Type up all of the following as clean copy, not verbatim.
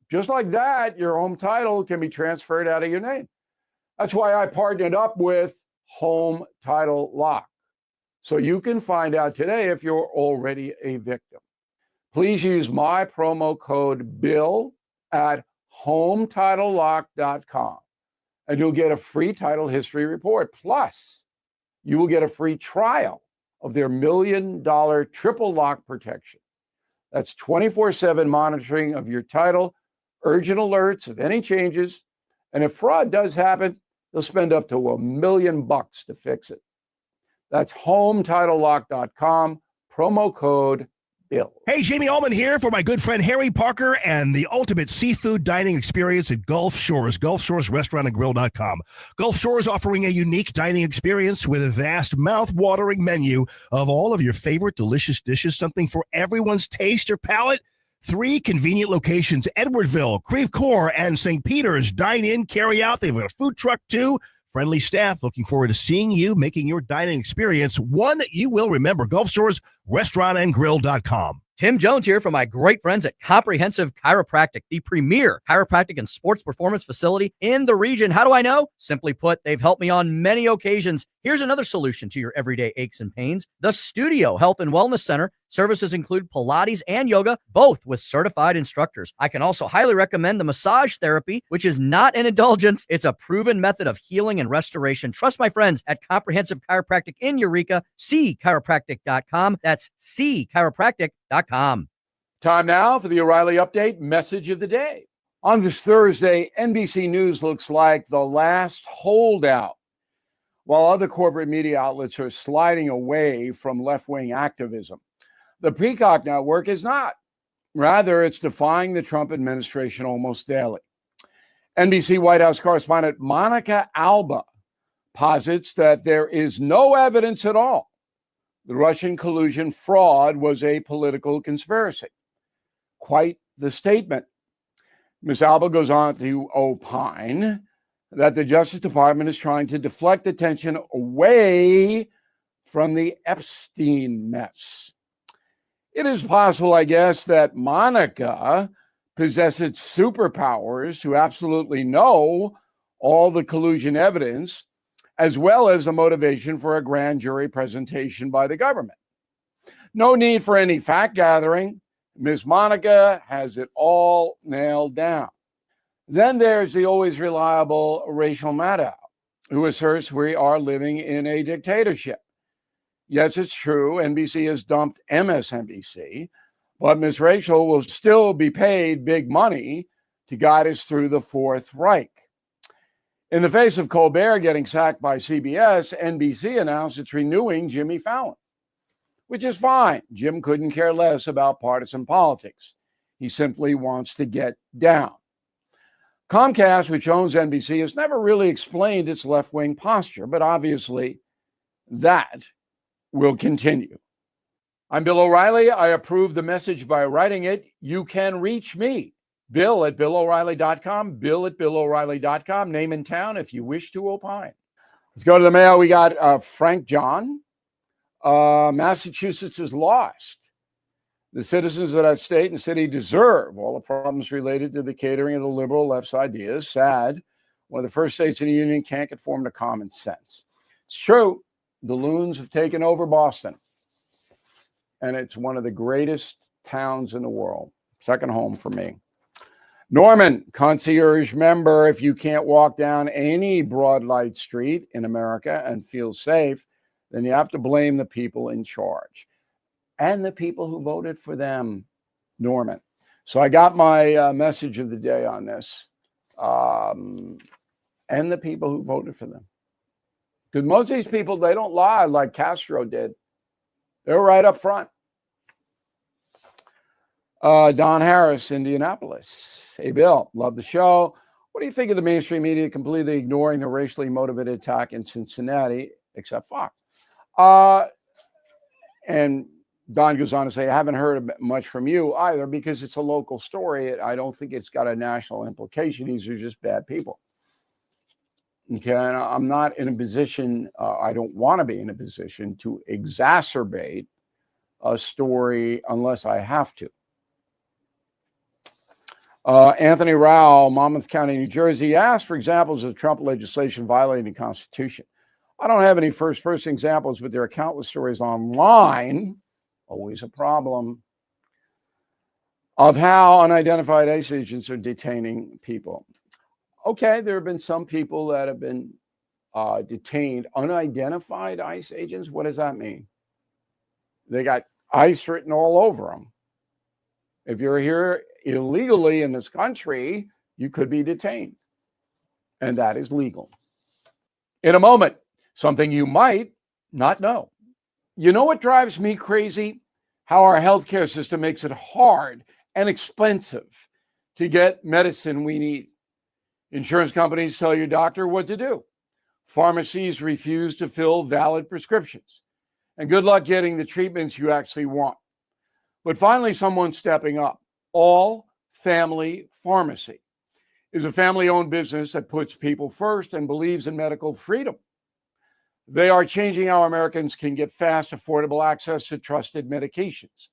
Just like that, your home title can be transferred out of your name. That's why I partnered up with Home Title Lock. So you can find out today if you're already a victim. Please use my promo code BILL at HometitleLock.com, and you'll get a free title history report. Plus, you will get a free trial of their $1 million triple lock protection. That's 24/7 monitoring of your title, urgent alerts of any changes, and if fraud does happen, they'll spend up to $1 million to fix it. That's HometitleLock.com, promo code BILL. Hey, Jamie Allman here for my good friend Harry Parker and the ultimate seafood dining experience at Gulf Shores, GulfShoresRestaurantandGrill.com. Gulf Shores offering a unique dining experience with a vast, mouth-watering menu of all of your favorite delicious dishes, something for everyone's taste or palate. 3 convenient locations, Edwardville, Creve Coeur, and St. Peter's. Dine in, carry out. They've got a food truck, too. Friendly staff. Looking forward to seeing you, making your dining experience one you will remember. Gulf Shores RestaurantandGrill.com. Tim Jones here from my great friends at Comprehensive Chiropractic, the premier chiropractic and sports performance facility in the region. How do I know? Simply put, they've helped me on many occasions. Here's another solution to your everyday aches and pains. The Studio Health and Wellness Center. Services include Pilates and yoga, both with certified instructors. I can also highly recommend the massage therapy, which is not an indulgence. It's a proven method of healing and restoration. Trust my friends at Comprehensive Chiropractic in Eureka, cchiropractic.com. That's cchiropractic.com. Time now for the O'Reilly Update message of the day. On this Thursday, NBC News looks like the last holdout, while other corporate media outlets are sliding away from left-wing activism. The Peacock Network is not. Rather, it's defying the Trump administration almost daily. NBC White House correspondent Monica Alba posits that there is no evidence at all the Russian collusion fraud was a political conspiracy. Quite the statement. Ms. Alba goes on to opine that the Justice Department is trying to deflect attention away from the Epstein mess. It is possible, I guess, that Monica possesses superpowers to absolutely know all the collusion evidence, as well as the motivation for a grand jury presentation by the government. No need for any fact gathering. Ms. Monica has it all nailed down. Then there's the always reliable Rachel Maddow, who asserts we are living in a dictatorship. Yes, it's true. NBC has dumped MSNBC, but Ms. Rachel will still be paid big money to guide us through the Fourth Reich. In the face of Colbert getting sacked by CBS, NBC announced it's renewing Jimmy Fallon, which is fine. Jim couldn't care less about partisan politics. He simply wants to get down. Comcast, which owns NBC, has never really explained its left-wing posture, but obviously that will continue. I'm Bill O'Reilly. I approve the message by writing it. You can reach me, Bill at BillO'Reilly.com, Bill at BillO'Reilly.com, name and town if you wish to opine. Let's go to the mail. We got Frank John. Massachusetts is lost. The citizens of that state and city deserve all the problems related to the catering of the liberal left's ideas. Sad. One of the first states in the union can't conform to common sense. It's true. The loons have taken over Boston. And it's one of the greatest towns in the world. Second home for me. Norman, concierge member. If you can't walk down any broad light street in America and feel safe, then you have to blame the people in charge and the people who voted for them, Norman. So I got my message of the day on this, and the people who voted for them. Because most of these people, they don't lie like Castro did. They're right up front. Don Harris, Indianapolis. Hey, Bill, love the show. What do you think of the mainstream media completely ignoring the racially motivated attack in Cincinnati, except Fox? And Don goes on to say, I haven't heard much from you either because it's a local story. I don't think it's got a national implication. These are just bad people. Okay, and I'm not in a position, I don't want to be in a position to exacerbate a story unless I have to. Anthony Rao, Monmouth County, New Jersey, asked for examples of Trump legislation violating the Constitution. I don't have any first-person examples, but there are countless stories online, always a problem, of how unidentified ICE agents are detaining people. Okay, there have been some people that have been detained, unidentified ICE agents. What does that mean? They got ICE written all over them. If you're here illegally in this country, you could be detained, and that is legal. In a moment, something you might not know. You know what drives me crazy? How our healthcare system makes it hard and expensive to get medicine we need. Insurance companies tell your doctor what to do. Pharmacies refuse to fill valid prescriptions. And good luck getting the treatments you actually want. But finally, someone's stepping up. All Family Pharmacy is a family-owned business that puts people first and believes in medical freedom. They are changing how Americans can get fast, affordable access to trusted medications.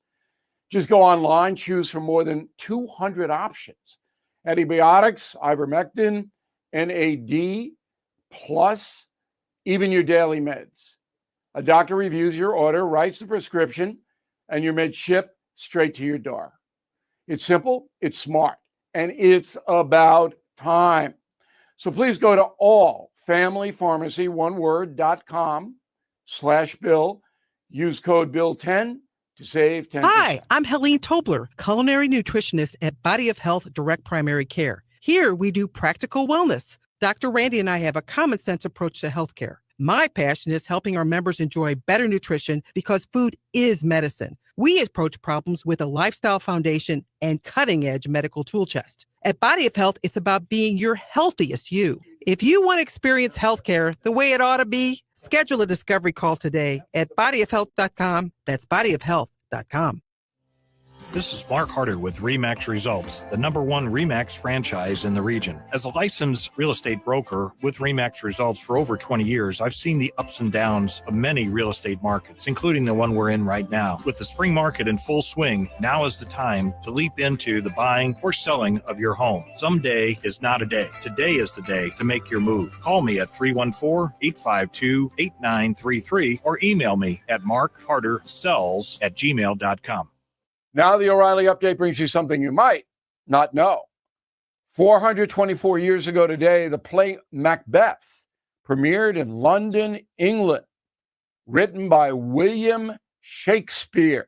Just go online, choose from more than 200 options. Antibiotics, ivermectin, NAD, plus even your daily meds. A doctor reviews your order, writes the prescription, and your meds ship straight to your door. It's simple, it's smart, and it's about time. So please go to allfamilypharmacy.com/bill. Use code BILL10 to save 10%. Hi, I'm Helene Tobler, culinary nutritionist at Body of Health Direct Primary Care. Here we do practical wellness. Dr. Randy and I have a common sense approach to healthcare. My passion is helping our members enjoy better nutrition because food is medicine. We approach problems with a lifestyle foundation and cutting-edge medical tool chest. At Body of Health, it's about being your healthiest you. If you want to experience healthcare the way it ought to be, schedule a discovery call today at bodyofhealth.com. That's bodyofhealth.com. This is Mark Harder with RE/MAX Results, the #1 RE/MAX franchise in the region. As a licensed real estate broker with RE/MAX Results for over 20 years, I've seen the ups and downs of many real estate markets, including the one we're in right now. With the spring market in full swing, now is the time to leap into the buying or selling of your home. Someday is not a day. Today is the day to make your move. Call me at 314-852-8933 or email me at markhardersells@gmail.com. Now the O'Reilly Update brings you something you might not know. 424 years ago today, the play Macbeth premiered in London, England, written by William Shakespeare,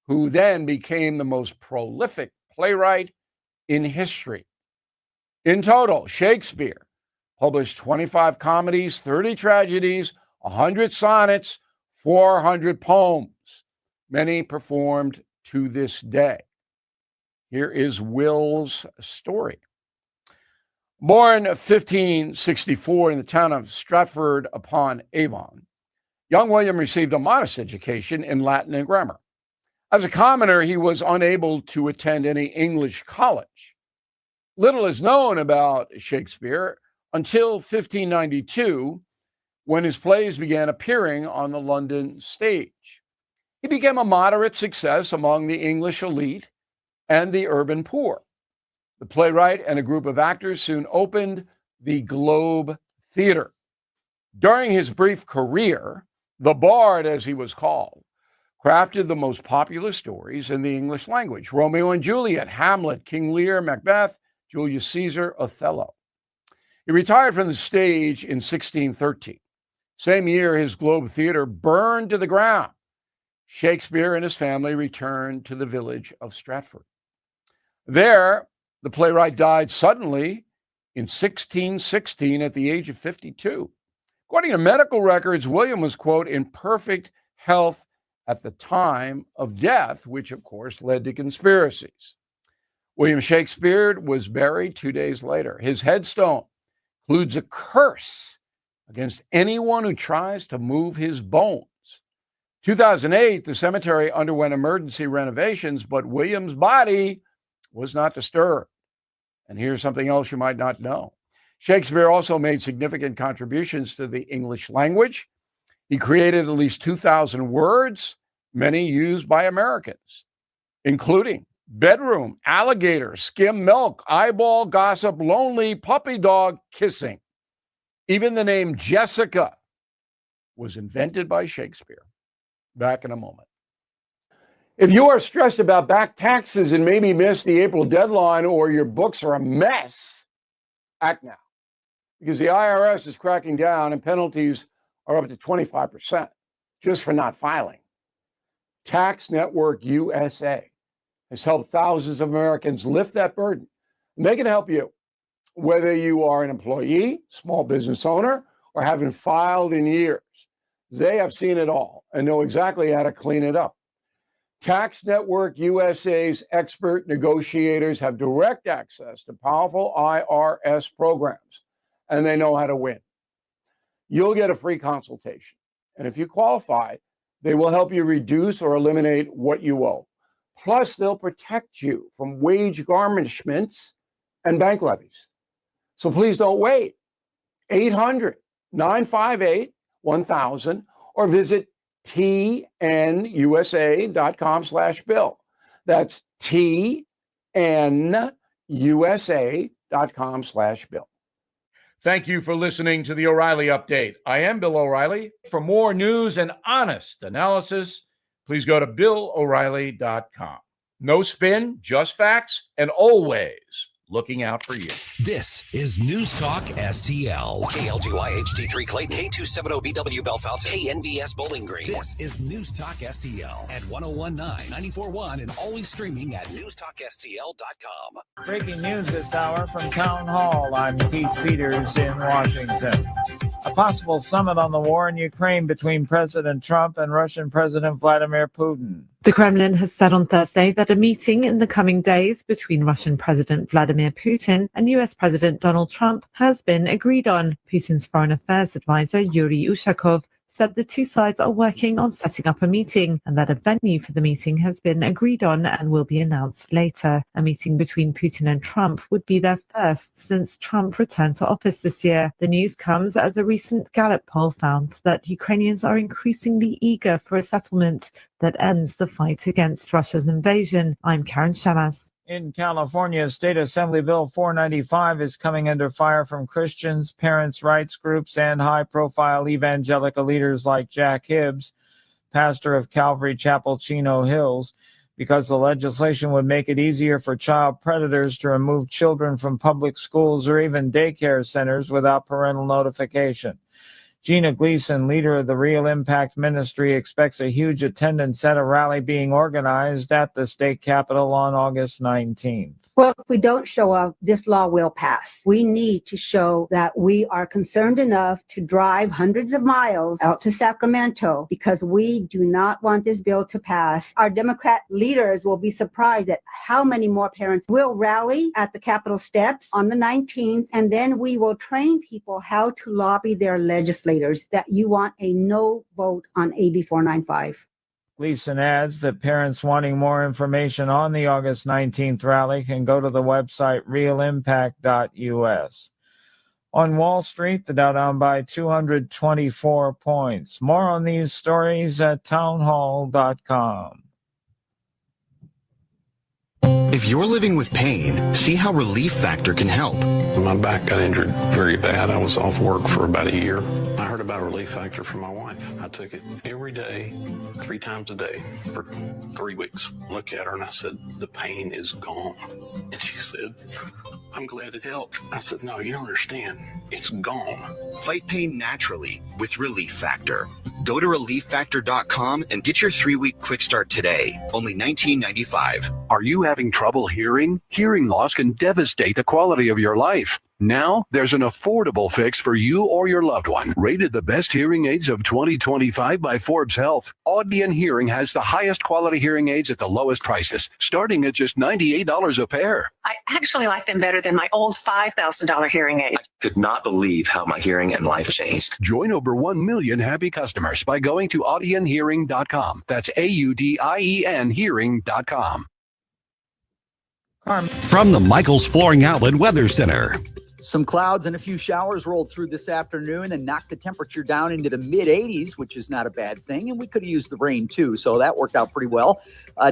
who then became the most prolific playwright in history. In total, Shakespeare published 25 comedies, 30 tragedies, 100 sonnets, 400 poems, many performed to this day. Here is Will's story. Born 1564 in the town of Stratford-upon-Avon, young William received a modest education in Latin and grammar. As a commoner, he was unable to attend any English college. Little is known about Shakespeare until 1592, when his plays began appearing on the London stage. He became a moderate success among the English elite and the urban poor. The playwright and a group of actors soon opened the Globe Theater. During his brief career, the Bard, as he was called, crafted the most popular stories in the English language: Romeo and Juliet, Hamlet, King Lear, Macbeth, Julius Caesar, Othello. He retired from the stage in 1613. Same year, his Globe Theater burned to the ground. Shakespeare and his family returned to the village of Stratford. There, the playwright died suddenly in 1616 at the age of 52. According to medical records, William was, quote, in perfect health at the time of death, which of course led to conspiracies. William Shakespeare was buried 2 days later. His headstone includes a curse against anyone who tries to move his bones. 2008, the cemetery underwent emergency renovations, but William's body was not disturbed. And here's something else you might not know. Shakespeare also made significant contributions to the English language. He created at least 2,000 words, many used by Americans, including bedroom, alligator, skim milk, eyeball gossip, lonely, puppy dog, kissing. Even the name Jessica was invented by Shakespeare. Back in a moment. If you are stressed about back taxes and maybe missed the April deadline or your books are a mess, act now. Because the IRS is cracking down and penalties are up to 25% just for not filing. Tax Network USA has helped thousands of Americans lift that burden. And they can help you, whether you are an employee, small business owner, or haven't filed in years. They have seen it all and know exactly how to clean it up. Tax Network USA's expert negotiators have direct access to powerful IRS programs, and they know how to win. You'll get a free consultation. And if you qualify, they will help you reduce or eliminate what you owe. Plus, they'll protect you from wage garnishments and bank levies. So please don't wait. 800-958-1000 or visit tnusa.com/bill. That's tnusa.com/bill. Thank you for listening to the O'Reilly Update. I am Bill O'Reilly. For more news and honest analysis, please go to BillO'Reilly.com. No spin, just facts, and always looking out for you. This is News Talk STL. KLGY HD3 Clayton, K270BW Belfast, KNBS Bowling Green. This is News Talk STL at 1019, 94.1, and always streaming at newstalkstl.com. Breaking news this hour from Town Hall. I'm Keith Peters in Washington. A possible summit on the war in Ukraine between President Trump and Russian President Vladimir Putin. The Kremlin has said on Thursday that a meeting in the coming days between Russian President Vladimir Putin and US President Donald Trump has been agreed on. Putin's foreign affairs advisor Yuri Ushakov said the two sides are working on setting up a meeting and that a venue for the meeting has been agreed on and will be announced later. A meeting between Putin and Trump would be their first since Trump returned to office this year. The news comes as a recent Gallup poll found that Ukrainians are increasingly eager for a settlement that ends the fight against Russia's invasion. I'm Karen Shamas. In California, State Assembly Bill 495 is coming under fire from Christians, parents' rights groups, and high-profile evangelical leaders like Jack Hibbs, pastor of Calvary Chapel, Chino Hills, because the legislation would make it easier for child predators to remove children from public schools or even daycare centers without parental notification. Gina Gleason, leader of the Real Impact Ministry, expects a huge attendance at a rally being organized at the state capitol on August 19th. Well, if we don't show up, this law will pass. We need to show that we are concerned enough to drive hundreds of miles out to Sacramento because we do not want this bill to pass. Our Democrat leaders will be surprised at how many more parents will rally at the Capitol steps on the 19th, and then we will train people how to lobby their legislators that you want a no vote on AB 495. Gleason adds that parents wanting more information on the August 19th rally can go to the website realimpact.us. On Wall Street, the Dow down by 224 points. More on these stories at townhall.com. If you're living with pain, see how Relief Factor can help. My back got injured very bad. I was off work for about a year. I heard about Relief Factor from my wife. I took it every day, 3 times a day for 3 weeks. Look at her and I said, the pain is gone. And she said, I'm glad it helped. I said, no, you don't understand. It's gone. Fight pain naturally with Relief Factor. Go to relieffactor.com and get your 3-week quick start today. Only $19.95. Are you having trouble hearing? Hearing loss can devastate the quality of your life. Now, there's an affordable fix for you or your loved one. Rated the best hearing aids of 2025 by Forbes Health, Audion Hearing has the highest quality hearing aids at the lowest prices, starting at just $98 a pair. I actually like them better than my old $5,000 hearing aids. I could not believe how my hearing and life changed. Join over 1 million happy customers by going to audionhearing.com. That's AUDIEN hearing.com. From the Michaels Flooring Outlet Weather Center. Some clouds and a few showers rolled through this afternoon and knocked the temperature down into the mid-80s, which is not a bad thing. And we could have used the rain too, so that worked out pretty well.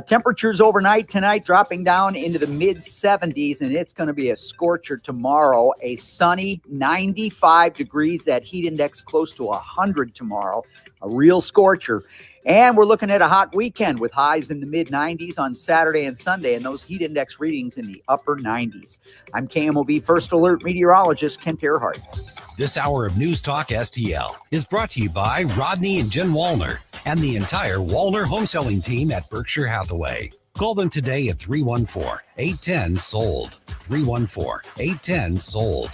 Temperatures overnight tonight dropping down into the mid-70s, and it's going to be a scorcher tomorrow. A sunny 95 degrees, that heat index close to 100 tomorrow. A real scorcher. And we're looking at a hot weekend with highs in the mid-90s on Saturday and Sunday, and those heat index readings in the upper 90s. I'm KMOV First Alert meteorologist Kent Earhart. This hour of News Talk STL is brought to you by Rodney and Jen Wallner and the entire Wallner home selling team at Berkshire Hathaway. Call them today at 314-810-SOLD. 314-810-SOLD.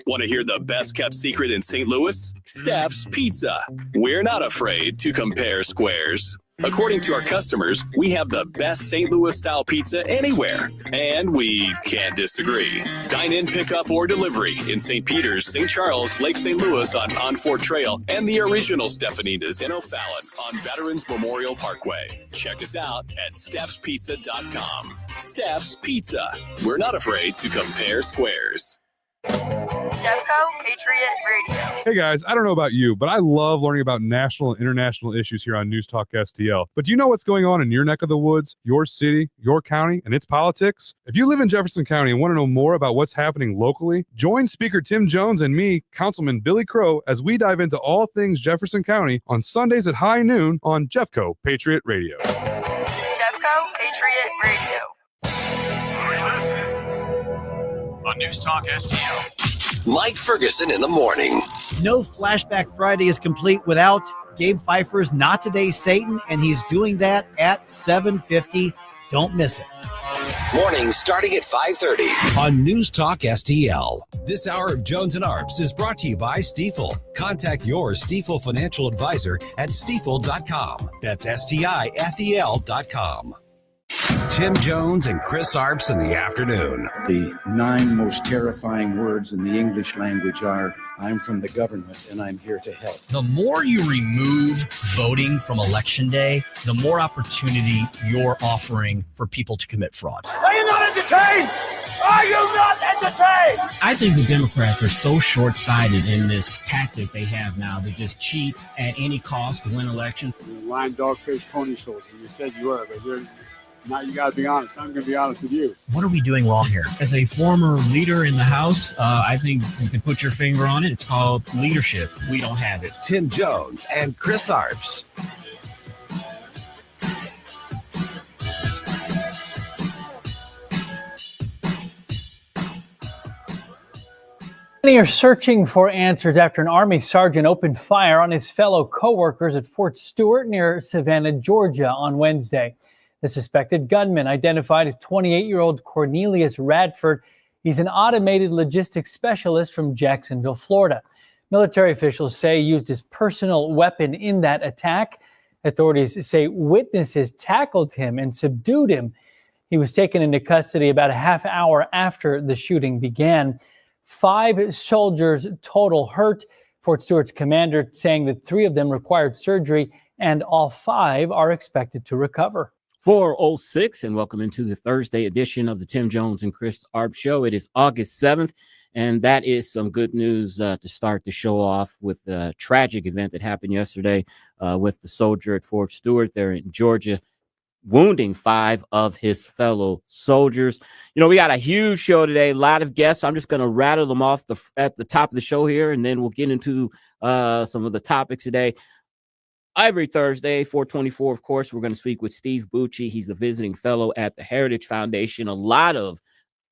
Want to hear the best kept secret in St. Louis? Steph's Pizza. We're not afraid to compare squares. According to our customers, we have the best St. Louis style pizza anywhere, and we can't disagree. Dine in, pick up, or delivery in St. Peters, St. Charles, Lake St. Louis on Fort Trail, and the original Stefanina's in O'Fallon on Veterans Memorial Parkway. Check us out at Steph'sPizza.com. Steph's Pizza. We're not afraid to compare squares. Jeffco Patriot Radio. Hey guys, I don't know about you, but I love learning about national and international issues here on News Talk STL. But do you know what's going on in your neck of the woods, your city, your county, and its politics? If you live in Jefferson County and want to know more about what's happening locally, join Speaker Tim Jones and me, Councilman Billy Crow, as we dive into all things Jefferson County on Sundays at high noon on Jeffco Patriot Radio. Jeffco Patriot Radio. On News Talk STL. Mike Ferguson in the morning. No Flashback Friday is complete without Gabe Pfeiffer's Not Today Satan, and he's doing that at 7:50. Don't miss it. Mornings starting at 5:30 on News Talk STL. This hour of Jones and Arps is brought to you by Stifel. Contact your Stifel financial advisor at stifel.com. That's STIFEL.com. Tim Jones and Chris Arps in the afternoon. The 9 most terrifying words in the English language are, I'm from the government and I'm here to help. The more you remove voting from Election Day, the more opportunity you're offering for people to commit fraud. Are you not entertained? Are you not entertained? I think the Democrats are so short-sighted in this tactic they have now to just cheat at any cost to win elections. Lying dog-faced Tony soldier. You said you were, but now you got to be honest. I'm going to be honest with you. What are we doing wrong here? As a former leader in the House, I think you can put your finger on it. It's called leadership. We don't have it. Tim Jones and Chris Arps. Many are searching for answers after an Army sergeant opened fire on his fellow co-workers at Fort Stewart near Savannah, Georgia on Wednesday. The suspected gunman, identified as 28-year-old Cornelius Radford, he's an automated logistics specialist from Jacksonville, Florida. Military officials say he used his personal weapon in that attack. Authorities say witnesses tackled him and subdued him. He was taken into custody about a half hour after the shooting began. 5 soldiers total hurt. Fort Stewart's commander saying that 3 of them required surgery and all 5 are expected to recover. 4:06, and welcome into the Thursday edition of the Tim Jones and Chris Arps Show. It is August 7th, and that is some good news to start the show off with the tragic event that happened yesterday with the soldier at Fort Stewart there in Georgia, wounding 5 of his fellow soldiers. You know, we got a huge show today, a lot of guests. I'm just going to rattle them off at the top of the show here, and then we'll get into some of the topics today. Every Thursday, 4:24, of course, we're going to speak with Steve Bucci. He's the visiting fellow at the Heritage Foundation. A lot of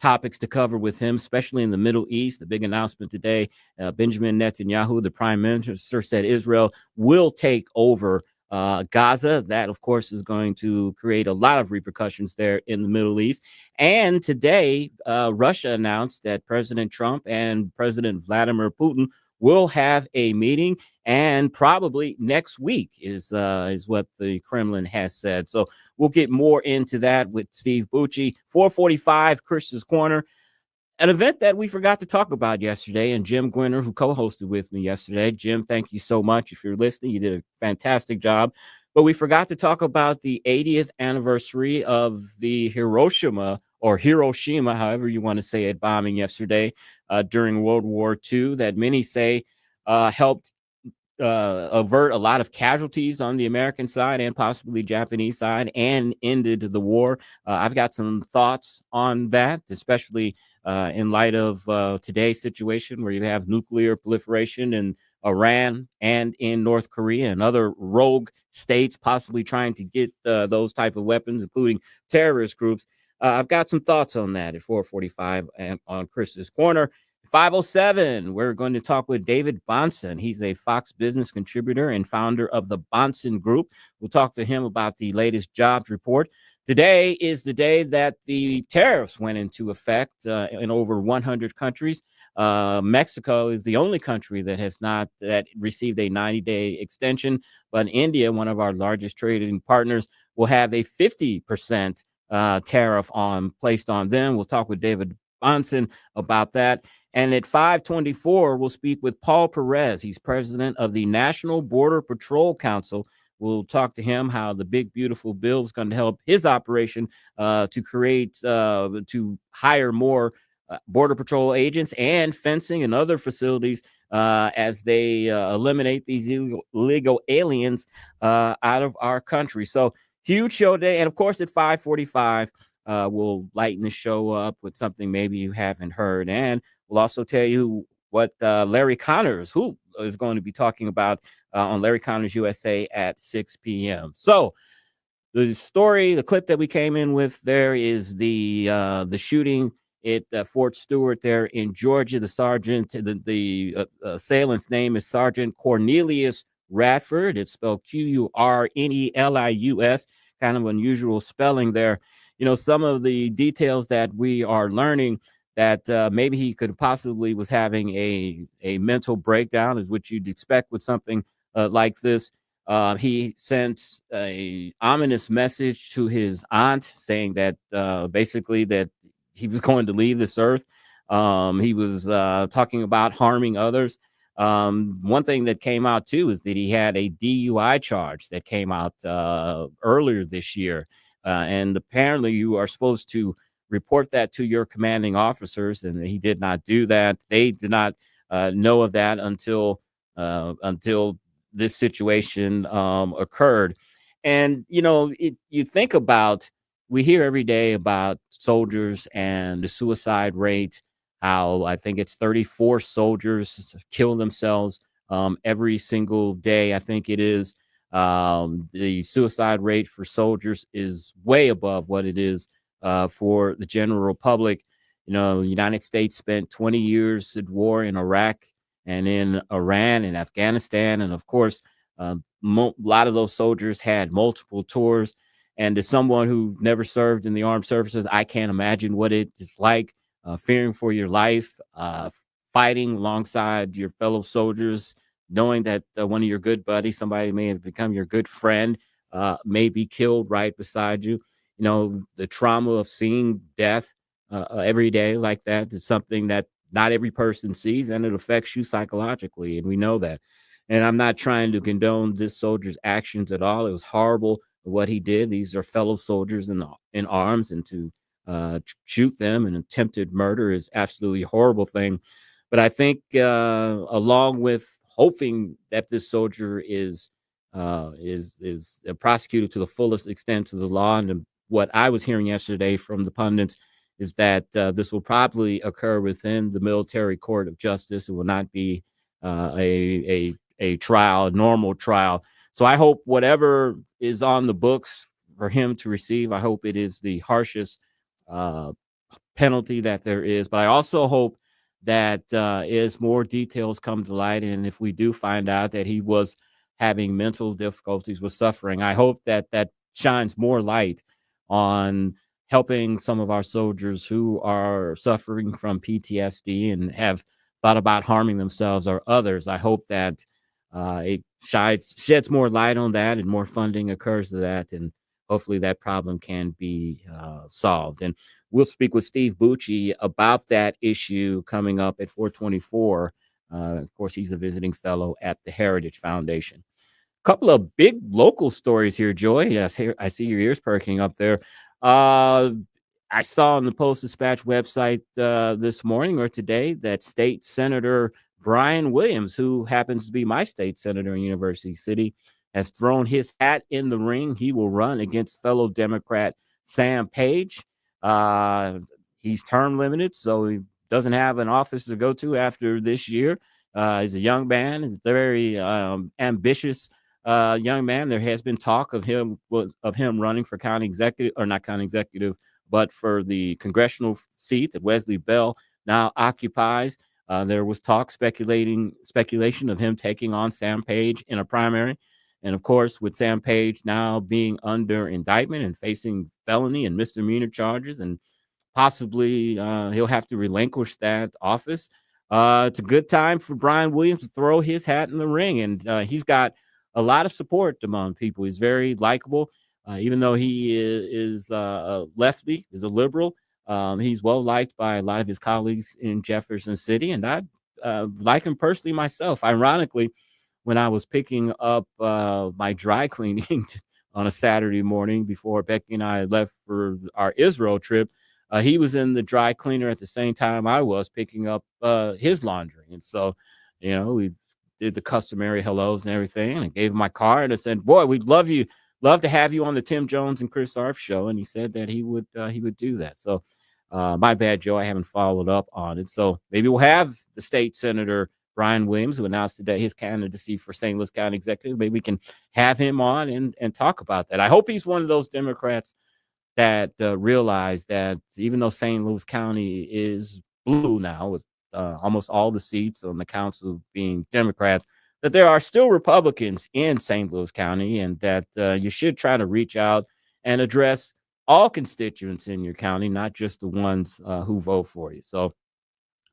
topics to cover with him, especially in the Middle East. The big announcement today, Benjamin Netanyahu, the prime minister, said Israel will take over Gaza. That, of course, is going to create a lot of repercussions there in the Middle East. And today, Russia announced that President Trump and President Vladimir Putin will have a meeting, and probably next week is what the Kremlin has said. So we'll get more into that with Steve Bucci. 4:45, Chris's Corner. an event that we forgot to talk about yesterday, and Jim Gwinner, who co-hosted with me yesterday. Jim, thank you so much. If you're listening, you did a fantastic job. But we forgot to talk about the 80th anniversary of the Hiroshima, however you want to say it, bombing yesterday during World War II that many say helped avert a lot of casualties on the American side and possibly Japanese side and ended the war. I've got some thoughts on that, especially in light of today's situation where you have nuclear proliferation in Iran and in North Korea and other rogue states possibly trying to get those type of weapons, including terrorist groups. I've got some thoughts on that at 4:45 and on Chris's Corner. 5:07, we're going to talk with David Bahnsen. He's a Fox Business contributor and founder of the Bahnsen Group. We'll talk to him about the latest jobs report. Today is the day that the tariffs went into effect in over 100 countries. Mexico is the only country that received a 90-day extension, but India, one of our largest trading partners, will have a 50% tariff placed on them. We'll talk with David Bahnsen about that. And at 5:24, we'll speak with Paul Perez. He's president of the National Border Patrol Council. We'll talk to him how the big, beautiful bill is going to help his operation to hire more Border Patrol agents and fencing and other facilities as they eliminate these illegal aliens out of our country. So huge show day. And of course, at 5:45, we'll lighten the show up with something maybe you haven't heard. And we'll also tell you what Larry Connors, who is going to be talking about on Larry Connors USA at 6 p.m. So the clip that we came in with there is the shooting at Fort Stewart there in Georgia. The sergeant, the assailant's name is Sergeant Cornelius Radford. It's spelled Qurnelius, kind of unusual spelling there. You know, some of the details that we are learning that maybe he could possibly was having a mental breakdown, is what you'd expect with something like this. He sent a ominous message to his aunt saying that basically that he was going to leave this earth. He was talking about harming others. One thing that came out too is that he had a DUI charge that came out earlier this year. And apparently you are supposed to report that to your commanding officers, and he did not do that. They did not know of that until this situation occurred. And, you know, you think about, we hear every day about soldiers and the suicide rate, how I think it's 34 soldiers kill themselves every single day. I think it is. The suicide rate for soldiers is way above what it is for the general public. You know, the United States spent 20 years at war in Iraq and in Iran and Afghanistan. And of course, a lot of those soldiers had multiple tours. And as someone who never served in the armed services, I can't imagine what it is like, fearing for your life, fighting alongside your fellow soldiers, knowing that one of your good buddies, somebody may have become your good friend, may be killed right beside you. You know, the trauma of seeing death every day like that is something that not every person sees, and it affects you psychologically. And we know that. And I'm not trying to condone this soldier's actions at all. It was horrible what he did. These are fellow soldiers in arms, and to shoot them in attempted murder is absolutely a horrible thing. But I think along with hoping that this soldier is prosecuted to the fullest extent to the law, and what I was hearing yesterday from the pundits is that this will probably occur within the military court of justice. It will not be a trial, a normal trial. So I hope whatever is on the books for him to receive, I hope it is the harshest penalty that there is. But I also hope that as more details come to light, and if we do find out that he was having mental difficulties, was suffering, I hope that that shines more light on helping some of our soldiers who are suffering from PTSD and have thought about harming themselves or others. I hope that it sheds more light on that and more funding occurs to that. And hopefully that problem can be solved. And we'll speak with Steve Bucci about that issue coming up at 424. Of course, he's a visiting fellow at the Heritage Foundation. Couple of big local stories here, Joy. Yes, here I see your ears perking up there. I saw on the Post-Dispatch website this morning or today that State Senator Brian Williams, who happens to be my state senator in University City, has thrown his hat in the ring. He will run against fellow Democrat Sam Page. He's term limited, so he doesn't have an office to go to after this year. He's a young man. He's a very ambitious young man. There has been talk of him running for county executive, or not county executive, but for the congressional seat that Wesley Bell now occupies. There was speculation of him taking on Sam Page in a primary. And of course, with Sam Page now being under indictment and facing felony and misdemeanor charges, and possibly he'll have to relinquish that office. It's a good time for Brian Williams to throw his hat in the ring. And he's got a lot of support among people. He's very likable. Even though he is a lefty, is a liberal, he's well liked by a lot of his colleagues in Jefferson City. And I like him personally myself. Ironically, when I was picking up my dry cleaning on a Saturday morning before Becky and I left for our Israel trip, he was in the dry cleaner at the same time I was picking up his laundry. And so, we did the customary hellos and everything, and I gave him my card and I said, "Boy, we'd love to have you on the Tim Jones and Chris Arps show." And he said that he would do that. So my bad, Joe, I haven't followed up on it. So maybe we'll have the state senator Brian Williams, who announced today his candidacy for St. Louis County Executive. Maybe we can have him on and talk about that. I hope he's one of those Democrats that realize that even though St. Louis County is blue now, with almost all the seats on the council being Democrats, that there are still Republicans in St. Louis County, and that you should try to reach out and address all constituents in your county, not just the ones who vote for you. So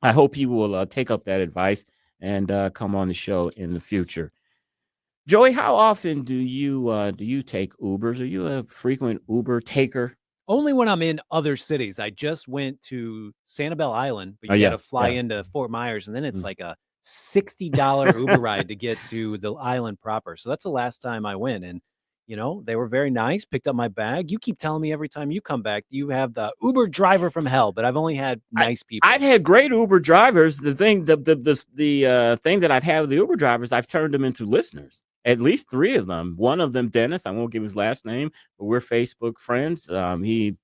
I hope he will take up that advice and come on the show in the future. Joey, how often do you take Ubers? Are you a frequent Uber taker? Only when I'm in other cities. I just went to Sanibel Island, but you got to fly into Fort Myers, and then it's like a $60 Uber ride to get to the island proper. So that's the last time I went, and they were very nice. Picked up my bag. You keep telling me every time you come back you have the Uber driver from hell, but I've only had nice people. I've had great Uber drivers. The thing that I've had with the Uber drivers, I've turned them into listeners. At least 3 of them. One of them, Dennis, I won't give his last name, but we're Facebook friends. He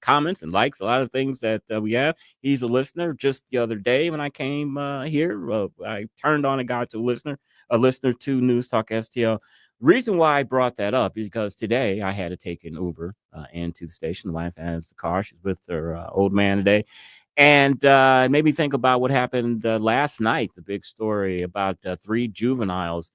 comments and likes a lot of things that we have. He's a listener. Just the other day when I came here, I turned on a guy to a listener to News Talk STL. Reason why I brought that up is because today I had to take an Uber into the station. The wife has the car. She's with her old man today. And it made me think about what happened last night, the big story about 3 juveniles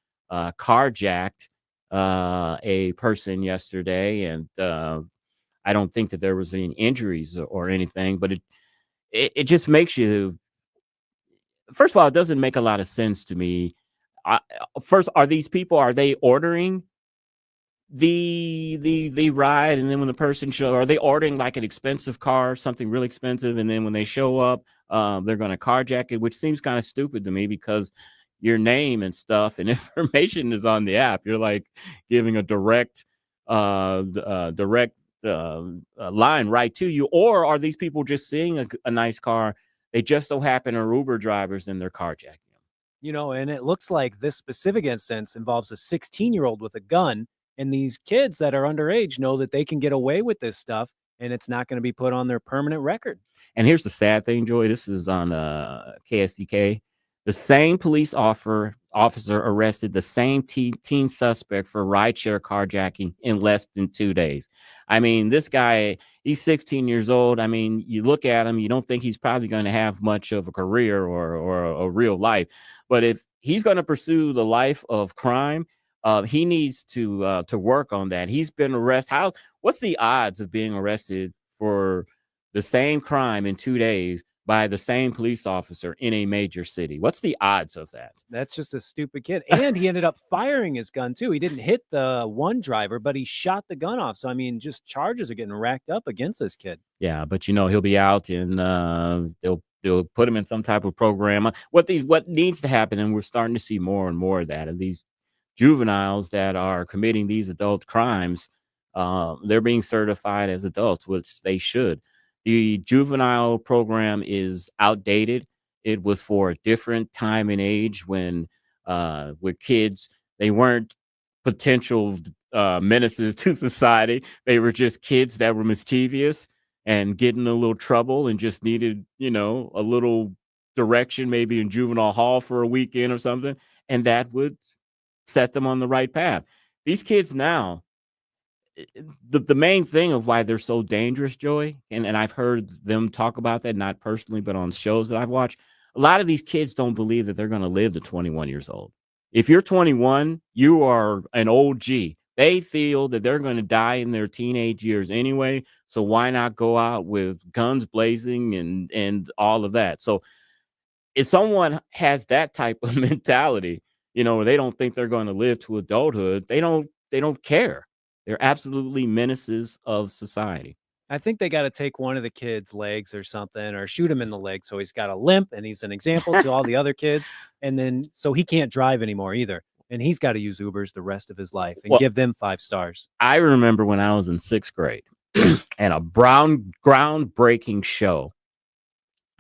carjacked a person yesterday, and I don't think that there was any injuries or anything, but it just makes you. First of all, it doesn't make a lot of sense to me. First, are they ordering the ride, and then when the person are they ordering like an expensive car, something really expensive, and then when they show up, they're going to carjack it, which seems kind of stupid to me because your name and stuff and information is on the app. You're like giving a direct line right to you. Or are these people just seeing a nice car? They just so happen are Uber drivers and they're carjacking them. And it looks like this specific instance involves a 16-year-old with a gun. And these kids that are underage know that they can get away with this stuff and it's not going to be put on their permanent record. And here's the sad thing, Joy. This is on KSDK. The same police officer arrested the same teen suspect for rideshare carjacking in less than 2 days. I mean, this guy, he's 16 years old. I mean, you look at him, you don't think he's probably going to have much of a career or a real life. But if he's going to pursue the life of crime, he needs to work on that. He's been arrested. What's the odds of being arrested for the same crime in 2 days by the same police officer in a major city. What's the odds of that? That's just a stupid kid. And he ended up firing his gun too. He didn't hit the one driver, but he shot the gun off. So, I mean, just charges are getting racked up against this kid. Yeah, but he'll be out and they'll put him in some type of program. What needs to happen, and we're starting to see more and more of that, of these juveniles that are committing these adult crimes, they're being certified as adults, which they should. The juvenile program is outdated. It was for a different time and age when with kids, they weren't potential menaces to society. They were just kids that were mischievous and getting a little trouble and just needed, a little direction, maybe in juvenile hall for a weekend or something. And that would set them on the right path. These kids now, the main thing of why they're so dangerous, Joey, and I've heard them talk about that, not personally, but on shows that I've watched, a lot of these kids don't believe that they're going to live to 21 years old. If you're 21, you are an OG. They feel that they're going to die in their teenage years anyway, so why not go out with guns blazing and all of that? So if someone has that type of mentality, where they don't think they're going to live to adulthood, they don't care. They're absolutely menaces of society. I think they got to take one of the kids' legs or something, or shoot him in the leg so he's got a limp and he's an example to all the other kids. And then so he can't drive anymore either. And he's got to use Ubers the rest of his life and give them 5 stars. I remember when I was in 6th grade and a groundbreaking show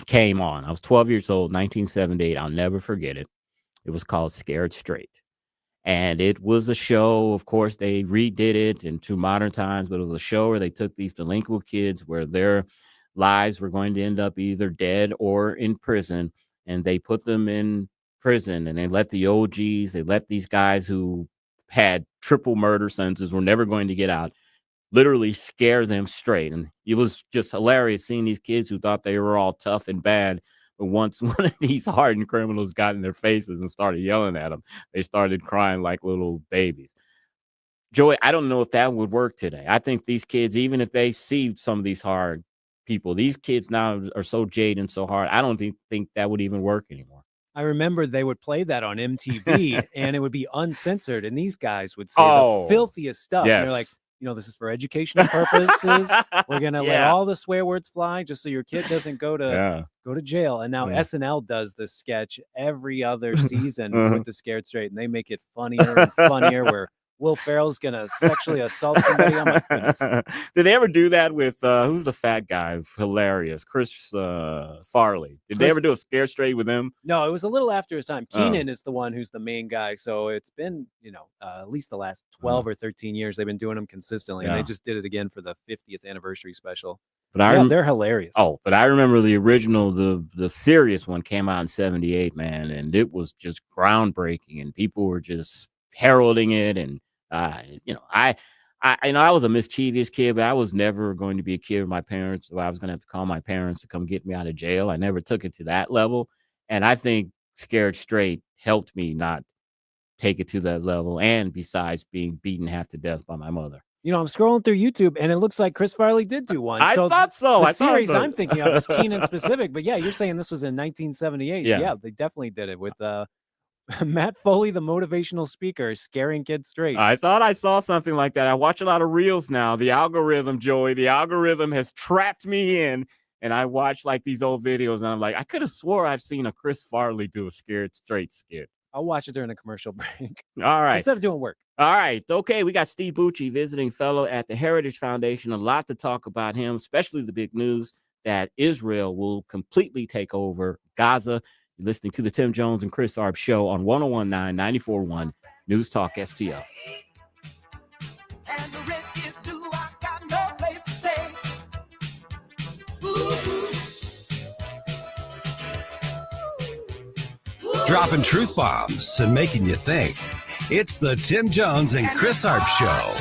came on. I was 12 years old, 1978. I'll never forget it. It was called Scared Straight. And it was a show, of course, they redid it into modern times, but it was a show where they took these delinquent kids where their lives were going to end up either dead or in prison. And they put them in prison and they let the OGs, they let these guys who had triple murder sentences, were never going to get out, literally scare them straight. And it was just hilarious seeing these kids who thought they were all tough and bad. But once one of these hardened criminals got in their faces and started yelling at them, they started crying like little babies. Joey, I don't know if that would work today. I think these kids, even if they see some of these hard people, these kids now are so jaded and so hard, I don't think that would even work anymore. I remember they would play that on MTV and it would be uncensored. And these guys would say the filthiest stuff. Yes. And they're like, this is for educational purposes. We're going to let all the swear words fly just so your kid doesn't go to jail. And now SNL does this sketch every other season with the Scared Straight, and they make it funnier and funnier where Will Ferrell's going to sexually assault somebody. Oh my goodness. Did they ever do that with, who's the fat guy? Hilarious. Chris Farley. Did they ever do a Scared Straight with him? No, it was a little after his time. Keenan is the one who's the main guy. So it's been, at least the last 12 or 13 years, they've been doing them consistently. And they just did it again for the 50th anniversary special. But they're hilarious. Oh, but I remember the original, the serious one came out in 78, man. And it was just groundbreaking and people were just heralding it. And, I was a mischievous kid, but I was never going to be a kid with my parents. So I was going to have to call my parents to come get me out of jail. I never took it to that level. And I think Scared Straight helped me not take it to that level. And besides being beaten half to death by my mother. I'm scrolling through YouTube and it looks like Chris Farley did do one. I thought so. The series I'm thinking of is Keenan specific, but yeah, you're saying this was in 1978. Yeah, they definitely did it with Matt Foley, the motivational speaker, scaring kids straight. I thought I saw something like that. I watch a lot of reels now. The algorithm, Joey, has trapped me in. And I watch like these old videos and I'm like, I could have swore I've seen a Chris Farley do a Scared Straight skit. I'll watch it during a commercial break. All right. Instead of doing work. All right. Okay. We got Steve Bucci, visiting fellow at the Heritage Foundation. A lot to talk about him, especially the big news that Israel will completely take over Gaza. You're listening to the Tim Jones and Chris Arps show on 101.9, 94.1 News Talk STL. Dropping truth bombs and making you think. It's the Tim Jones and Chris Arps show.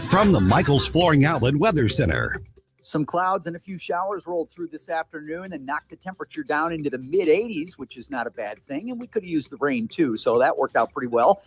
From the Michaels Flooring Outlet Weather Center. Some clouds and a few showers rolled through this afternoon and knocked the temperature down into the mid-80s, which is not a bad thing. And we could have used the rain too, so that worked out pretty well.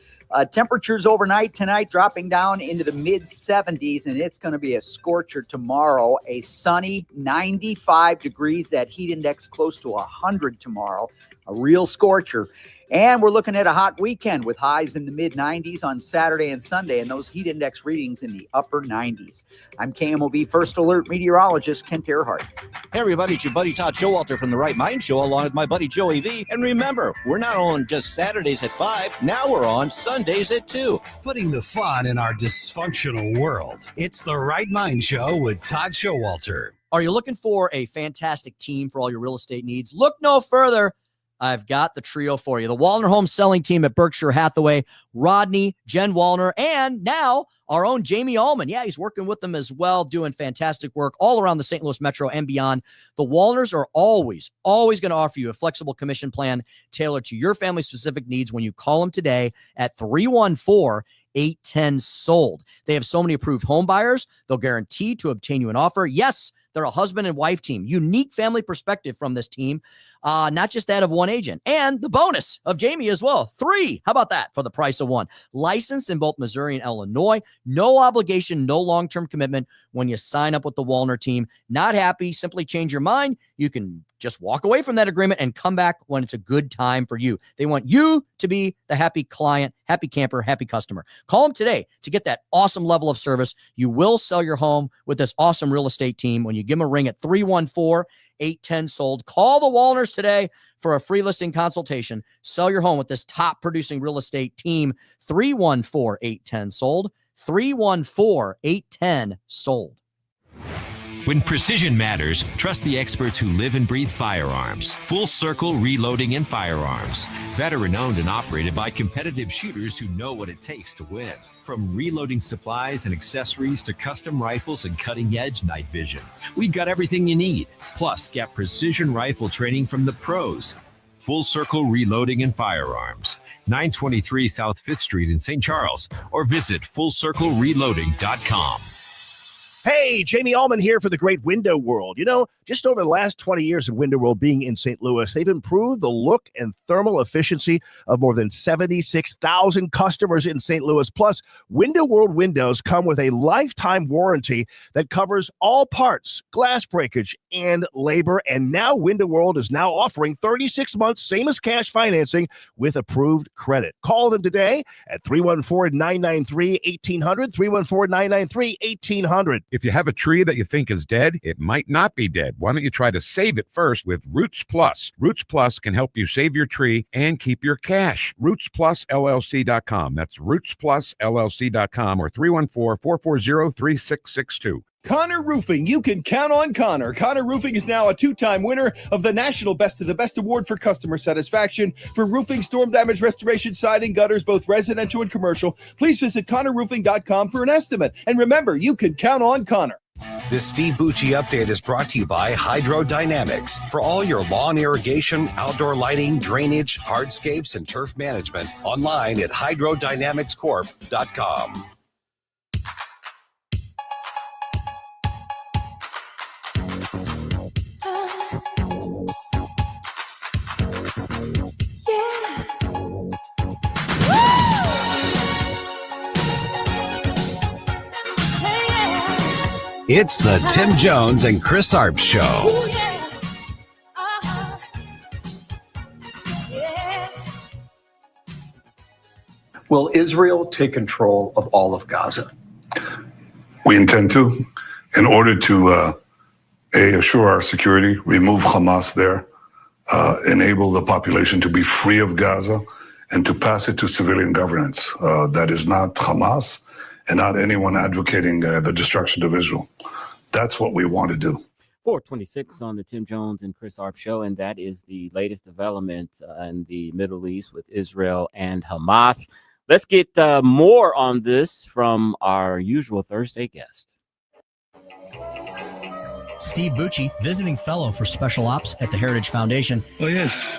Temperatures overnight tonight dropping down into the mid-70s, and it's going to be a scorcher tomorrow. A sunny 95 degrees, that heat index close to 100 tomorrow. A real scorcher. And we're looking at a hot weekend with highs in the mid-90s on Saturday and Sunday, and those heat index readings in the upper 90s. I'm KMOV First Alert meteorologist Kent Earhart. Hey, everybody, it's your buddy Todd Showalter from The Right Mind Show, along with my buddy Joey V. And remember, we're not on just Saturdays at 5. Now we're on Sundays at 2. Putting the fun in our dysfunctional world. It's The Right Mind Show with Todd Showalter. Are you looking for a fantastic team for all your real estate needs? Look no further. I've got the trio for you. The Wallner Home Selling Team at Berkshire Hathaway, Rodney, Jen Wallner, and now our own Jamie Allman. Yeah, he's working with them as well, doing fantastic work all around the St. Louis Metro and beyond. The Wallners are always going to offer you a flexible commission plan tailored to your family-specific needs when you call them today at 314-810-SOLD. They have so many approved home buyers, they'll guarantee to obtain you an offer. Yes, they're a husband and wife team. Unique family perspective from this team, not just that of one agent. And the bonus of Jamie as well. 3. How about that for the price of 1? Licensed in both Missouri and Illinois. No obligation, no long-term commitment when you sign up with the Wallner team. Not happy, simply change your mind. You can just walk away from that agreement and come back when it's a good time for you. They want you to be the happy client, happy camper, happy customer. Call them today to get that awesome level of service. You will sell your home with this awesome real estate team when you give them a ring at 314-810-SOLD. Call the Wallners today for a free listing consultation. Sell your home with this top producing real estate team. 314-810-SOLD. 314-810-SOLD. When precision matters, trust the experts who live and breathe firearms. Full Circle Reloading and Firearms. Veteran-owned and operated by competitive shooters who know what it takes to win. From reloading supplies and accessories to custom rifles and cutting-edge night vision, we've got everything you need. Plus, get precision rifle training from the pros. Full Circle Reloading and Firearms. 923 South 5th Street in St. Charles, or visit FullCircleReloading.com. Hey, Jamie Allman here for the Great Window World. You know, just over the last 20 years of Window World being in St. Louis, they've improved the look and thermal efficiency of more than 76,000 customers in St. Louis. Plus, Window World windows come with a lifetime warranty that covers all parts, glass breakage, and labor. And now Window World is now offering 36 months, same as cash financing, with approved credit. Call them today at 314-993-1800, 314-993-1800. If you have a tree that you think is dead, it might not be dead. Why don't you try to save it first with Roots Plus? Roots Plus can help you save your tree and keep your cash. RootsPlusLLC.com. That's RootsPlusLLC.com or 314-440-3662. Connor Roofing. You can count on Connor. Connor Roofing is now a 2-time winner of the National Best of the Best Award for customer satisfaction for roofing, storm damage restoration, siding, gutters, both residential and commercial. Please visit ConnorRoofing.com for an estimate. And remember, you can count on Connor. This Steve Bucci update is brought to you by Hydrodynamics. For all your lawn irrigation, outdoor lighting, drainage, hardscapes, and turf management, online at hydrodynamicscorp.com. It's the Tim Jones and Chris Arps Show. Will Israel take control of all of Gaza? We intend to, in order to assure our security, remove Hamas there, enable the population to be free of Gaza, and to pass it to civilian governance. That is not Hamas and not anyone advocating the destruction of Israel. That's what we want to do. 426 on the Tim Jones and Chris Arps Show, and that is the latest development in the Middle East with Israel and Hamas. Let's get more on this from our usual Thursday guest. Steve Bucci, visiting fellow for Special Ops at the Heritage Foundation. Oh, yes.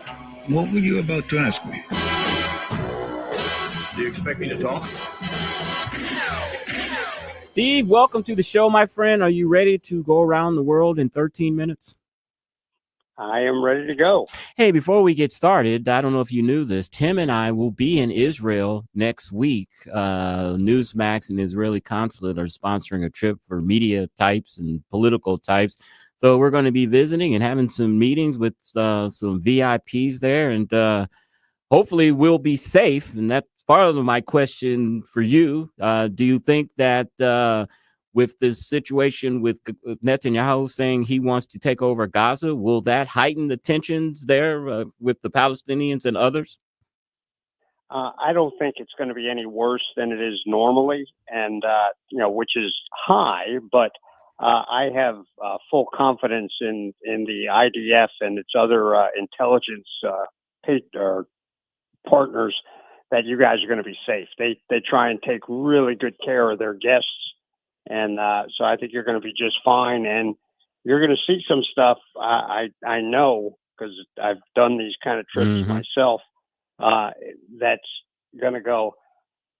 What were you about to ask me? Do you expect me to talk? Steve, welcome to the show, my friend. Are you ready to go around the world in 13 minutes? I am ready to go. Hey, before we get started, I don't know if you knew this, Tim and I will be in Israel next week. Newsmax and the Israeli consulate are sponsoring a trip for media types and political types. So we're going to be visiting and having some meetings with some VIPs there, and hopefully we'll be safe. And that's part of my question for you. Do you think that with this situation with Netanyahu saying he wants to take over Gaza, will that heighten the tensions there with the Palestinians and others? I don't think it's going to be any worse than it is normally, and which is high. But I have full confidence in the IDF and its other intelligence partners that you guys are going to be safe. They try and take really good care of their guests. And so I think you're going to be just fine. And you're going to see some stuff. I know, because I've done these kind of trips myself, that's going to go,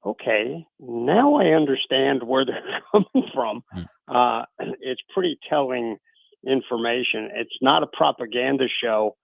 okay, now I understand where they're coming from. It's pretty telling information. It's not a propaganda show,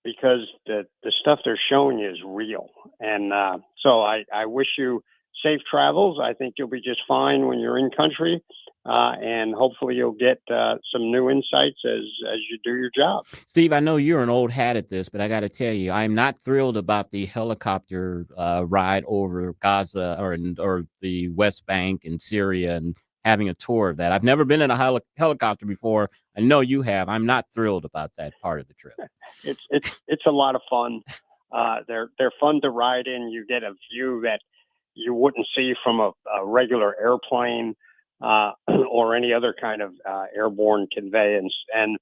because the stuff they're showing you is real. And so I wish you safe travels. I think you'll be just fine when you're in country, and hopefully you'll get some new insights as you do your job. Steve, I know you're an old hat at this, but I got to tell you, I'm not thrilled about the helicopter ride over Gaza or the West Bank and Syria and having a tour of that. I've never been in a helicopter before. I know you have. I'm not thrilled about that part of the trip. It's a lot of fun. They're fun to ride in. You get a view that you wouldn't see from a regular airplane or any other kind of airborne conveyance. And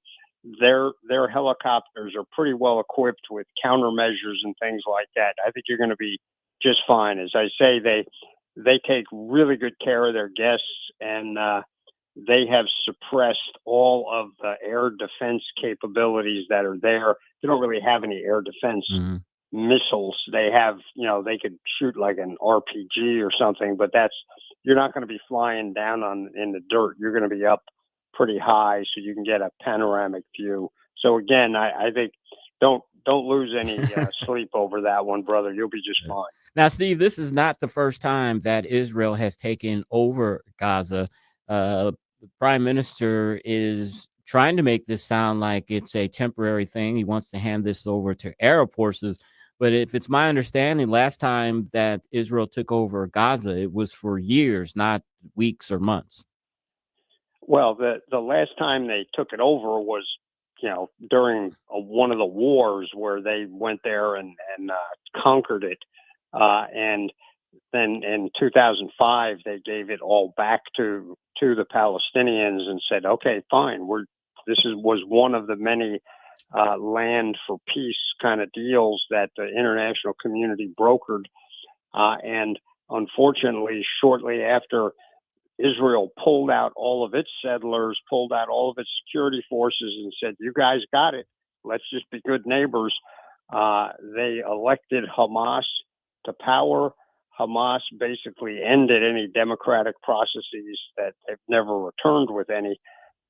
their helicopters are pretty well equipped with countermeasures and things like that. I think you're going to be just fine. As I say, they take really good care of their guests, and they have suppressed all of the air defense capabilities that are there. They don't really have any air defense missiles. They have, they could shoot like an RPG or something, but you're not going to be flying down in the dirt. You're going to be up pretty high so you can get a panoramic view. So again, I think don't lose any sleep over that one, brother. You'll be just fine. Now, Steve, this is not the first time that Israel has taken over Gaza. The Prime Minister is trying to make this sound like it's a temporary thing. He wants to hand this over to Arab forces. But if it's my understanding, last time that Israel took over Gaza, it was for years, not weeks or months. Well, the last time they took it over was, during one of the wars where they went there and conquered it. And then in 2005, they gave it all back to the Palestinians and said, okay, fine. Was one of the many land for peace kind of deals that the international community brokered. And unfortunately, shortly after Israel pulled out all of its settlers, pulled out all of its security forces and said, you guys got it. Let's just be good neighbors. They elected Hamas to power. Hamas basically ended any democratic processes that they've never returned with any,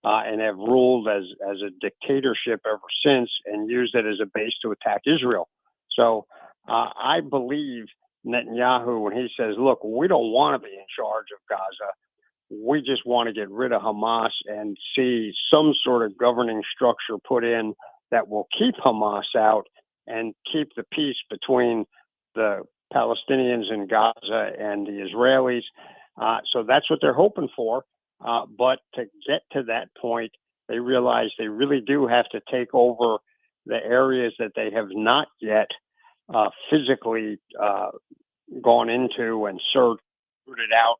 and have ruled as a dictatorship ever since, and used it as a base to attack Israel. So I believe Netanyahu when he says, look, we don't want to be in charge of Gaza. We just want to get rid of Hamas and see some sort of governing structure put in that will keep Hamas out and keep the peace between the Palestinians in Gaza and the Israelis. So that's what they're hoping for. But to get to that point, they realize they really do have to take over the areas that they have not yet physically gone into and rooted out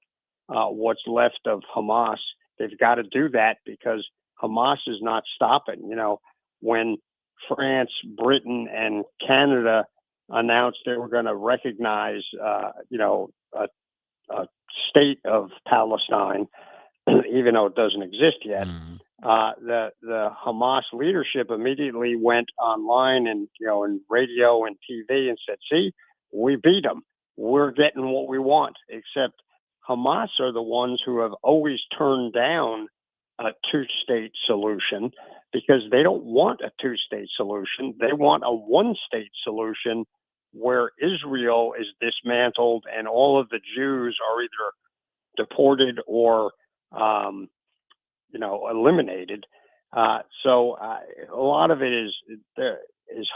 what's left of Hamas. They've got to do that because Hamas is not stopping. When France, Britain, and Canada announced they were going to recognize, a state of Palestine, even though it doesn't exist yet, the Hamas leadership immediately went online and, in radio and TV and said, see, we beat them. We're getting what we want, except Hamas are the ones who have always turned down a two-state solution because they don't want a two-state solution. They want a one-state solution where Israel is dismantled and all of the Jews are either deported or, eliminated. So a lot of it is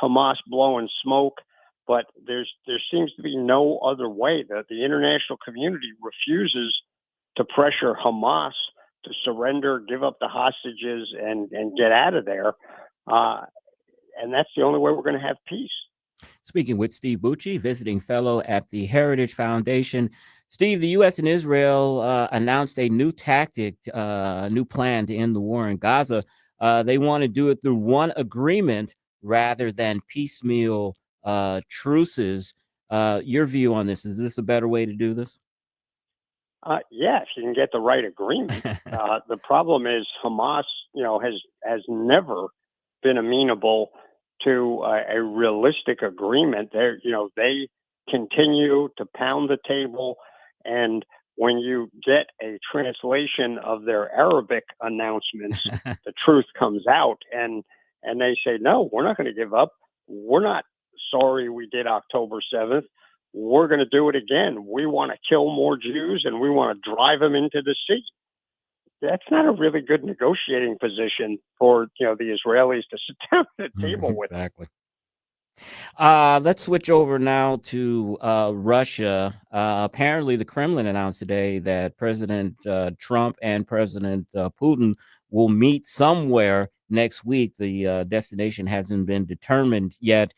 Hamas blowing smoke, but there seems to be no other way. That the international community refuses to pressure Hamas to surrender, give up the hostages, and get out of there. And that's the only way we're going to have peace. Speaking with Steve Bucci, visiting fellow at the Heritage Foundation. Steve, the U.S. and Israel announced a new tactic, new plan to end the war in Gaza. They want to do it through one agreement rather than piecemeal truces. Your view on this? Is this a better way to do this? Yeah, if you can get the right agreement. The problem is Hamas, has never been amenable to a realistic agreement. They continue to pound the table, and when you get a translation of their Arabic announcements, the truth comes out, and they say, no, we're not going to give up. We're not sorry we did October 7th. We're going to do it again. We want to kill more Jews, and we want to drive them into the sea. That's not a really good negotiating position for the Israelis to sit down at the table with. Exactly. Let's switch over now to Russia. Apparently, the Kremlin announced today that President Trump and President Putin will meet somewhere next week. The destination hasn't been determined yet.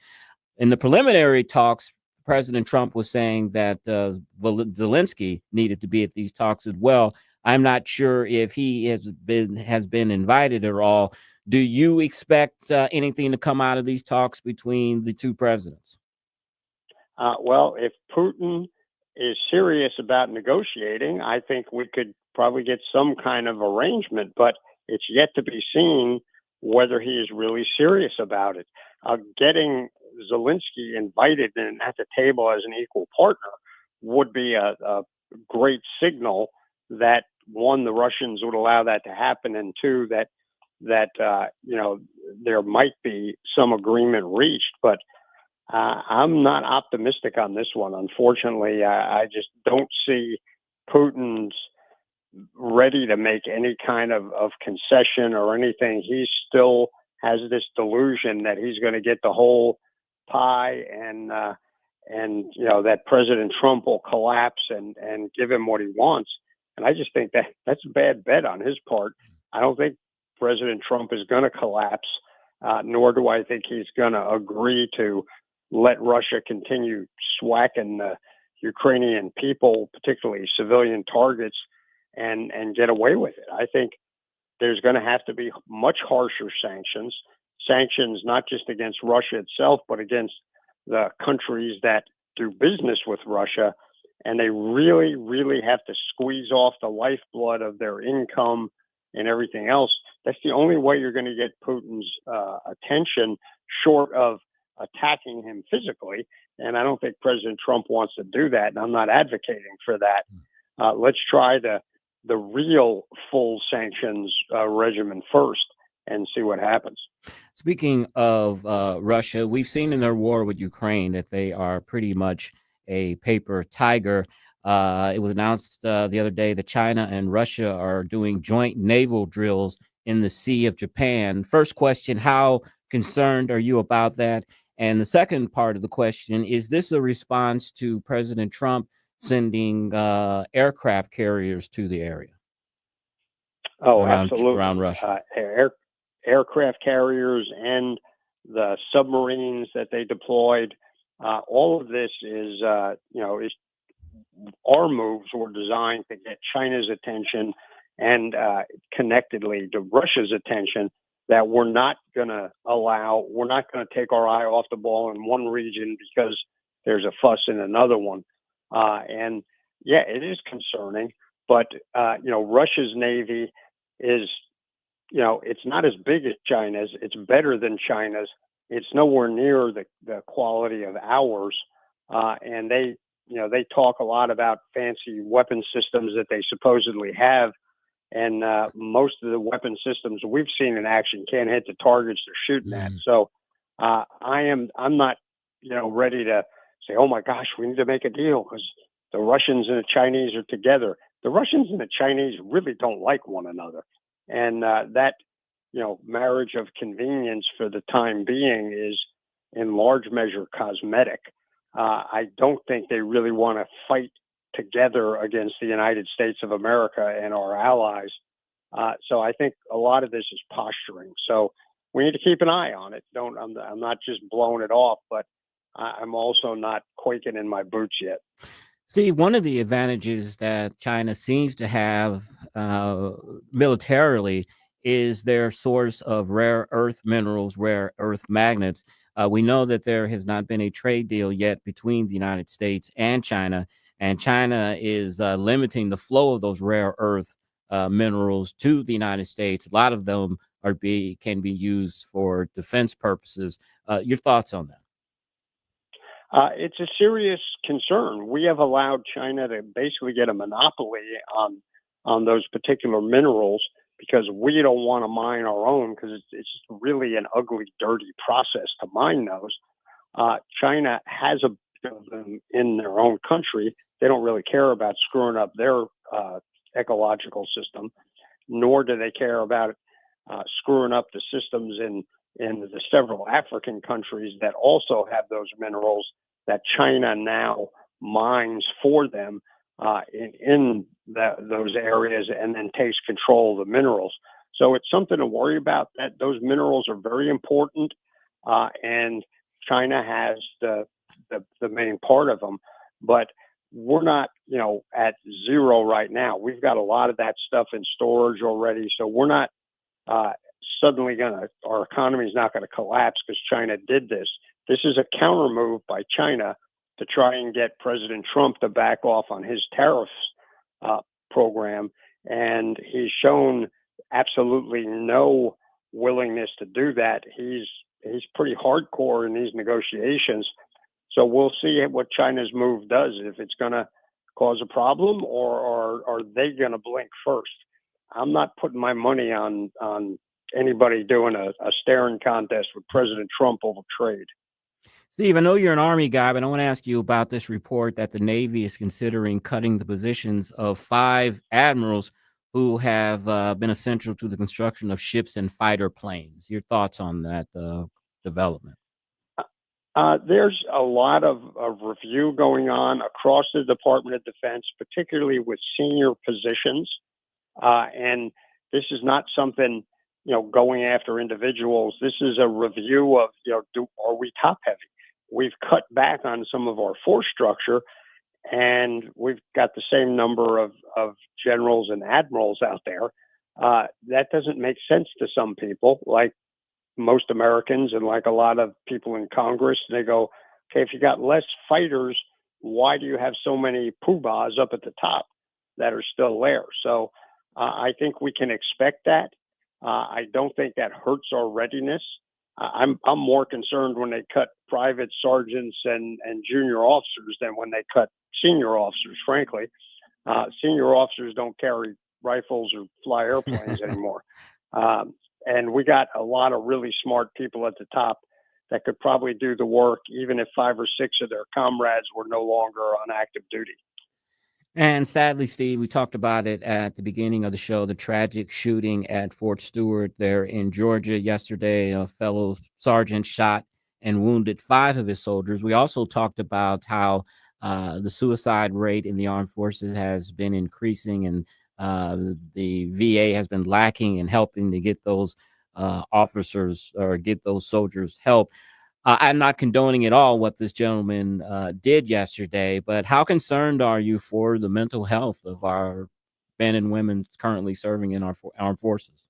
In the preliminary talks, President Trump was saying that Zelensky needed to be at these talks as well. I'm not sure if he has been invited at all. Do you expect anything to come out of these talks between the two presidents? Well, if Putin is serious about negotiating, I think we could probably get some kind of arrangement, but it's yet to be seen whether he is really serious about it. Getting Zelensky invited and at the table as an equal partner would be a great signal that, one, the Russians would allow that to happen, and two, that there might be some agreement reached. But I'm not optimistic on this one. Unfortunately, I just don't see Putin's ready to make any kind of concession or anything. He still has this delusion that he's going to get the whole pie, and that President Trump will collapse and give him what he wants. And I just think that's a bad bet on his part. I don't think President Trump is going to collapse, nor do I think he's going to agree to let Russia continue swacking the Ukrainian people, particularly civilian targets, and get away with it. I think there's going to have to be much harsher sanctions not just against Russia itself, but against the countries that do business with Russia. And they really, really have to squeeze off the lifeblood of their income and everything else. That's the only way you're going to get Putin's attention, short of attacking him physically. And I don't think President Trump wants to do that, and I'm not advocating for that. Let's try the real full sanctions regimen first and see what happens. Speaking of Russia, we've seen in their war with Ukraine that they are pretty much a paper tiger. It was announced the other day that China and Russia are doing joint naval drills in the Sea of Japan. First question, how concerned are you about that? And the second part of the question, is this a response to President Trump sending aircraft carriers to the area? Absolutely. Around Russia. Aircraft carriers and the submarines that they deployed. All of this is our moves were designed to get China's attention and connectedly to Russia's attention, that we're not going to take our eye off the ball in one region because there's a fuss in another one. And yeah, it is concerning, but Russia's Navy is, it's not as big as China's. It's better than China's. It's nowhere near the quality of ours. And they they talk a lot about fancy weapon systems that they supposedly have. And most of the weapon systems we've seen in action can't hit the targets they're shooting at. So I'm not, ready to say, oh my gosh, we need to make a deal because the Russians and the Chinese are together. The Russians and the Chinese really don't like one another. And that, marriage of convenience for the time being is in large measure cosmetic. I don't think they really want to fight together against the United States of America and our allies. So I think a lot of this is posturing. So we need to keep an eye on it. I'm not just blowing it off, but I'm also not quaking in my boots yet. Steve, one of the advantages that China seems to have militarily is their source of rare earth minerals, rare earth magnets. We know that there has not been a trade deal yet between the United States and China is limiting the flow of those rare earth minerals to the United States. A lot of them can be used for defense purposes. Your thoughts on that? It's a serious concern. We have allowed China to basically get a monopoly on those particular minerals because we don't want to mine our own because it's really an ugly, dirty process to mine those. China has a bit of them in their own country. They don't really care about screwing up their ecological system, nor do they care about screwing up the systems in the several African countries that also have those minerals that China now mines for them in those areas and then takes control of the minerals. So it's something to worry about. That those minerals are very important, and China has the main part of them, but we're not, at zero right now. We've got a lot of that stuff in storage already, so we're not suddenly our economy is not going to collapse because China did this. This is a counter move by China to try and get President Trump to back off on his tariffs program, and he's shown absolutely no willingness to do that. He's pretty hardcore in these negotiations. So we'll see what China's move does, if it's going to cause a problem or are they going to blink first. I'm not putting my money on anybody doing a staring contest with President Trump over trade. Steve, I know you're an Army guy, but I want to ask you about this report that the Navy is considering cutting the positions of 5 admirals who have been essential to the construction of ships and fighter planes. Your thoughts on that development? There's a lot of review going on across the Department of Defense, particularly with senior positions. And this is not something, going after individuals. This is a review of, are we top heavy? We've cut back on some of our force structure, and we've got the same number of generals and admirals out there. That doesn't make sense to some people, like most Americans and like a lot of people in Congress. They go, okay, if you got less fighters, why do you have so many poobahs up at the top that are still there? So I think we can expect that. I don't think that hurts our readiness. I'm more concerned when they cut private sergeants and junior officers than when they cut senior officers, frankly. Senior officers don't carry rifles or fly airplanes anymore. And we got a lot of really smart people at the top that could probably do the work, even if 5 or 6 of their comrades were no longer on active duty. And sadly, Steve, we talked about it at the beginning of the show, the tragic shooting at Fort Stewart there in Georgia yesterday. A fellow sergeant shot and wounded 5 of his soldiers. We also talked about how the suicide rate in the armed forces has been increasing, and the VA has been lacking in helping to get those officers or get those soldiers help. I'm not condoning at all what this gentleman did yesterday, but how concerned are you for the mental health of our men and women currently serving in our armed forces?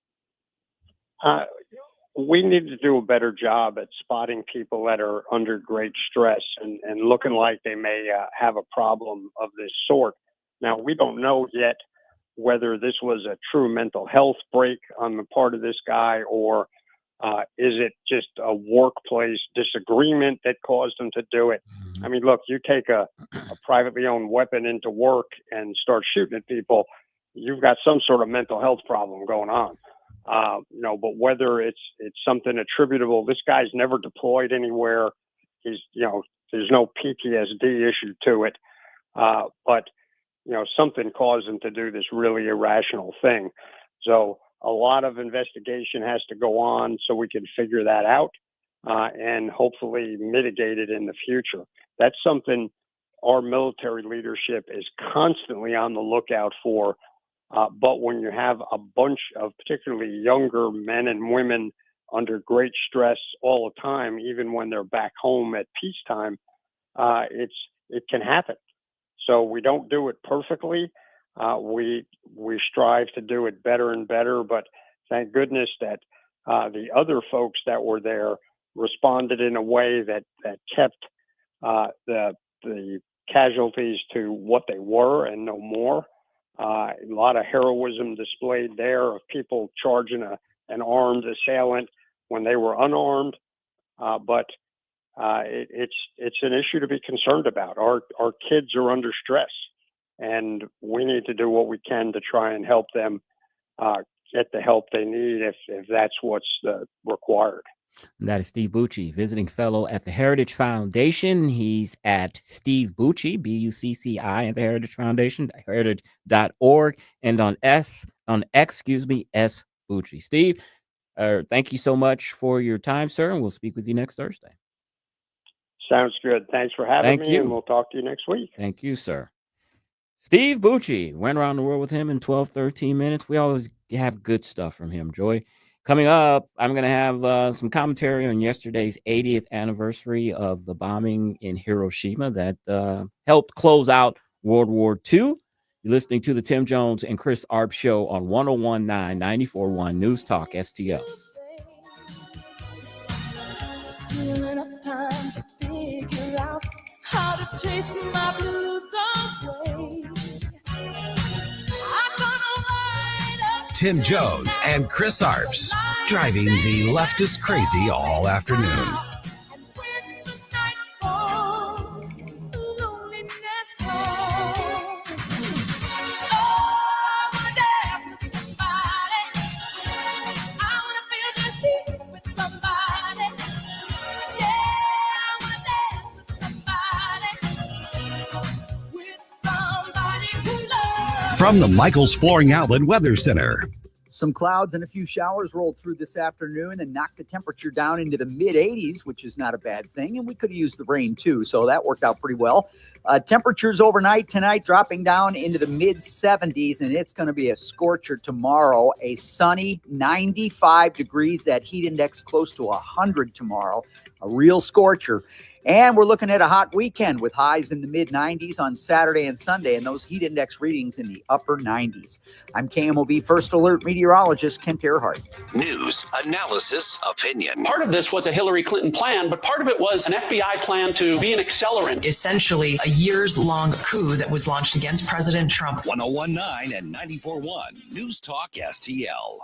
We need to do a better job at spotting people that are under great stress and looking like they may have a problem of this sort. Now, we don't know yet whether this was a true mental health break on the part of this guy, or is it just a workplace disagreement that caused him to do it? I mean, look, you take a privately owned weapon into work and start shooting at people, you've got some sort of mental health problem going on. But whether it's something attributable, this guy's never deployed anywhere. He's, there's no PTSD issue to it. But something caused him to do this really irrational thing. So a lot of investigation has to go on so we can figure that out and hopefully mitigate it in the future. That's something our military leadership is constantly on the lookout for. But when you have a bunch of particularly younger men and women under great stress all the time, even when they're back home at peacetime, it can happen. So we don't do it perfectly. We strive to do it better and better, but thank goodness that the other folks that were there responded in a way that kept the casualties to what they were and no more. A lot of heroism displayed there of people charging an armed assailant when they were unarmed, but it's an issue to be concerned about. Our kids are under stress, and we need to do what we can to try and help them get the help they need if that's what's required. And that is Steve Bucci, visiting fellow at the Heritage Foundation. He's at Steve Bucci, Bucci, at the Heritage Foundation, heritage.org, and on X, S Bucci. Steve, thank you so much for your time, sir, and we'll speak with you next Thursday. Sounds good. Thanks for having me, and we'll talk to you next week. Thank you, sir. Steve Bucci, went around the world with him in 12, 13 minutes. We always have good stuff from him, Joy. Coming up, I'm going to have some commentary on yesterday's 80th anniversary of the bombing in Hiroshima that helped close out World War II. You're listening to the Tim Jones and Chris Arps Show on 101.9, 94.1 News Talk STL. Still enough time to figure out how to chase my blues away. Tim Jones and Chris Arps, driving the leftist crazy all afternoon. From the Michaels Flooring Outlet Weather Center. Some clouds and a few showers rolled through this afternoon and knocked the temperature down into the mid-80s, which is not a bad thing. And we could have used the rain, too, so that worked out pretty well. Temperatures overnight tonight dropping down into the mid-70s, and it's going to be a scorcher tomorrow. A sunny 95 degrees, that heat index close to 100 tomorrow. A real scorcher. And we're looking at a hot weekend with highs in the mid-90s on Saturday and Sunday, and those heat index readings in the upper 90s. I'm KMOV First Alert meteorologist Kent Earhart. News, analysis, opinion. Part of this was a Hillary Clinton plan, but part of it was an FBI plan to be an accelerant. Essentially, a years-long coup that was launched against President Trump. 101.9 and 94.1 News Talk STL.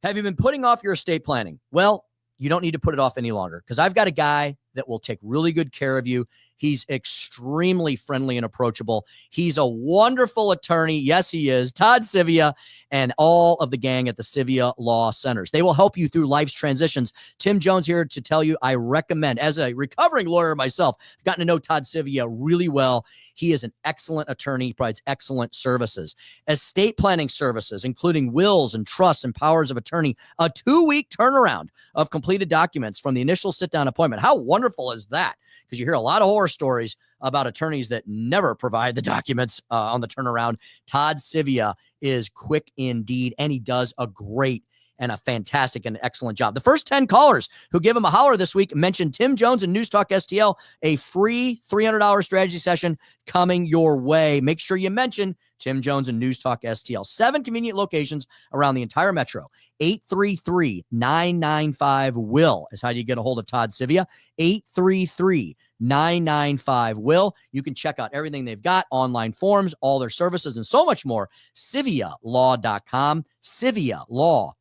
Have you been putting off your estate planning? Well, you don't need to put it off any longer, because I've got a guy that will take really good care of you. He's extremely friendly and approachable. He's a wonderful attorney. Yes, he is. Todd Sivia and all of the gang at the Sivia Law Centers. They will help you through life's transitions. Tim Jones here to tell you, I recommend, as a recovering lawyer myself, I've gotten to know Todd Sivia really well. He is an excellent attorney. He provides excellent services. Estate planning services, including wills and trusts and powers of attorney, a 2-week turnaround of completed documents from the initial sit-down appointment. How wonderful is that? Because you hear a lot of horror stories about attorneys that never provide the documents on the turnaround. Todd Sivia is quick indeed, and he does a great and a fantastic and excellent job. The first 10 callers who give him a holler this week mention Tim Jones and News Talk STL, a free $300 strategy session coming your way. Make sure you mention Tim Jones and News Talk STL. 7 convenient locations around the entire metro. 833-995-WILL is how you get a hold of Todd Sivia. 833-995-WILL. You can check out everything they've got, online forms, all their services, and so much more. CiviaLaw.com. CiviaLaw.com.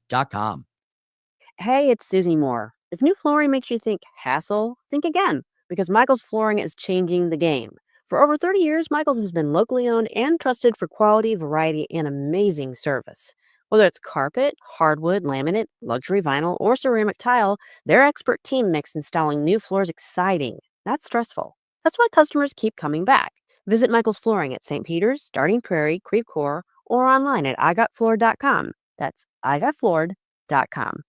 Hey, it's Susie Moore. If new flooring makes you think hassle, think again, because Michael's Flooring is changing the game. For over 30 years, Michaels has been locally owned and trusted for quality, variety, and amazing service. Whether it's carpet, hardwood, laminate, luxury vinyl, or ceramic tile, their expert team makes installing new floors exciting, not stressful. That's why customers keep coming back. Visit Michaels Flooring at St. Peter's, Starting Prairie, Creve Coeur, or online at igotfloored.com. That's igotfloored.com.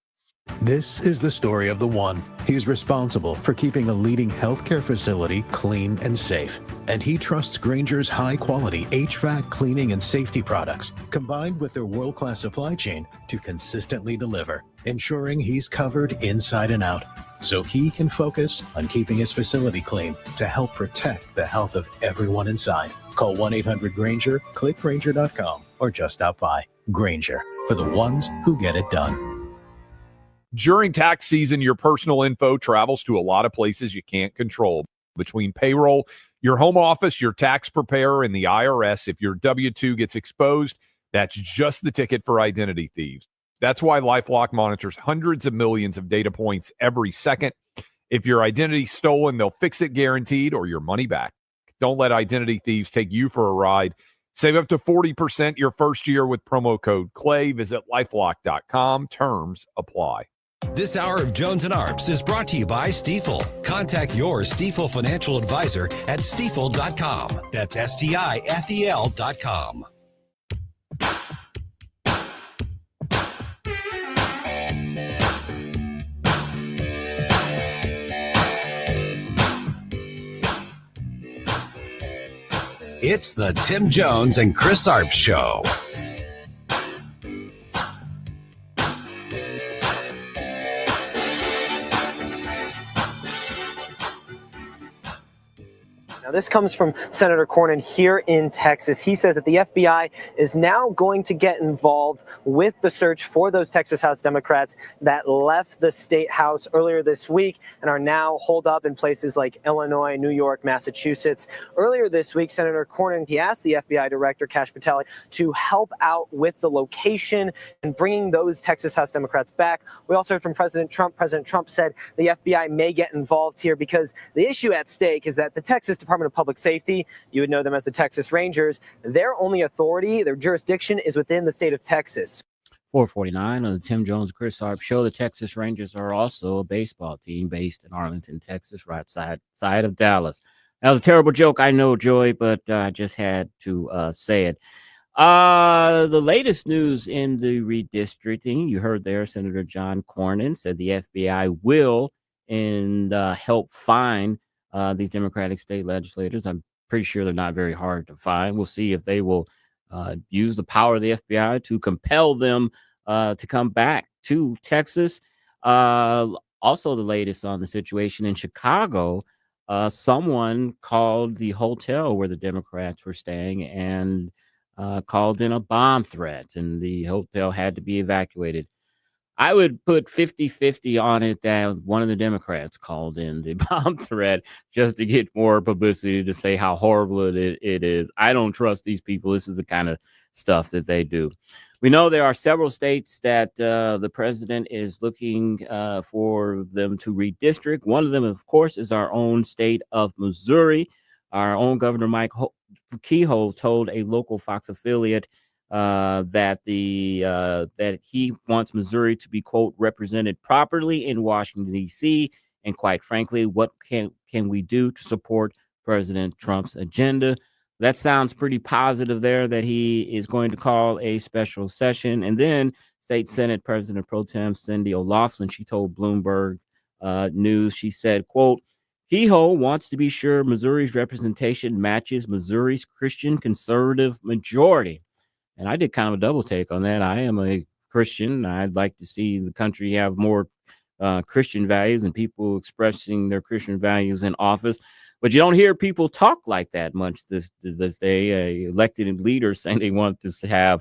This is the story of the one. He's responsible for keeping a leading healthcare facility clean and safe. And he trusts Grainger's high-quality HVAC cleaning and safety products, combined with their world-class supply chain, to consistently deliver, ensuring he's covered inside and out, so he can focus on keeping his facility clean to help protect the health of everyone inside. Call 1-800-GRAINGER, click Grainger.com, or just stop by. Grainger, for the ones who get it done. During tax season, your personal info travels to a lot of places you can't control. Between payroll, your home office, your tax preparer, and the IRS, if your W-2 gets exposed, that's just the ticket for identity thieves. That's why LifeLock monitors hundreds of millions of data points every second. If your identity's stolen, they'll fix it guaranteed or your money back. Don't let identity thieves take you for a ride. Save up to 40% your first year with promo code CLAY. Visit LifeLock.com. Terms apply. This hour of Jones and Arps is brought to you by Stifel. Contact your Stifel financial advisor at Stifel.com. That's Stifel.com. It's the Tim Jones and Chris Arps Show. Now, this comes from Senator Cornyn here in Texas. He says that the FBI is now going to get involved with the search for those Texas House Democrats that left the state house earlier this week and are now holed up in places like Illinois, New York, Massachusetts. Earlier this week, Senator Cornyn, he asked the FBI Director Kash Patel to help out with the location and bringing those Texas House Democrats back. We also heard from President Trump. President Trump said the FBI may get involved here because the issue at stake is that the Texas Department of Public Safety, you would know them as the Texas Rangers, their only authority, their jurisdiction is within the state of Texas. 449 on the Tim Jones Chris Arps Show. The Texas Rangers are also a baseball team based in Arlington, Texas, right side of Dallas. That was a terrible joke, I know, Joy, but I just had to say it. The latest news in the redistricting, you heard there, Senator John Cornyn said the FBI will help find these Democratic state legislators. I'm pretty sure they're not very hard to find. We'll see if they will use the power of the FBI to compel them to come back to Texas. Also, the latest on the situation in Chicago, someone called the hotel where the Democrats were staying and called in a bomb threat, and the hotel had to be evacuated. I would put 50-50 on it that one of the Democrats called in the bomb threat just to get more publicity to say how horrible it is. I don't trust these people. This is the kind of stuff that they do. We know there are several states that the president is looking for them to redistrict. One of them, of course, is our own state of Missouri. Our own Governor Mike Kehoe told a local Fox affiliate that he wants Missouri to be, quote, represented properly in Washington, D.C. And quite frankly, what can we do to support President Trump's agenda? That sounds pretty positive there, that he is going to call a special session. And then State Senate President Pro Tem Cindy O'Loughlin, she told Bloomberg News, she said, quote, Kehoe wants to be sure Missouri's representation matches Missouri's Christian conservative majority. And I did kind of a double take on that. I am a Christian. I'd like to see the country have more Christian values and people expressing their Christian values in office. But you don't hear people talk like that much this day. Elected leaders saying they want to have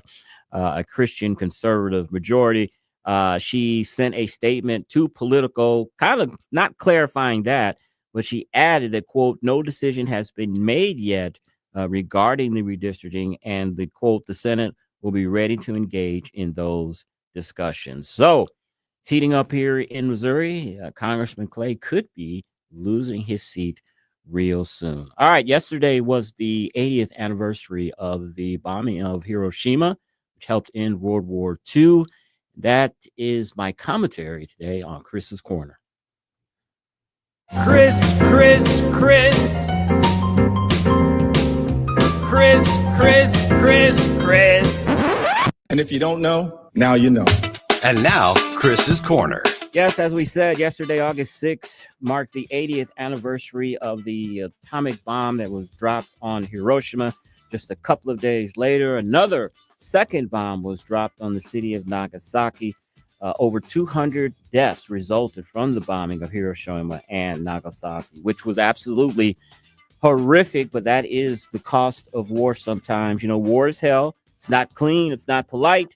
a Christian conservative majority. She sent a statement to Politico, kind of not clarifying that, but she added that, quote, no decision has been made yet regarding the redistricting, and the quote, the Senate will be ready to engage in those discussions. So it's heating up here in Missouri. Congressman Clay could be losing his seat real soon. All right. Yesterday was the 80th anniversary of the bombing of Hiroshima, which helped end World War II. That is my commentary today on Chris's Corner. Chris. And if you don't know, now you know. And now, Chris's Corner. Yes, as we said yesterday, August 6th marked the 80th anniversary of the atomic bomb that was dropped on Hiroshima. Just a couple of days later, another second bomb was dropped on the city of Nagasaki. Over 200 deaths resulted from the bombing of Hiroshima and Nagasaki, which was absolutely horrific, but that is the cost of war sometimes. You know, war is hell. It's not clean. It's not polite.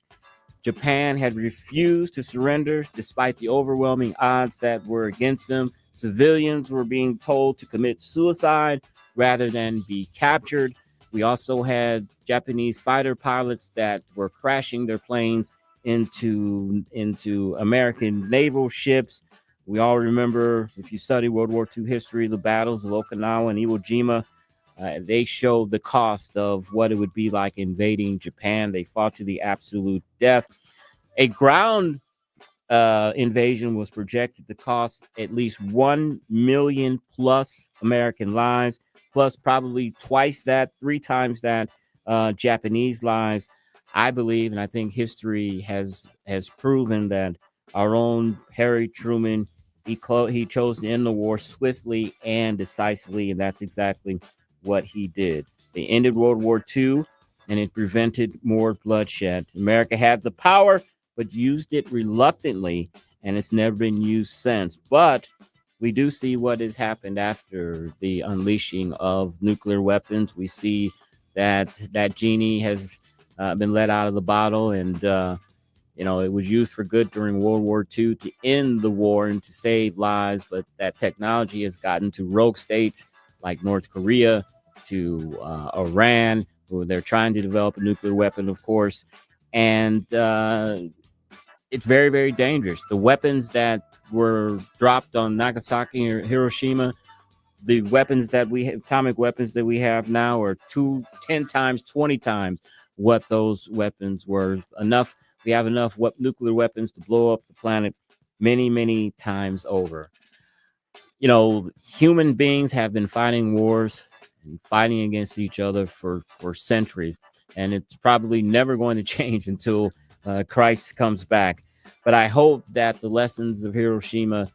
Japan had refused to surrender despite the overwhelming odds that were against them. Civilians were being told to commit suicide rather than be captured. We also had Japanese fighter pilots that were crashing their planes into American naval ships. We all remember, if you study World War II history, the battles of Okinawa and Iwo Jima. They showed the cost of what it would be like invading Japan. They fought to the absolute death. A ground invasion was projected to cost at least 1 million plus American lives, plus probably twice that, 3 times that Japanese lives. I believe, and I think history has proven that our own Harry Truman, he chose to end the war swiftly and decisively, and that's exactly what he did. They ended World War II, and it prevented more bloodshed. America had the power, but used it reluctantly, and it's never been used since. But we do see what has happened after the unleashing of nuclear weapons. We see that genie has been let out of the bottle, and it was used for good during World War II to end the war and to save lives. But that technology has gotten to rogue states like North Korea, to Iran, who they're trying to develop a nuclear weapon, of course. And it's very, very dangerous. The weapons that were dropped on Nagasaki or Hiroshima, the weapons that we have, atomic weapons that we have now, are 10 times, 20 times what those weapons were. We have enough nuclear weapons to blow up the planet many, many times over. You know, human beings have been fighting wars and fighting against each other for centuries, and it's probably never going to change until Christ comes back. But I hope that the lessons of Hiroshima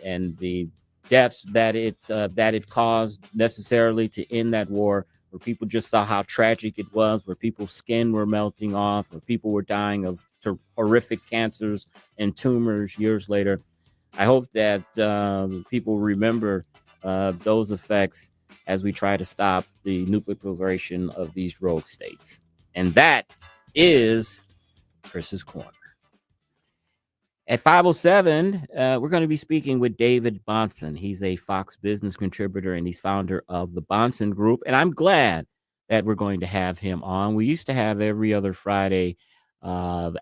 and the deaths that it caused necessarily to end that war, where people just saw how tragic it was, where people's skin were melting off, where people were dying of horrific cancers and tumors years later. I hope that people remember those effects as we try to stop the nuclear proliferation of these rogue states. And that is Chris's Corner. At 5:07, we're going to be speaking with David Bahnsen. He's a Fox Business contributor, and he's founder of the Bahnsen Group. And I'm glad that we're going to have him on. We used to have every other Friday Dr.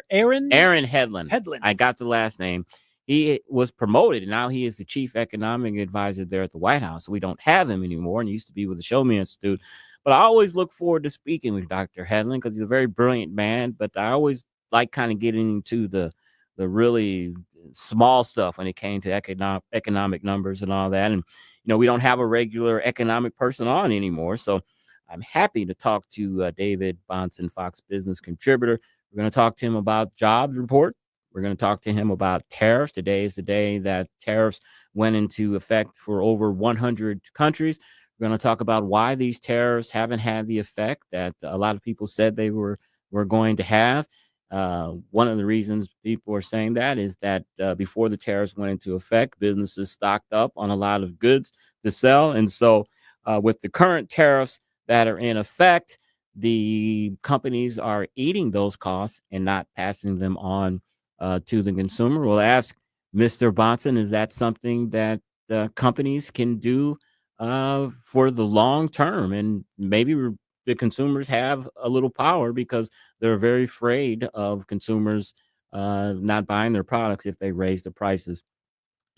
Aaron Hedlund. I got the last name. He was promoted, and now he is the chief economic advisor there at the White House. So we don't have him anymore, and he used to be with the Show Me Institute. But I always look forward to speaking with Dr. Hedlund because he's a very brilliant man. But I always like kind of getting into the really small stuff when it came to economic numbers and all that. And, we don't have a regular economic person on anymore. So I'm happy to talk to David Bahnsen, Fox Business contributor. We're going to talk to him about jobs report. We're going to talk to him about tariffs. Today is the day that tariffs went into effect for over 100 countries. We're going to talk about why these tariffs haven't had the effect that a lot of people said they were going to have. One of the reasons people are saying that is that before the tariffs went into effect, businesses stocked up on a lot of goods to sell. And so with the current tariffs that are in effect, the companies are eating those costs and not passing them on to the consumer. We'll ask Mr. Bahnsen, is that something that companies can do for the long term? And maybe the consumers have a little power because they're very afraid of consumers not buying their products if they raise the prices.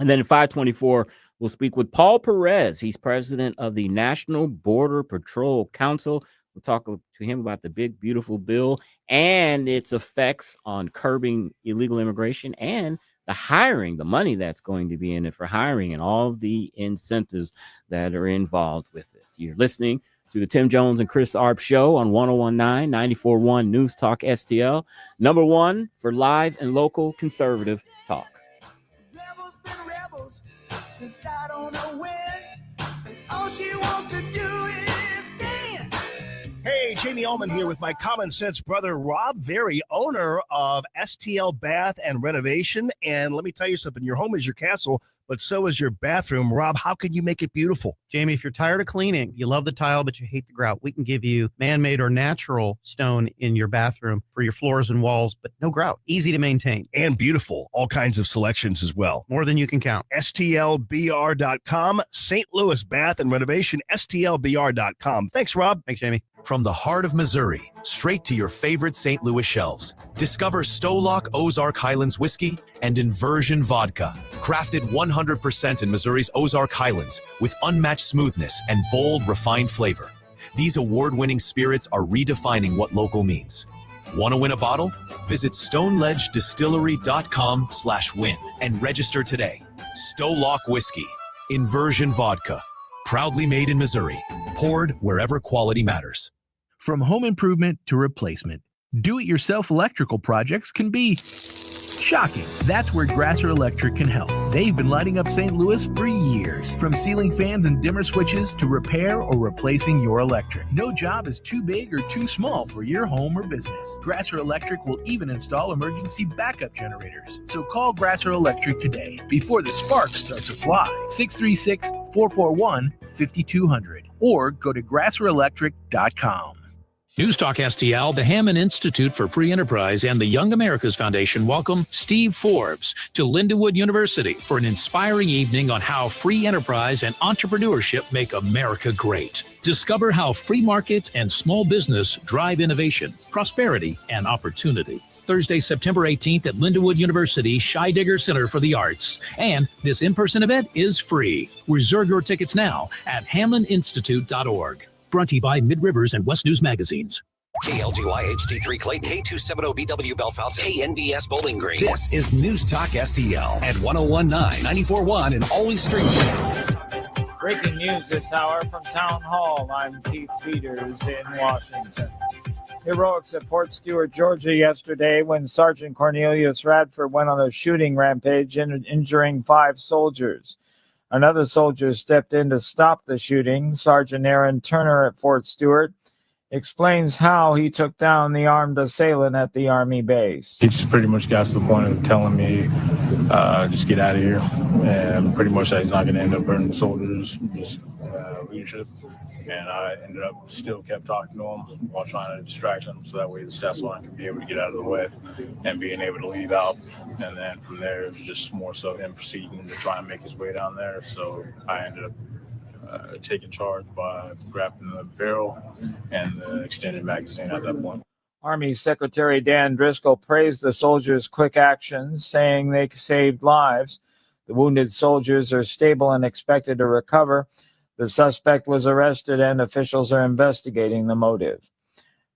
And then at 5:24, we'll speak with Paul Perez. He's president of the National Border Patrol Council. We'll talk to him about the big, beautiful bill and its effects on curbing illegal immigration and the hiring, the money that's going to be in it for hiring and all of the incentives that are involved with it. You're listening to the Tim Jones and Chris Arps show on 1019, 94.1 News Talk STL, number one for live and local conservative talk. Rebels been rebels since I don't know when, and all she wants to do is dance. Hey, Jamie Ullman here with my common sense brother, Rob Very, owner of STL Bath and Renovation. And let me tell you something, your home is your castle, but so is your bathroom. Rob, how can you make it beautiful? Jamie, if you're tired of cleaning, you love the tile, but you hate the grout, we can give you man-made or natural stone in your bathroom for your floors and walls, but no grout. Easy to maintain. And beautiful. All kinds of selections as well. More than you can count. STLBR.com, St. Louis Bath and Renovation, STLBR.com. Thanks, Rob. Thanks, Jamie. From the heart of Missouri, straight to your favorite St. Louis shelves. Discover Stolock Ozark Highlands Whiskey and Inversion Vodka. Crafted 100% in Missouri's Ozark Highlands with unmatched smoothness and bold, refined flavor. These award-winning spirits are redefining what local means. Want to win a bottle? Visit stoneledgedistillery.com/win and register today. Stolock Whiskey, Inversion Vodka. Proudly made in Missouri. Poured wherever quality matters. From home improvement to replacement, do-it-yourself electrical projects can be shocking. That's where Grasser Electric can help. They've been lighting up St. Louis for years. From ceiling fans and dimmer switches to repair or replacing your electric. No job is too big or too small for your home or business. Grasser Electric will even install emergency backup generators. So call Grasser Electric today before the sparks start to fly. 636-441-5200 or go to grasserelectric.com. News Talk STL, the Hammond Institute for Free Enterprise, and the Young America's Foundation welcome Steve Forbes to Lindenwood University for an inspiring evening on how free enterprise and entrepreneurship make America great. Discover how free markets and small business drive innovation, prosperity, and opportunity. Thursday, September 18th at Lindenwood University Scheidegger Center for the Arts. And this in-person event is free. Reserve your tickets now at hammondinstitute.org. Brought to you by Mid-Rivers and West News Magazines. KLGY HD3 Clayton, K270BW Belfast, KNBS Bowling Green. This is News Talk STL at 1019, 94.1, and always streaming. Breaking news this hour from Town Hall. I'm Keith Peters in Washington. Heroics at Fort Stewart, Georgia yesterday when Sergeant Cornelius Radford went on a shooting rampage, injuring 5 soldiers. Another soldier stepped in to stop the shooting. Sergeant Aaron Turner at Fort Stewart explains how he took down the armed assailant at the Army base. He just pretty much got to the point of telling me, just get out of here. And pretty much that he's not going to end up hurting the soldiers, just leadership. And I ended up still kept talking to him while trying to distract him so that way the staff sergeant could be able to get out of the way and being able to leave out. And then from there, it was just more so him proceeding to try and make his way down there. So I ended up taking charge by grabbing the barrel and the extended magazine at that point. Army Secretary Dan Driscoll praised the soldiers' quick actions, saying they saved lives. The wounded soldiers are stable and expected to recover. The suspect was arrested and officials are investigating the motive.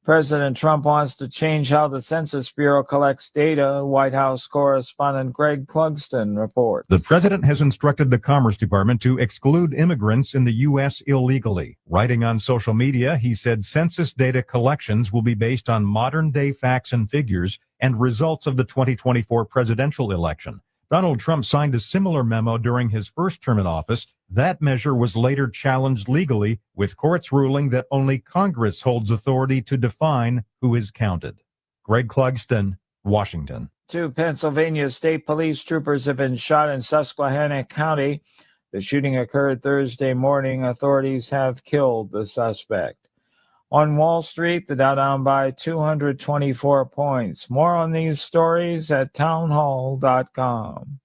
President Trump wants to change how the Census Bureau collects data. White House correspondent Greg Clugston reports. The president has instructed the Commerce Department to exclude immigrants in the U.S. illegally. Writing on social media, he said census data collections will be based on modern-day facts and figures and results of the 2024 presidential election. Donald Trump signed a similar memo during his first term in office. That measure was later challenged legally, with courts ruling that only Congress holds authority to define who is counted. Greg Clugston, Washington. 2 Pennsylvania state police troopers have been shot in Susquehanna County. The shooting occurred Thursday morning. Authorities have killed the suspect. On Wall Street, the Dow down by 224 points. More on these stories at townhall.com.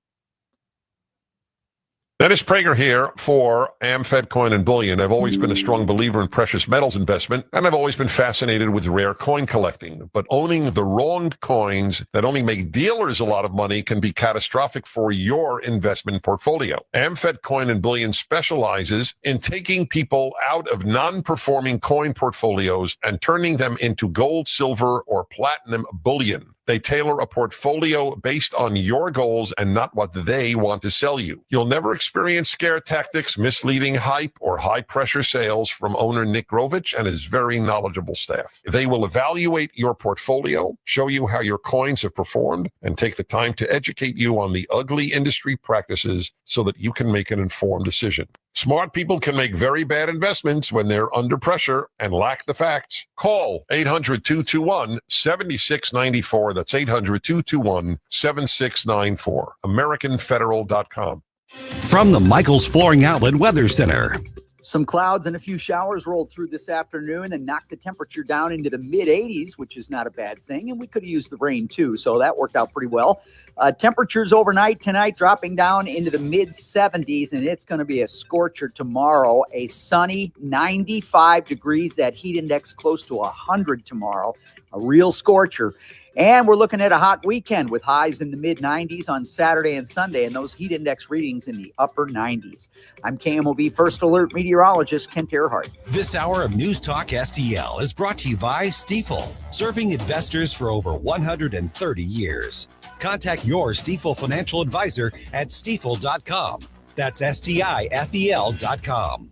Dennis Prager here for AmFed Coin and Bullion. I've always been a strong believer in precious metals investment, and I've always been fascinated with rare coin collecting. But owning the wrong coins that only make dealers a lot of money can be catastrophic for your investment portfolio. AmFed Coin and Bullion specializes in taking people out of non-performing coin portfolios and turning them into gold, silver, or platinum bullion. They tailor a portfolio based on your goals and not what they want to sell you. You'll never experience scare tactics, misleading hype, or high-pressure sales from owner Nick Grovich and his very knowledgeable staff. They will evaluate your portfolio, show you how your coins have performed, and take the time to educate you on the ugly industry practices so that you can make an informed decision. Smart people can make very bad investments when they're under pressure and lack the facts. Call 800-221-7694. That's 800-221-7694. AmericanFederal.com. From the Michaels Flooring Outlet Weather Center. Some clouds and a few showers rolled through this afternoon and knocked the temperature down into the mid-80s, which is not a bad thing. And we could have used the rain too, so that worked out pretty well. Temperatures overnight tonight dropping down into the mid-70s, and it's going to be a scorcher tomorrow. A sunny 95 degrees, that heat index close to 100 tomorrow. A real scorcher. And we're looking at a hot weekend with highs in the mid-90s on Saturday and Sunday, and those heat index readings in the upper 90s. I'm KMOV First Alert meteorologist Kent Earhart. This hour of News Talk STL is brought to you by Stifel, serving investors for over 130 years. Contact your Stifel financial advisor at stifel.com. That's STIFEL.com.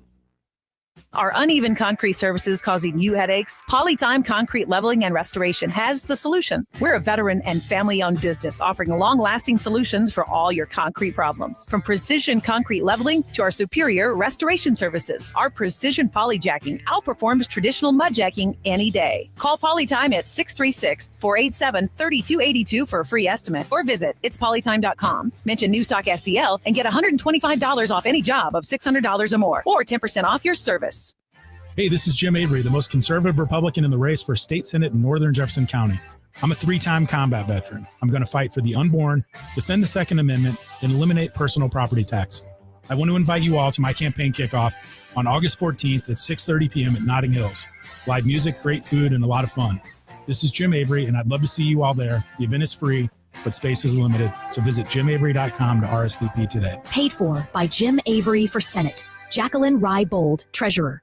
Are uneven concrete surfaces causing you headaches? Polytime Concrete Leveling and Restoration has the solution. We're a veteran and family-owned business offering long-lasting solutions for all your concrete problems. From precision concrete leveling to our superior restoration services, our precision polyjacking outperforms traditional mudjacking any day. Call Polytime at 636-487-3282 for a free estimate or visit itspolytime.com. Mention Newstalk STL and get $125 off any job of $600 or more, or 10% off your service. Hey, this is Jim Avery, the most conservative Republican in the race for state Senate in northern Jefferson County. I'm a 3-time combat veteran. I'm going to fight for the unborn, defend the Second Amendment, and eliminate personal property tax. I want to invite you all to my campaign kickoff on August 14th at 6:30 p.m. at Notting Hills. Live music, great food, and a lot of fun. This is Jim Avery, and I'd love to see you all there. The event is free, but space is limited, so visit jimavery.com to RSVP today. Paid for by Jim Avery for Senate. Jacqueline Rye-Bold, Treasurer.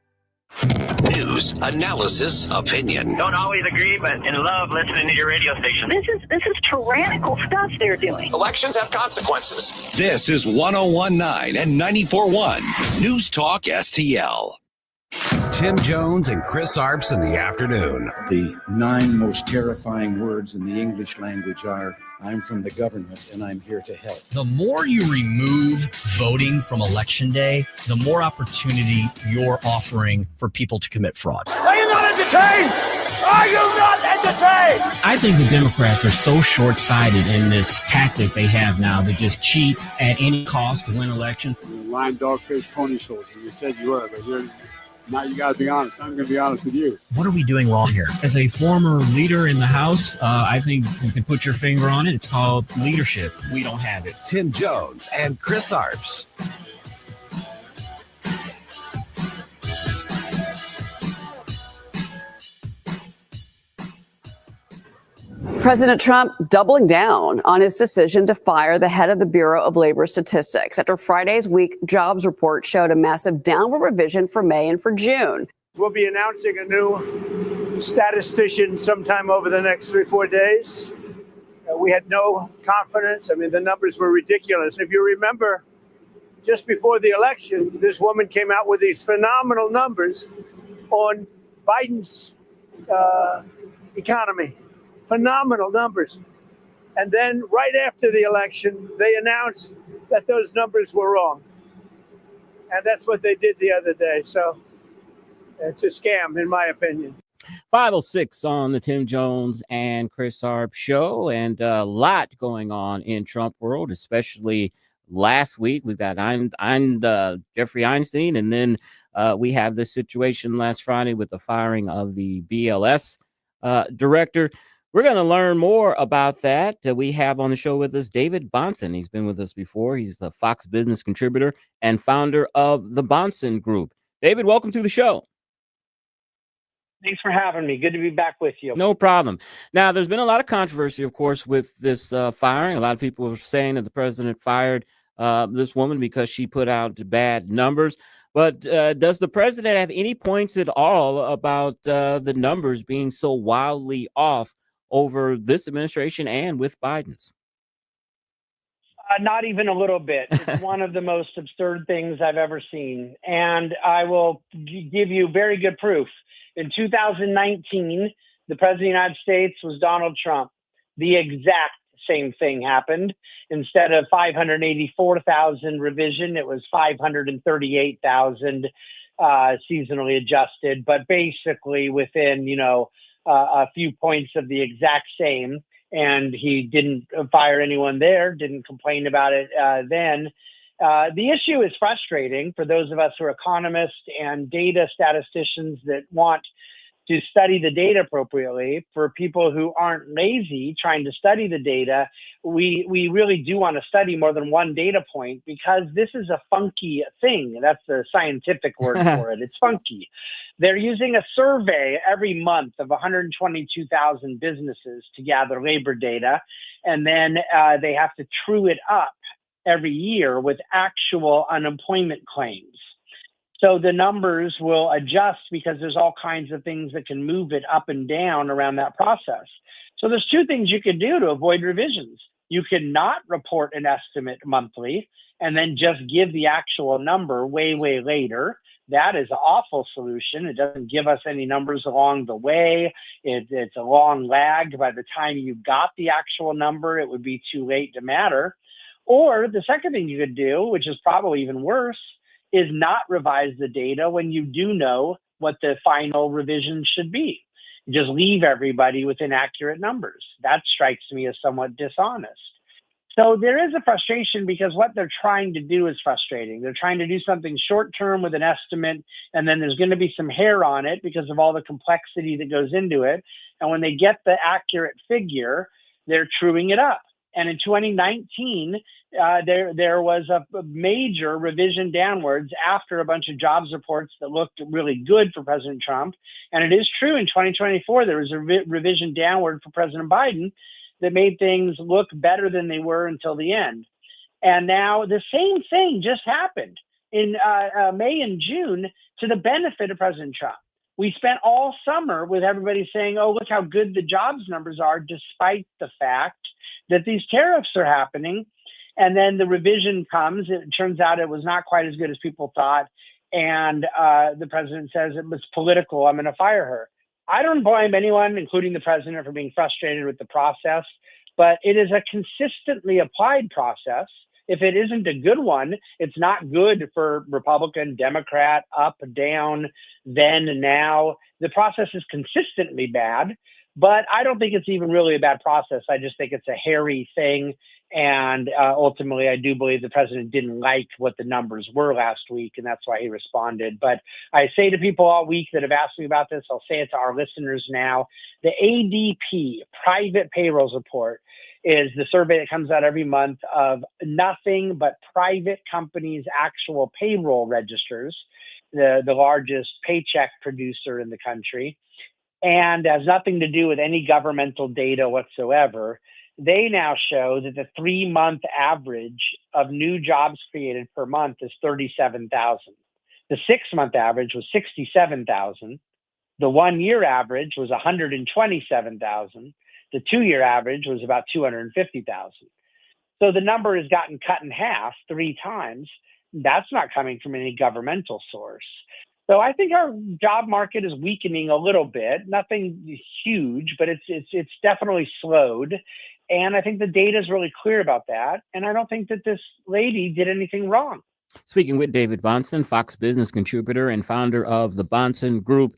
News, analysis, opinion. Don't always agree, but in love listening to your radio station. This is tyrannical stuff they're doing. Elections have consequences. This is 101.9 and 94.1 News Talk STL. Tim Jones and Chris Arps in the afternoon. The 9 most terrifying words in the English language are, I'm from the government and I'm here to help. The more you remove voting from Election Day, the more opportunity you're offering for people to commit fraud. Are you not entertained? Are you not entertained? I think the Democrats are so short-sighted in this tactic they have now to just cheat at any cost to win elections. Lying dog-faced pony soldier. You said you were, but now you got to be honest. I'm going to be honest with you. What are we doing wrong here? As a former leader in the House, I think you can put your finger on it. It's called leadership. We don't have it. Tim Jones and Chris Arps. President Trump doubling down on his decision to fire the head of the Bureau of Labor Statistics after Friday's weak jobs report showed a massive downward revision for May and for June. We'll be announcing a new statistician sometime over the next 3-4 days. We had no confidence. I mean, the numbers were ridiculous. If you remember, just before the election, this woman came out with these phenomenal numbers on Biden's economy. Phenomenal numbers. And then right after the election, they announced that those numbers were wrong. And that's what they did the other day. So it's a scam, in my opinion. 5:06 on the Tim Jones and Chris Arps show, and a lot going on in Trump world, especially last week. We've got Jeffrey Einstein, and then we have this situation last Friday with the firing of the BLS director. We're going to learn more about that. We have on the show with us David Bahnsen. He's been with us before. He's the Fox Business contributor and founder of the Bahnsen Group. David, welcome to the show. Thanks for having me. Good to be back with you. No problem. Now, there's been a lot of controversy, of course, with this firing. A lot of people are saying that the president fired this woman because she put out bad numbers. But does the president have any points at all about the numbers being so wildly off over this administration and with Biden's? Not even a little bit. It's one of the most absurd things I've ever seen. And I will give you very good proof. In 2019, the president of the United States was Donald Trump. The exact same thing happened. Instead of 584,000 revision, it was 538,000 seasonally adjusted, but basically within, a few points of the exact same. And he didn't fire anyone there, didn't complain about it then. The issue is frustrating for those of us who are economists and data statisticians that want to study the data appropriately. For people who aren't lazy trying to study the data, we really do want to study more than one data point, because this is a funky thing. That's the scientific word for it. It's funky. They're using a survey every month of 122,000 businesses to gather labor data, and then they have to true it up every year with actual unemployment claims. So the numbers will adjust because there's all kinds of things that can move it up and down around that process. So there's two things you can do to avoid revisions. You can not report an estimate monthly and then just give the actual number way, way later. That is an awful solution. It doesn't give us any numbers along the way. It's a long lag. By the time you got the actual number, it would be too late to matter. Or the second thing you could do, which is probably even worse, is not revise the data when you do know what the final revision should be. Just leave everybody with inaccurate numbers. That strikes me as somewhat dishonest. So there is a frustration because what they're trying to do is frustrating. They're trying to do something short term with an estimate, and then there's going to be some hair on it because of all the complexity that goes into it. And when they get the accurate figure, they're truing it up. And in 2019, there was a major revision downwards after a bunch of jobs reports that looked really good for President Trump. And it is true in 2024, there was a revision downward for President Biden that made things look better than they were until the end. And now the same thing just happened in May and June to the benefit of President Trump. We spent all summer with everybody saying, oh, look how good the jobs numbers are, despite the fact that these tariffs are happening. And then the revision comes. It turns out it was not quite as good as people thought. And the president says it was political. I'm going to fire her. I don't blame anyone, including the president, for being frustrated with the process. But it is a consistently applied process. If it isn't a good one, it's not good for Republican, Democrat, up, down, then, now. The process is consistently bad. But I don't think it's even really a bad process. I just think it's a hairy thing. And ultimately, I do believe the president didn't like what the numbers were last week, and that's why he responded. But I say to people all week that have asked me about this, I'll say it to our listeners now. The ADP, Private Payrolls Report, is the survey that comes out every month of nothing but private companies' actual payroll registers, the largest paycheck producer in the country, and has nothing to do with any governmental data whatsoever. They now show that the 3-month average of new jobs created per month is 37,000. The 6-month average was 67,000. The 1-year average was 127,000. The 2-year average was about 250,000. So the number has gotten cut in half 3 times. That's not coming from any governmental source. So I think our job market is weakening a little bit. Nothing huge, but it's definitely slowed. And I think the data is really clear about that. And I don't think that this lady did anything wrong. Speaking with David Bahnsen, Fox Business contributor and founder of the Bahnsen Group.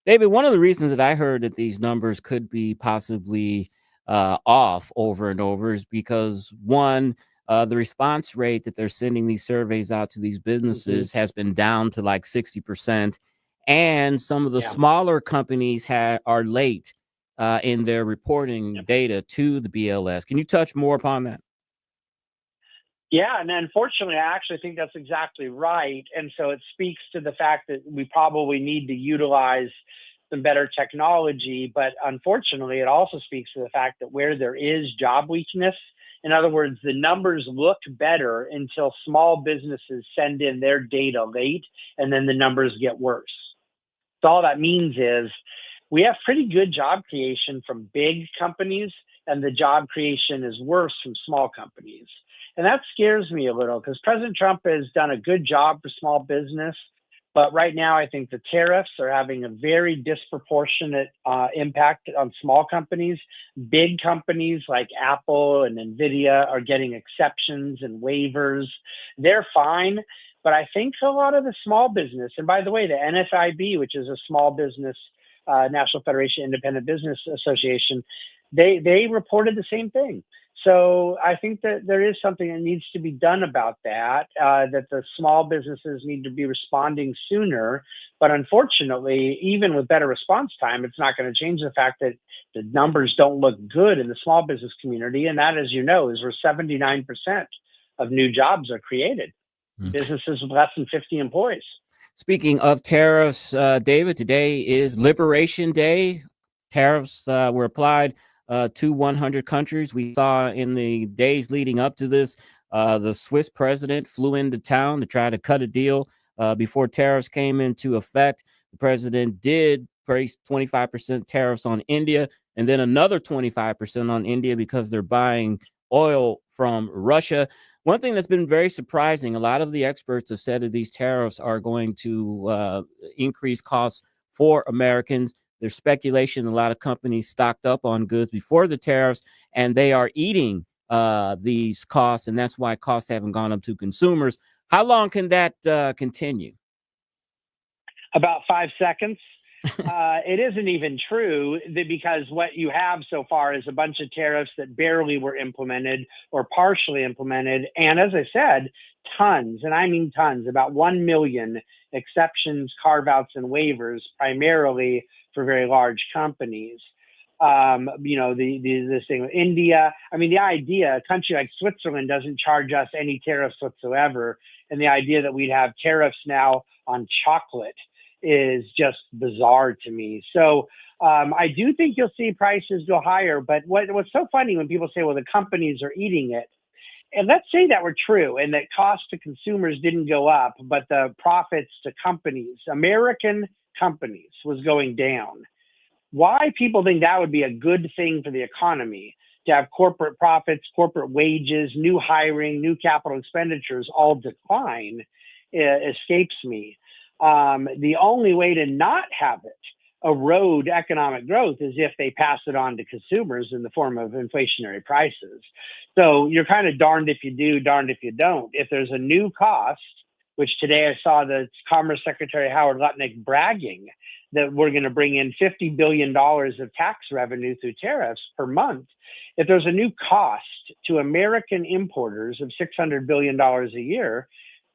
David, one of the reasons that I heard that these numbers could be possibly off over and over is because, one, the response rate that they're sending these surveys out to these businesses has been down to like 60%. And some of the smaller companies are late in their reporting data to the BLS. Can you touch more upon that? Yeah, and unfortunately, I actually think that's exactly right. And so it speaks to the fact that we probably need to utilize some better technology. But unfortunately, it also speaks to the fact that where there is job weakness, in other words, the numbers look better until small businesses send in their data late, and then the numbers get worse. So all that means is we have pretty good job creation from big companies, and the job creation is worse from small companies. And that scares me a little because President Trump has done a good job for small business. But right now, I think the tariffs are having a very disproportionate impact on small companies. Big companies like Apple and NVIDIA are getting exceptions and waivers. They're fine. But I think a lot of the small business, and by the way, the NFIB, which is a small business, National Federation of Independent Business Association, they reported the same thing. So I think that there is something that needs to be done about that, that the small businesses need to be responding sooner. But unfortunately, even with better response time, it's not going to change the fact that the numbers don't look good in the small business community. And that, as you know, is where 79% of new jobs are created. Businesses with less than 50 employees. Speaking of tariffs, David, today is Liberation Day. Tariffs were applied to 100 countries. We saw in the days leading up to this, the Swiss president flew into town to try to cut a deal before tariffs came into effect. The president did place 25% tariffs on India and then another 25% on India because they're buying oil from Russia. One thing that's been very surprising, a lot of the experts have said that these tariffs are going to increase costs for Americans. There's speculation a lot of companies stocked up on goods before the tariffs, and they are eating these costs, and that's why costs haven't gone up to consumers. How long can that continue? About 5 seconds. It isn't even true because what you have so far is a bunch of tariffs that barely were implemented or partially implemented. And as I said, tons, and I mean tons, about 1 million exceptions, carve-outs, and waivers, primarily for very large companies. This thing with India, I mean, the idea, a country like Switzerland doesn't charge us any tariffs whatsoever. And the idea that we'd have tariffs now on chocolate is just bizarre to me. So I do think you'll see prices go higher. But what's so funny when people say, well, the companies are eating it. And let's say that were true and that cost to consumers didn't go up, but the profits to companies, American companies, was going down. Why people think that would be a good thing for the economy, to have corporate profits, corporate wages, new hiring, new capital expenditures all decline, escapes me. The only way to not have it erode economic growth is if they pass it on to consumers in the form of inflationary prices. So you're kind of darned if you do, darned if you don't. If there's a new cost, which today I saw the Commerce Secretary Howard Lutnick bragging that we're going to bring in $50 billion of tax revenue through tariffs per month. If there's a new cost to American importers of $600 billion a year,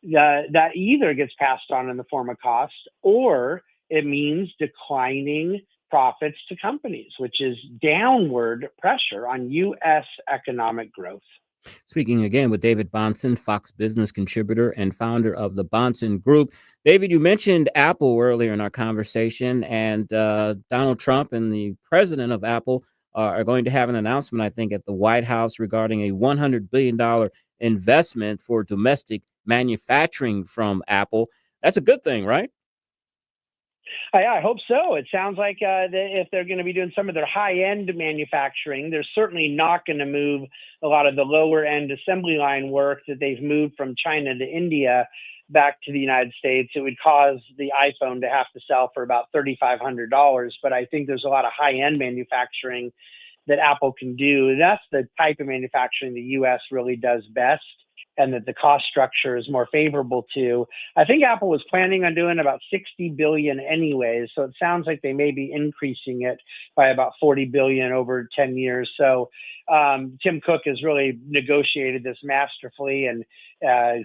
that either gets passed on in the form of cost or it means declining profits to companies, which is downward pressure on U.S. economic growth. Speaking again with David Bahnsen, Fox Business contributor and founder of the Bahnsen Group. David, you mentioned Apple earlier in our conversation, and Donald Trump and the president of Apple are going to have an announcement, I think, at the White House regarding a $100 billion investment for domestic manufacturing from Apple. That's a good thing, right? I hope so. It sounds like if they're going to be doing some of their high-end manufacturing, they're certainly not going to move a lot of the lower-end assembly line work that they've moved from China to India back to the United States. It would cause the iPhone to have to sell for about $3,500. But I think there's a lot of high-end manufacturing that Apple can do. That's the type of manufacturing the U.S. really does best, and that the cost structure is more favorable to. I think Apple was planning on doing about $60 billion anyways, so it sounds like they may be increasing it by about $40 billion over 10 years. So Tim Cook has really negotiated this masterfully and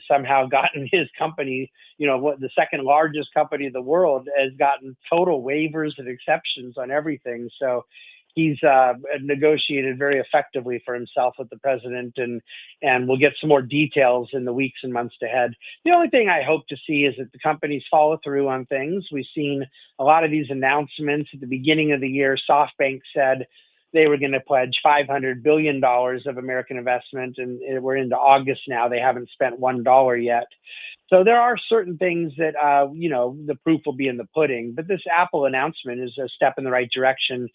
somehow gotten his company, what the second largest company in the world, has gotten total waivers and exceptions on everything. So he's negotiated very effectively for himself with the president, and we'll get some more details in the weeks and months ahead. The only thing I hope to see is that the companies follow through on things. We've seen a lot of these announcements at the beginning of the year. SoftBank said they were going to pledge $500 billion of American investment, and we're into August now. They haven't spent $1 yet. So there are certain things that, the proof will be in the pudding. But this Apple announcement is a step in the right direction.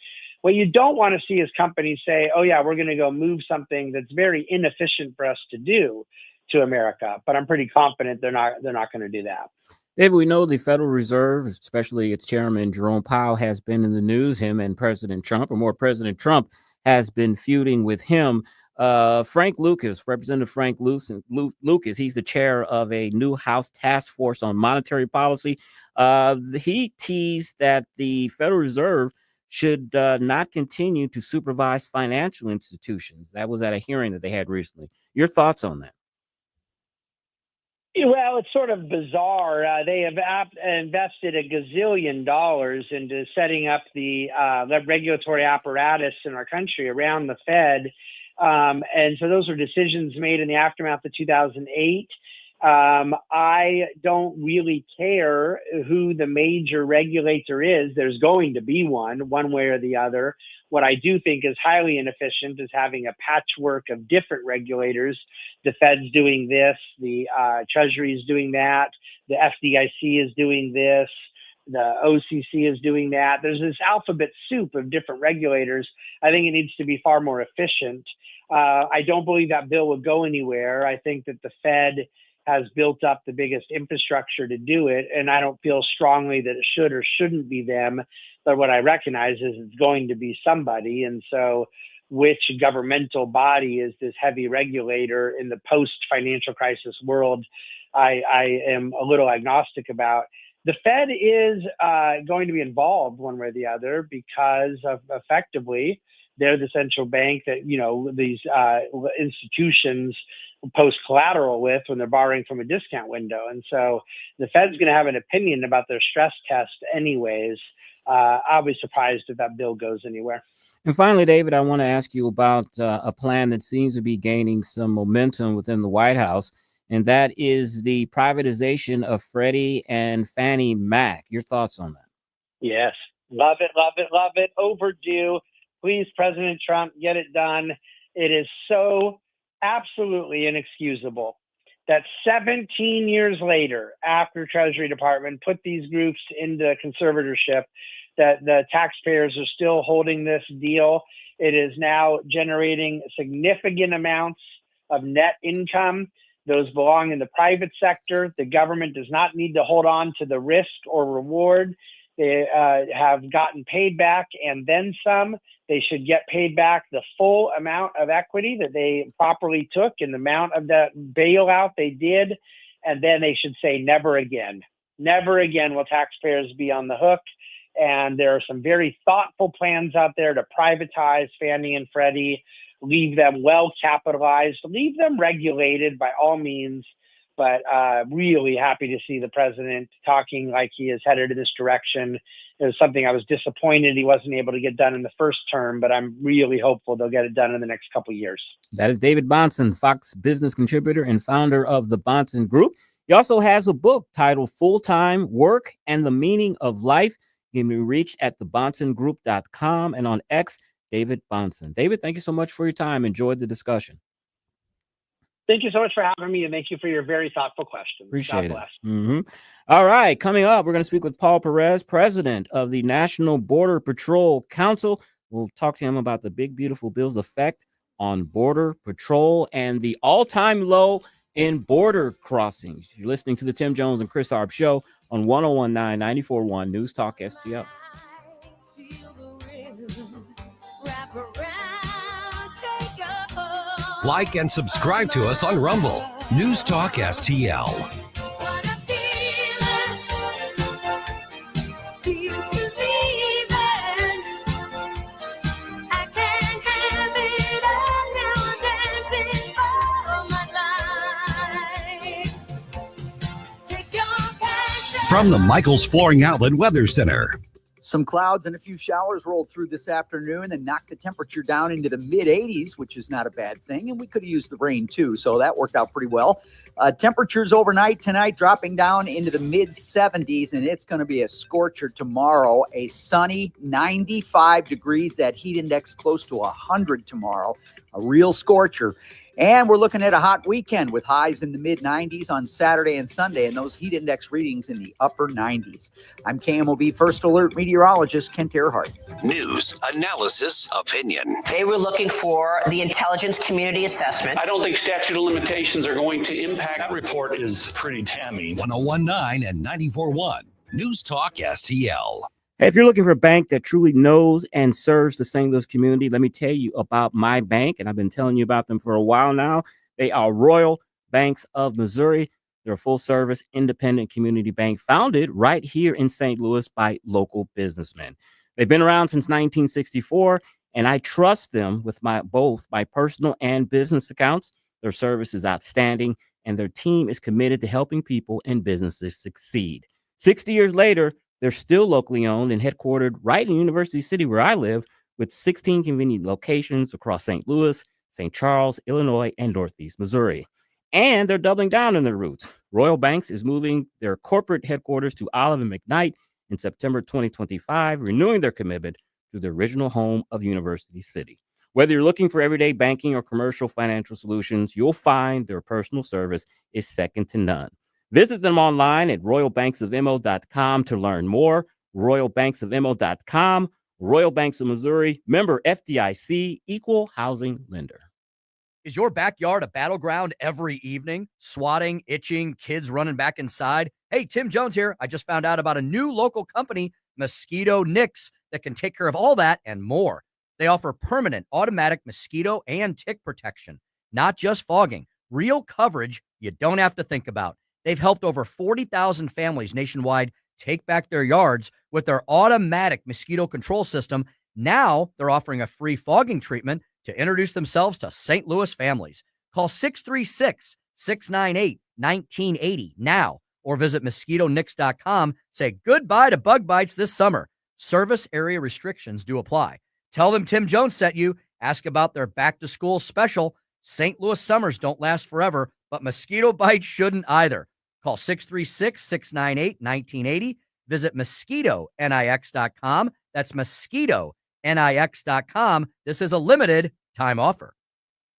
What you don't want to see is companies say, oh, yeah, we're going to go move something that's very inefficient for us to do to America. But I'm pretty confident they're not going to do that. David, we know the Federal Reserve, especially its chairman, Jerome Powell, has been in the news. Him and President Trump, or more, President Trump has been feuding with him. Frank Lucas, Representative Frank Lucas, he's the chair of a new House task force on monetary policy. He teased that the Federal Reserve should not continue to supervise financial institutions. That was at a hearing that they had recently. Your thoughts on that? Well, it's sort of bizarre. They have invested $1 gazillion into setting up the regulatory apparatus in our country around the Fed. And so those were decisions made in the aftermath of 2008. I don't really care who the major regulator is. There's going to be one way or the other. What I do think is highly inefficient is having a patchwork of different regulators. The Fed's doing this, the Treasury is doing that, the FDIC is doing this, the OCC is doing that. There's this alphabet soup of different regulators. I think it needs to be far more efficient. I don't believe that bill will go anywhere. I think that the Fed has built up the biggest infrastructure to do it, and I don't feel strongly that it should or shouldn't be them. But what I recognize is it's going to be somebody. And so which governmental body is this heavy regulator in the post-financial crisis world, I am a little agnostic about. The Fed is going to be involved one way or the other because of effectively they're the central bank that, these institutions post collateral with when they're borrowing from a discount window. And so the Fed's going to have an opinion about their stress test anyways. I'll be surprised if that bill goes anywhere. And finally, David, I want to ask you about a plan that seems to be gaining some momentum within the White House, and that is the privatization of Freddie and Fannie Mac. Your thoughts on that? Yes. Love it, love it, love it. Overdue. Please, President Trump, get it done. It is so absolutely inexcusable that 17 years later, after Treasury Department put these groups into conservatorship, that the taxpayers are still holding this deal. It is now generating significant amounts of net income. Those belong in the private sector. The government does not need to hold on to the risk or reward. They have gotten paid back and then some. They should get paid back the full amount of equity that they properly took and the amount of the bailout they did. And then they should say, never again. Never again will taxpayers be on the hook. And there are some very thoughtful plans out there to privatize Fannie and Freddie, leave them well capitalized, leave them regulated by all means. But really happy to see the president talking like he is headed in this direction. It was something I was disappointed he wasn't able to get done in the first term, but I'm really hopeful they'll get it done in the next couple of years. That is David Bahnsen, Fox business contributor and founder of the Bahnsen Group. He also has a book titled Full-Time Work and the Meaning of Life. You can be reached at thebahnsengroup.com and on X, David Bahnsen. David, thank you so much for your time. Enjoyed the discussion. Thank you so much for having me, and thank you for your very thoughtful questions. Appreciate God bless. it. Mm-hmm. All right, coming up, we're going to speak with Paul Perez, president of the National Border Patrol Council. We'll talk to him about the big, beautiful bill's effect on Border Patrol and the all-time low in border crossings. You're listening to the Tim Jones and Chris Arps Show on 101.9 94.1 News Talk STL. Like and subscribe to us on Rumble. News Talk STL. From the Michaels Flooring Outlet Weather Center. Some clouds and a few showers rolled through this afternoon and knocked the temperature down into the mid-80s, which is not a bad thing. And we could have used the rain too, so that worked out pretty well. Temperatures overnight tonight dropping down into the mid-70s, and it's going to be a scorcher tomorrow. A sunny 95 degrees, that heat index close to 100 tomorrow. A real scorcher. And we're looking at a hot weekend with highs in the mid-90s on Saturday and Sunday, and those heat index readings in the upper 90s. I'm KMOV First Alert meteorologist Kent Earhart. News, analysis, opinion. They were looking for the intelligence community assessment. I don't think statute of limitations are going to impact. That report is pretty damning. 101.9 and 94.1. News Talk STL. Hey, if you're looking for a bank that truly knows and serves the St. Louis community, let me tell you about my bank, and I've been telling you about them for a while now. They are Royal Banks of Missouri. They're a full-service, independent community bank founded right here in St. Louis by local businessmen. They've been around since 1964, and I trust them with both my personal and business accounts. Their service is outstanding, and their team is committed to helping people and businesses succeed. 60 years later, they're still locally owned and headquartered right in University City, where I live, with 16 convenient locations across St. Louis, St. Charles, Illinois, and Northeast Missouri. And they're doubling down on their roots. Royal Banks is moving their corporate headquarters to Olive and McKnight in September 2025, renewing their commitment to the original home of University City. Whether you're looking for everyday banking or commercial financial solutions, you'll find their personal service is second to none. Visit them online at royalbanksofmo.com to learn more. royalbanksofmo.com. Royal Banks of Missouri, member FDIC, equal housing lender. Is your backyard a battleground every evening? Swatting, itching, kids running back inside? Hey, Tim Jones here. I just found out about a new local company, Mosquito Nix, that can take care of all that and more. They offer permanent automatic mosquito and tick protection, not just fogging, real coverage you don't have to think about. They've helped over 40,000 families nationwide take back their yards with their automatic mosquito control system. Now they're offering a free fogging treatment to introduce themselves to St. Louis families. Call 636-698-1980 now or visit mosquitonix.com. Say goodbye to bug bites this summer. Service area restrictions do apply. Tell them Tim Jones sent you. Ask about their back-to-school special. St. Louis summers don't last forever, but mosquito bites shouldn't either. Call 636-698-1980. Visit mosquitonix.com. That's mosquitonix.com. This is a limited time offer.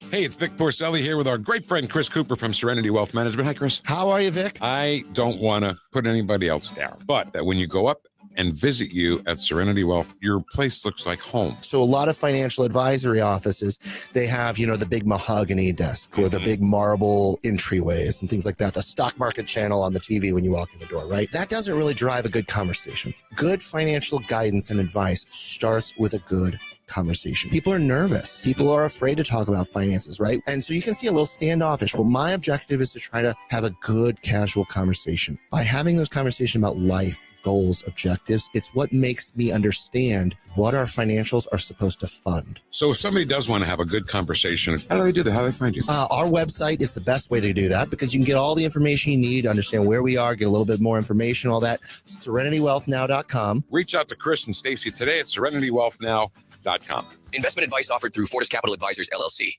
Hey, it's Vic Porcelli here with our great friend Chris Cooper from Serenity Wealth Management. Hi, Chris. How are you, Vic? I don't want to put anybody else down, but that when you go up and visit you at Serenity Wealth, your place looks like home. So a lot of financial advisory offices, they have, the big mahogany desk or the big marble entryways and things like that. The stock market channel on the TV when you walk in the door, right? That doesn't really drive a good conversation. Good financial guidance and advice starts with a good conversation. People are nervous. People are afraid to talk about finances, right? And so you can see a little standoffish. Well, my objective is to try to have a good casual conversation. By having those conversations about life, goals, objectives, it's what makes me understand what our financials are supposed to fund. So if somebody does want to have a good conversation, how do they do that? How do they find you? Our website is the best way to do that because you can get all the information you need, understand where we are, get a little bit more information, all that. SerenityWealthNow.com. Reach out to Chris and Stacy today at SerenityWealthNow.com. Investment advice offered through Fortis Capital Advisors, LLC.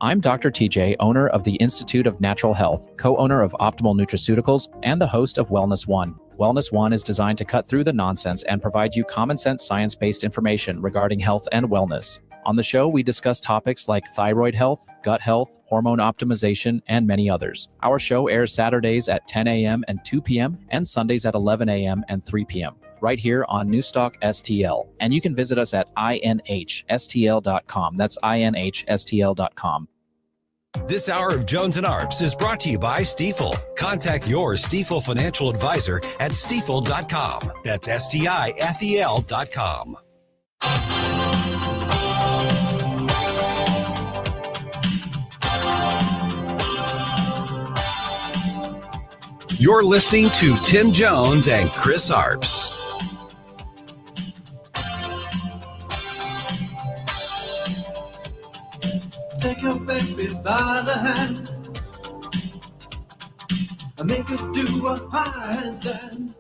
I'm Dr. TJ, owner of the Institute of Natural Health, co-owner of Optimal Nutraceuticals, and the host of Wellness One. Wellness One is designed to cut through the nonsense and provide you common sense science-based information regarding health and wellness. On the show, we discuss topics like thyroid health, gut health, hormone optimization, and many others. Our show airs Saturdays at 10 a.m. and 2 p.m. and Sundays at 11 a.m. and 3 p.m. right here on Newstalk STL. And you can visit us at inhstl.com. That's inhstl.com. This hour of Jones and Arps is brought to you by Stifel. Contact your Stifel financial advisor at stifel.com. That's STIFEL.com. You're listening to Tim Jones and Chris Arps. Take your baby by the hand and make her do a handstand.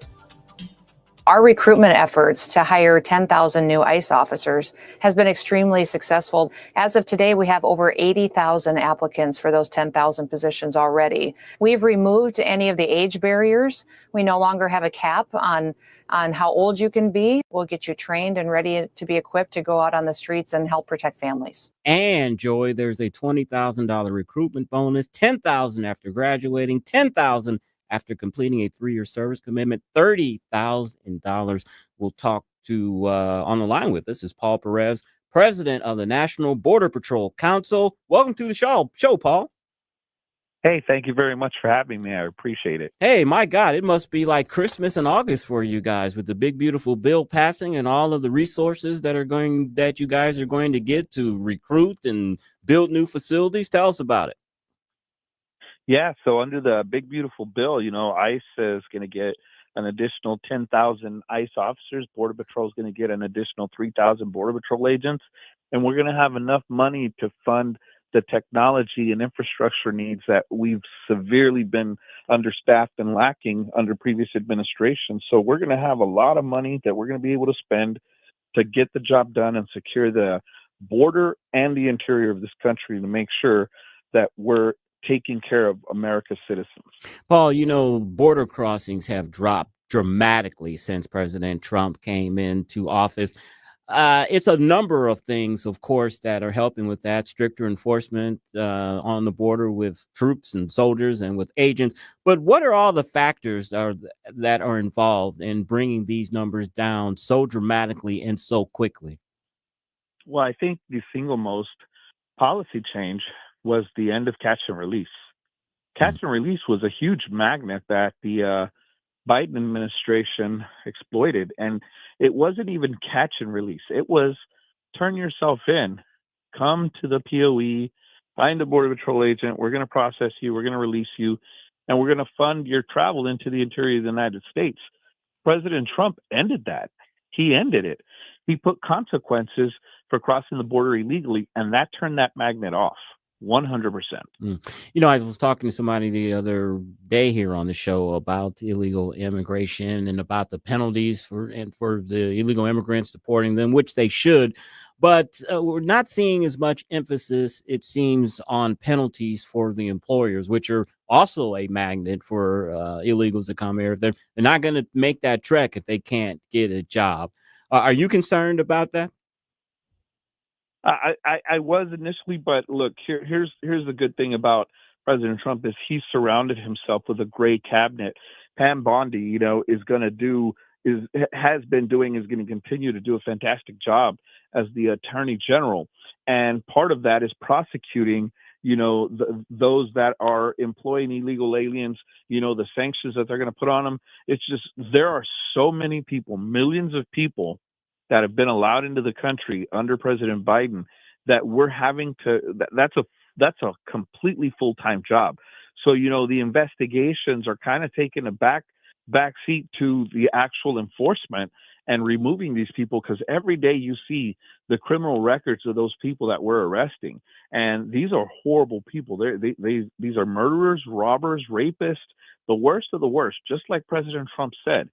Our recruitment efforts to hire 10,000 new ICE officers has been extremely successful. As of today, we have over 80,000 applicants for those 10,000 positions already. We've removed any of the age barriers. We no longer have a cap on how old you can be. We'll get you trained and ready to be equipped to go out on the streets and help protect families. And Joy, there's a $20,000 recruitment bonus, $10,000 after graduating, $10,000 after completing a 3-year service commitment, $30,000. We'll talk to on the line with us is Paul Perez, president of the National Border Patrol Council. Welcome to the show, Paul. Hey, thank you very much for having me. I appreciate it. Hey, my God, it must be like Christmas in August for you guys with the big, beautiful bill passing and all of the resources that you guys are going to get to recruit and build new facilities. Tell us about it. Yeah, so under the big, beautiful bill, ICE is going to get an additional 10,000 ICE officers. Border Patrol is going to get an additional 3,000 Border Patrol agents. And we're going to have enough money to fund the technology and infrastructure needs that we've severely been understaffed and lacking under previous administrations. So we're going to have a lot of money that we're going to be able to spend to get the job done and secure the border and the interior of this country to make sure that we're taking care of America's citizens. Paul, border crossings have dropped dramatically since President Trump came into office. It's a number of things, of course, that are helping with that. Stricter enforcement on the border with troops and soldiers and with agents. But what are all the factors that are involved in bringing these numbers down so dramatically and so quickly? Well, I think the single most policy change was the end of catch and release. Catch and release was a huge magnet that the Biden administration exploited. And it wasn't even catch and release. It was turn yourself in, come to the POE, find a Border Patrol agent. We're going to process you. We're going to release you. And we're going to fund your travel into the interior of the United States. President Trump ended that. He ended it. He put consequences for crossing the border illegally, and that turned that magnet off. 100%. I was talking to somebody the other day here on the show about illegal immigration and about the penalties for the illegal immigrants, deporting them, which they should. But we're not seeing as much emphasis, it seems, on penalties for the employers, which are also a magnet for illegals to come here. They're not going to make that trek if they can't get a job. Are you concerned about that? I was initially, but look, here's the good thing about President Trump is he surrounded himself with a great cabinet. Pam Bondi, is going to continue to do a fantastic job as the Attorney General, and part of that is prosecuting, those that are employing illegal aliens. The sanctions that they're going to put on them. It's just there are so many people, millions of people, that have been allowed into the country under President Biden that we're having to, that's a completely full-time job. So, the investigations are kind of taking a back seat to the actual enforcement and removing these people, because every day you see the criminal records of those people that we're arresting. And these are horrible people. These are murderers, robbers, rapists, the worst of the worst, just like President Trump said.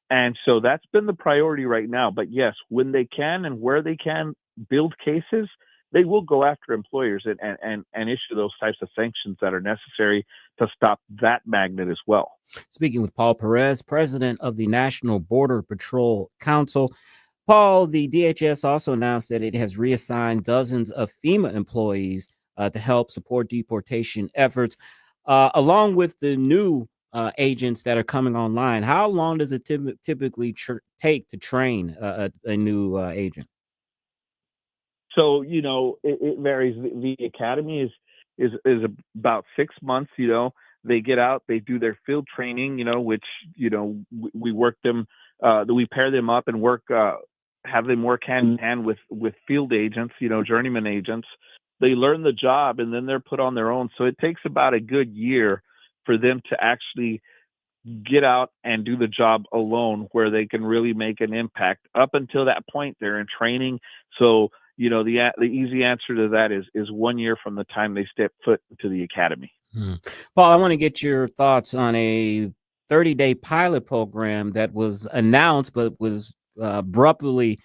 And so that's been the priority right now. But yes, when they can and where they can build cases, they will go after employers and issue those types of sanctions that are necessary to stop that magnet as well. Speaking with Paul Perez, president of the National Border Patrol Council. Paul, the DHS also announced that it has reassigned dozens of FEMA employees to help support deportation efforts, along with the new agents that are coming online. How long does it typically take to train a new agent? So, it varies. The academy is about 6 months. They get out, they do their field training, which, we work them, we pair them up and have them work hand in hand with field agents, journeyman agents. They learn the job and then they're put on their own. So it takes about a good year for them to actually get out and do the job alone, where they can really make an impact. Up until that point, they're in training. So, the easy answer to that is 1 year from the time they step foot into the academy. Paul, I want to get your thoughts on a 30-day pilot program that was announced but was abruptly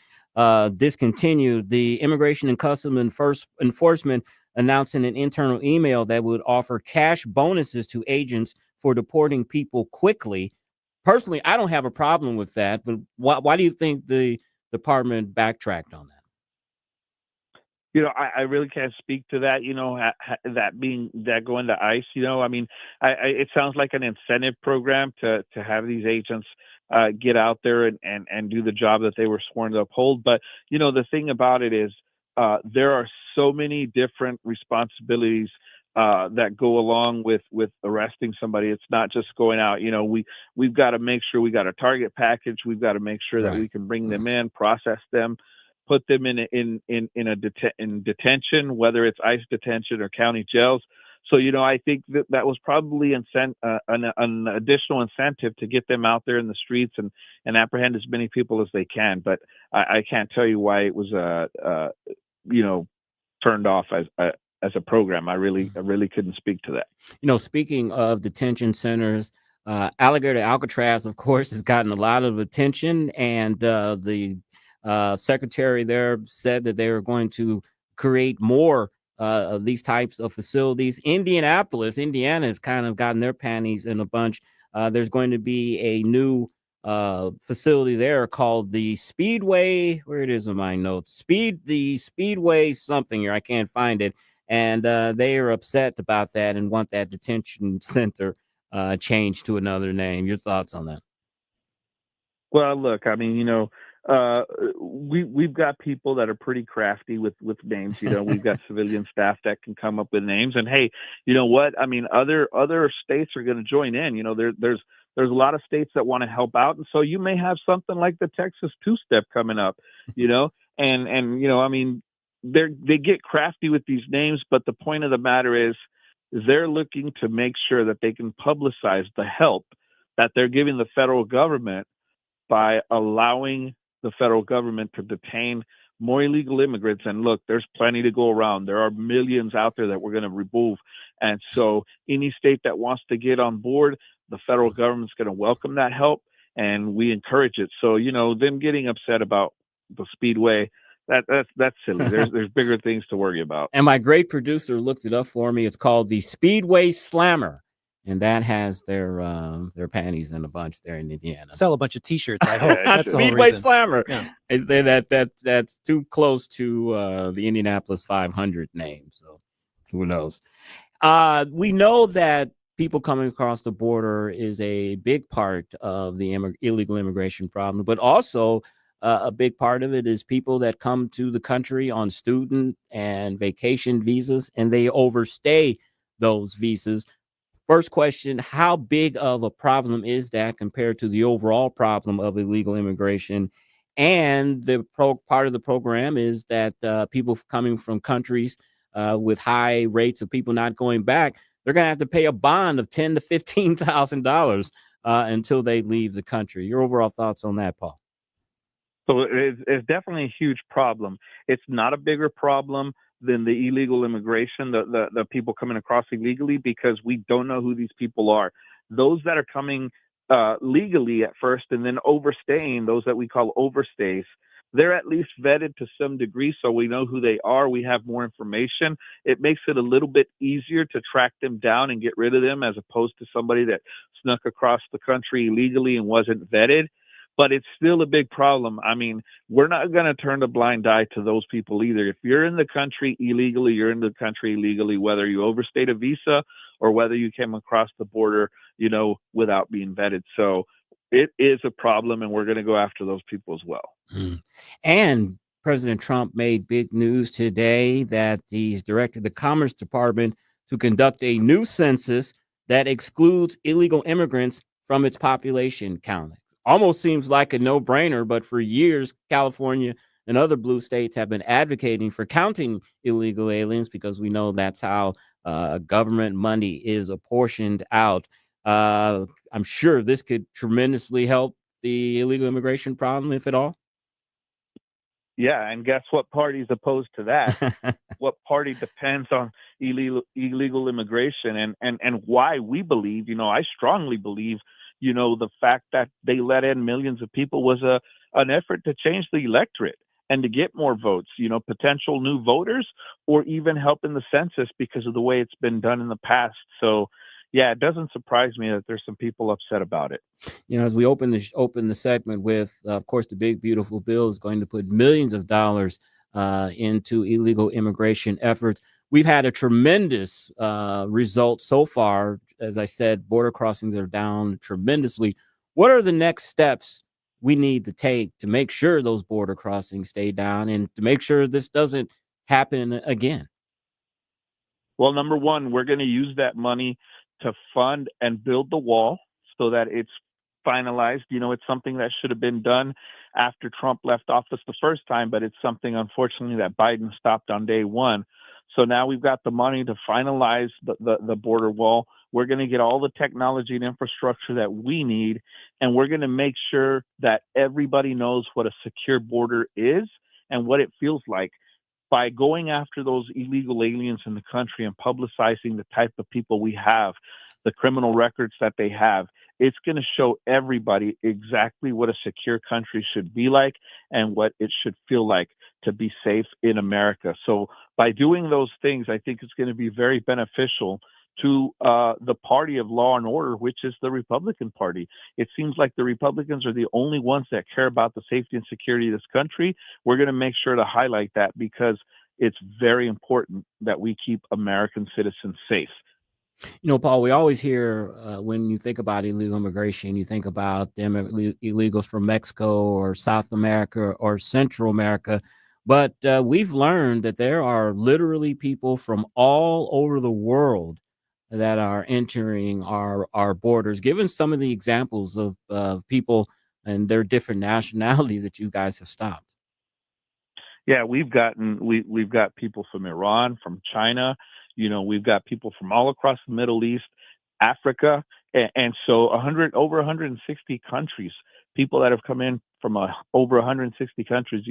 discontinued. The Immigration and Customs Enforcement announced in an internal email that would offer cash bonuses to agents for deporting people quickly. Personally, I don't have a problem with that, but why do you think the department backtracked on that? I really can't speak to that, that going to ICE, I mean, it sounds like an incentive program to have these agents get out there and do the job that they were sworn to uphold. But, the thing about it is there are so many different responsibilities that go along with arresting somebody. It's not just going out, we've got to make sure we got a target package. We've got to make sure that we can bring them in, process them, put them in detention, whether it's ICE detention or county jails. So, I think that was probably an additional incentive to get them out there in the streets and apprehend as many people as they can. But I can't tell you why it was, turned off as a program. I really couldn't speak to that. Speaking of detention centers, Alligator Alcatraz, of course, has gotten a lot of attention, and the secretary there said that they were going to create more of these types of facilities. Indianapolis, Indiana has kind of gotten their panties in a bunch. There's going to be a new facility there called the Speedway. Where it is in my notes? The Speedway something here. I can't find it. And they are upset about that and want that detention center changed to another name. Your thoughts on that? Well, look, I mean, we've got people that are pretty crafty with names. We've got civilian staff that can come up with names. And hey, you know what? I mean, other states are going to join in. There's a lot of states that want to help out, and so you may have something like the Texas two-step coming up. And I mean, they get crafty with these names, but the point of the matter is they're looking to make sure that they can publicize the help that they're giving the federal government by allowing the federal government to detain more illegal immigrants. And look, there's plenty to go around. There are millions out there that we're going to remove. And so any state that wants to get on board, the federal government's going to welcome that help, and we encourage it. So, them getting upset about the Speedway, that's silly. There's bigger things to worry about. And my great producer looked it up for me. It's called the Speedway Slammer. And that has their panties in a bunch there in Indiana. Sell a bunch of T-shirts, I hope. That's the Speedway Slammer. Yeah. I say that's too close to the Indianapolis 500 name. So who knows? We know that people coming across the border is a big part of the illegal immigration problem, but also a big part of it is people that come to the country on student and vacation visas, and they overstay those visas. First question, how big of a problem is that compared to the overall problem of illegal immigration? And the part of the program is that people coming from countries with high rates of people not going back, they're going to have to pay a bond of $10,000 to $15,000 until they leave the country. Your overall thoughts on that, Paul? So it's definitely a huge problem. It's not a bigger problem than the illegal immigration, the people coming across illegally, because we don't know who these people are. Those that are coming legally at first and then overstaying, those that we call overstays, they're at least vetted to some degree, so we know who they are. We have more information. It makes it a little bit easier to track them down and get rid of them, as opposed to somebody that snuck across the country illegally and wasn't vetted. But it's still a big problem. I mean, we're not going to turn a blind eye to those people either. If you're in the country illegally, you're in the country illegally, whether you overstayed a visa or whether you came across the border, without being vetted. So it is a problem, and we're going to go after those people as well. And President Trump made big news today that he's directed the Commerce Department to conduct a new census that excludes illegal immigrants from its population count. Almost seems like a no-brainer, but for years, California and other blue states have been advocating for counting illegal aliens because we know that's how government money is apportioned out. I'm sure this could tremendously help the illegal immigration problem, if at all. Yeah, and guess what party's opposed to that? What party depends on illegal immigration, and why we believe, I strongly believe, The fact that they let in millions of people was an effort to change the electorate and to get more votes, potential new voters, or even help in the census because of the way it's been done in the past. So, yeah, it doesn't surprise me that there's some people upset about it. As we open the segment with, of course, the big beautiful bill is going to put millions of dollars into illegal immigration efforts. We've had a tremendous result so far. As I said, border crossings are down tremendously. What are the next steps we need to take to make sure those border crossings stay down and to make sure this doesn't happen again? Well, number one, we're going to use that money to fund and build the wall so that it's finalized. It's something that should have been done after Trump left office the first time, but it's something, unfortunately, that Biden stopped on day one. So now we've got the money to finalize the border wall. We're going to get all the technology and infrastructure that we need, and we're going to make sure that everybody knows what a secure border is and what it feels like. By going after those illegal aliens in the country and publicizing the type of people we have, the criminal records that they have, it's going to show everybody exactly what a secure country should be like and what it should feel like to be safe in America. So by doing those things, I think it's going to be very beneficial to the party of law and order, which is the Republican Party. It seems like the Republicans are the only ones that care about the safety and security of this country. We're going to make sure to highlight that because it's very important that we keep American citizens safe. Paul, we always hear when you think about illegal immigration, you think about them illegals from Mexico or South America or Central America. But we've learned that there are literally people from all over the world that are entering our borders. Given some of the examples of people and their different nationalities that you guys have stopped. Yeah, we've got people from Iran, from China. We've got people from all across the Middle East, Africa, and so over 160 countries. People that have come in from over 160 countries.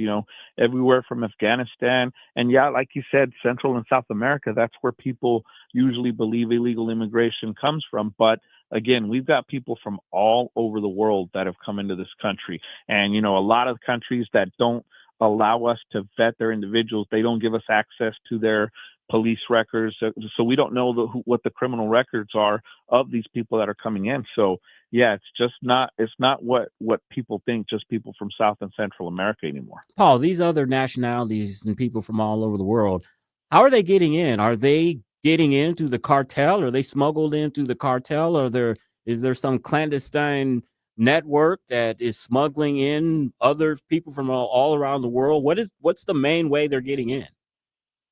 Everywhere from Afghanistan, and yeah, like you said, Central and South America. That's where people usually believe illegal immigration comes from. But again, we've got people from all over the world that have come into this country, and a lot of countries that don't allow us to vet their individuals. They don't give us access to their police records, so we don't know what the criminal records are of these people that are coming in. So yeah, it's not what people think, just people from South and Central America anymore. Paul, these other nationalities and people from all over the world, how are they getting in? Are they getting into the cartel? Are they smuggled into the cartel? Or is there some clandestine network that is smuggling in other people from all around the world? What's the main way they're getting in?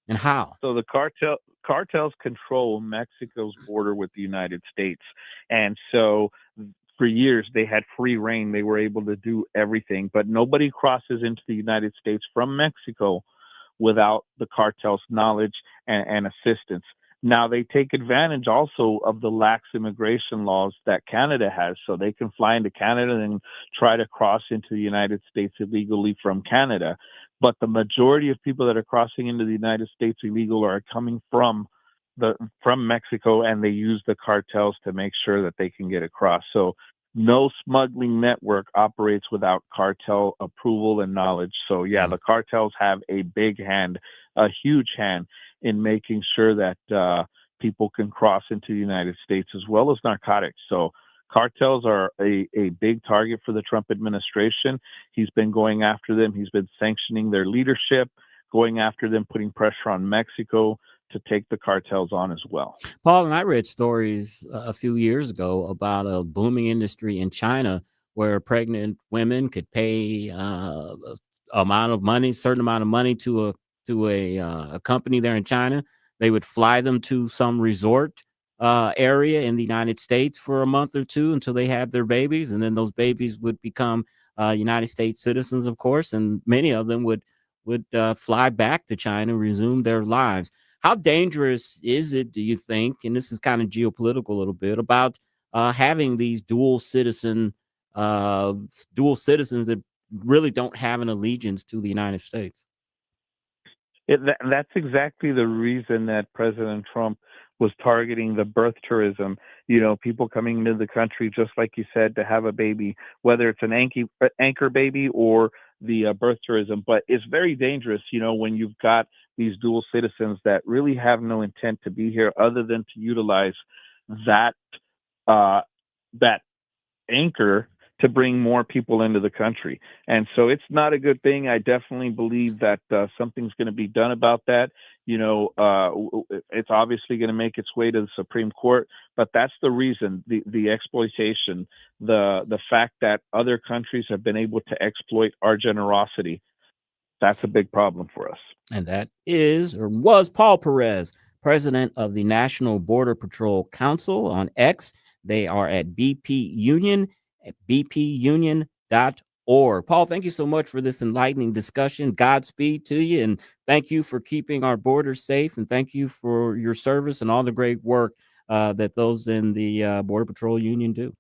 And how? So the cartels control Mexico's border with the United States. And so for years they had free reign. They were able to do everything, but nobody crosses into the United States from Mexico without the cartel's knowledge and assistance. Now they take advantage also of the lax immigration laws that Canada has. So they can fly into Canada and try to cross into the United States illegally from Canada. But the majority of people that are crossing into the United States illegal are coming from Mexico, and they use the cartels to make sure that they can get across. So no smuggling network operates without cartel approval and knowledge. So yeah, the cartels have a big hand, a huge hand in making sure that people can cross into the United States, as well as narcotics. So cartels are a big target for the Trump administration. He's been going after them. He's been sanctioning their leadership, going after them, putting pressure on Mexico to take the cartels on as well. Paul, and I read stories a few years ago about a booming industry in China where pregnant women could pay certain amount of money to a company there in China. They would fly them to some resort area in the United States for a month or two until they had their babies, and then those babies would become United States citizens, of course, and many of them would fly back to China, resume their lives. How dangerous is it, do you think, and this is kind of geopolitical a little bit, about having these dual citizens that really don't have an allegiance to the United States? That's exactly the reason that President Trump was targeting the birth tourism. people coming into the country, just like you said, to have a baby, whether it's an anchor baby or the birth tourism. But it's very dangerous, when you've got these dual citizens that really have no intent to be here other than to utilize that anchor to bring more people into the country. And so it's not a good thing. I definitely believe that something's going to be done about that. It's obviously going to make its way to the Supreme Court, but that's the reason, the exploitation, the fact that other countries have been able to exploit our generosity. That's a big problem for us. And that is, or was, Paul Perez, president of the National Border Patrol Council on X. They are at BP Union at bpunion.org. Paul, thank you so much for this enlightening discussion. Godspeed to you, and thank you for keeping our borders safe, and thank you for your service and all the great work that those in the Border Patrol Union do.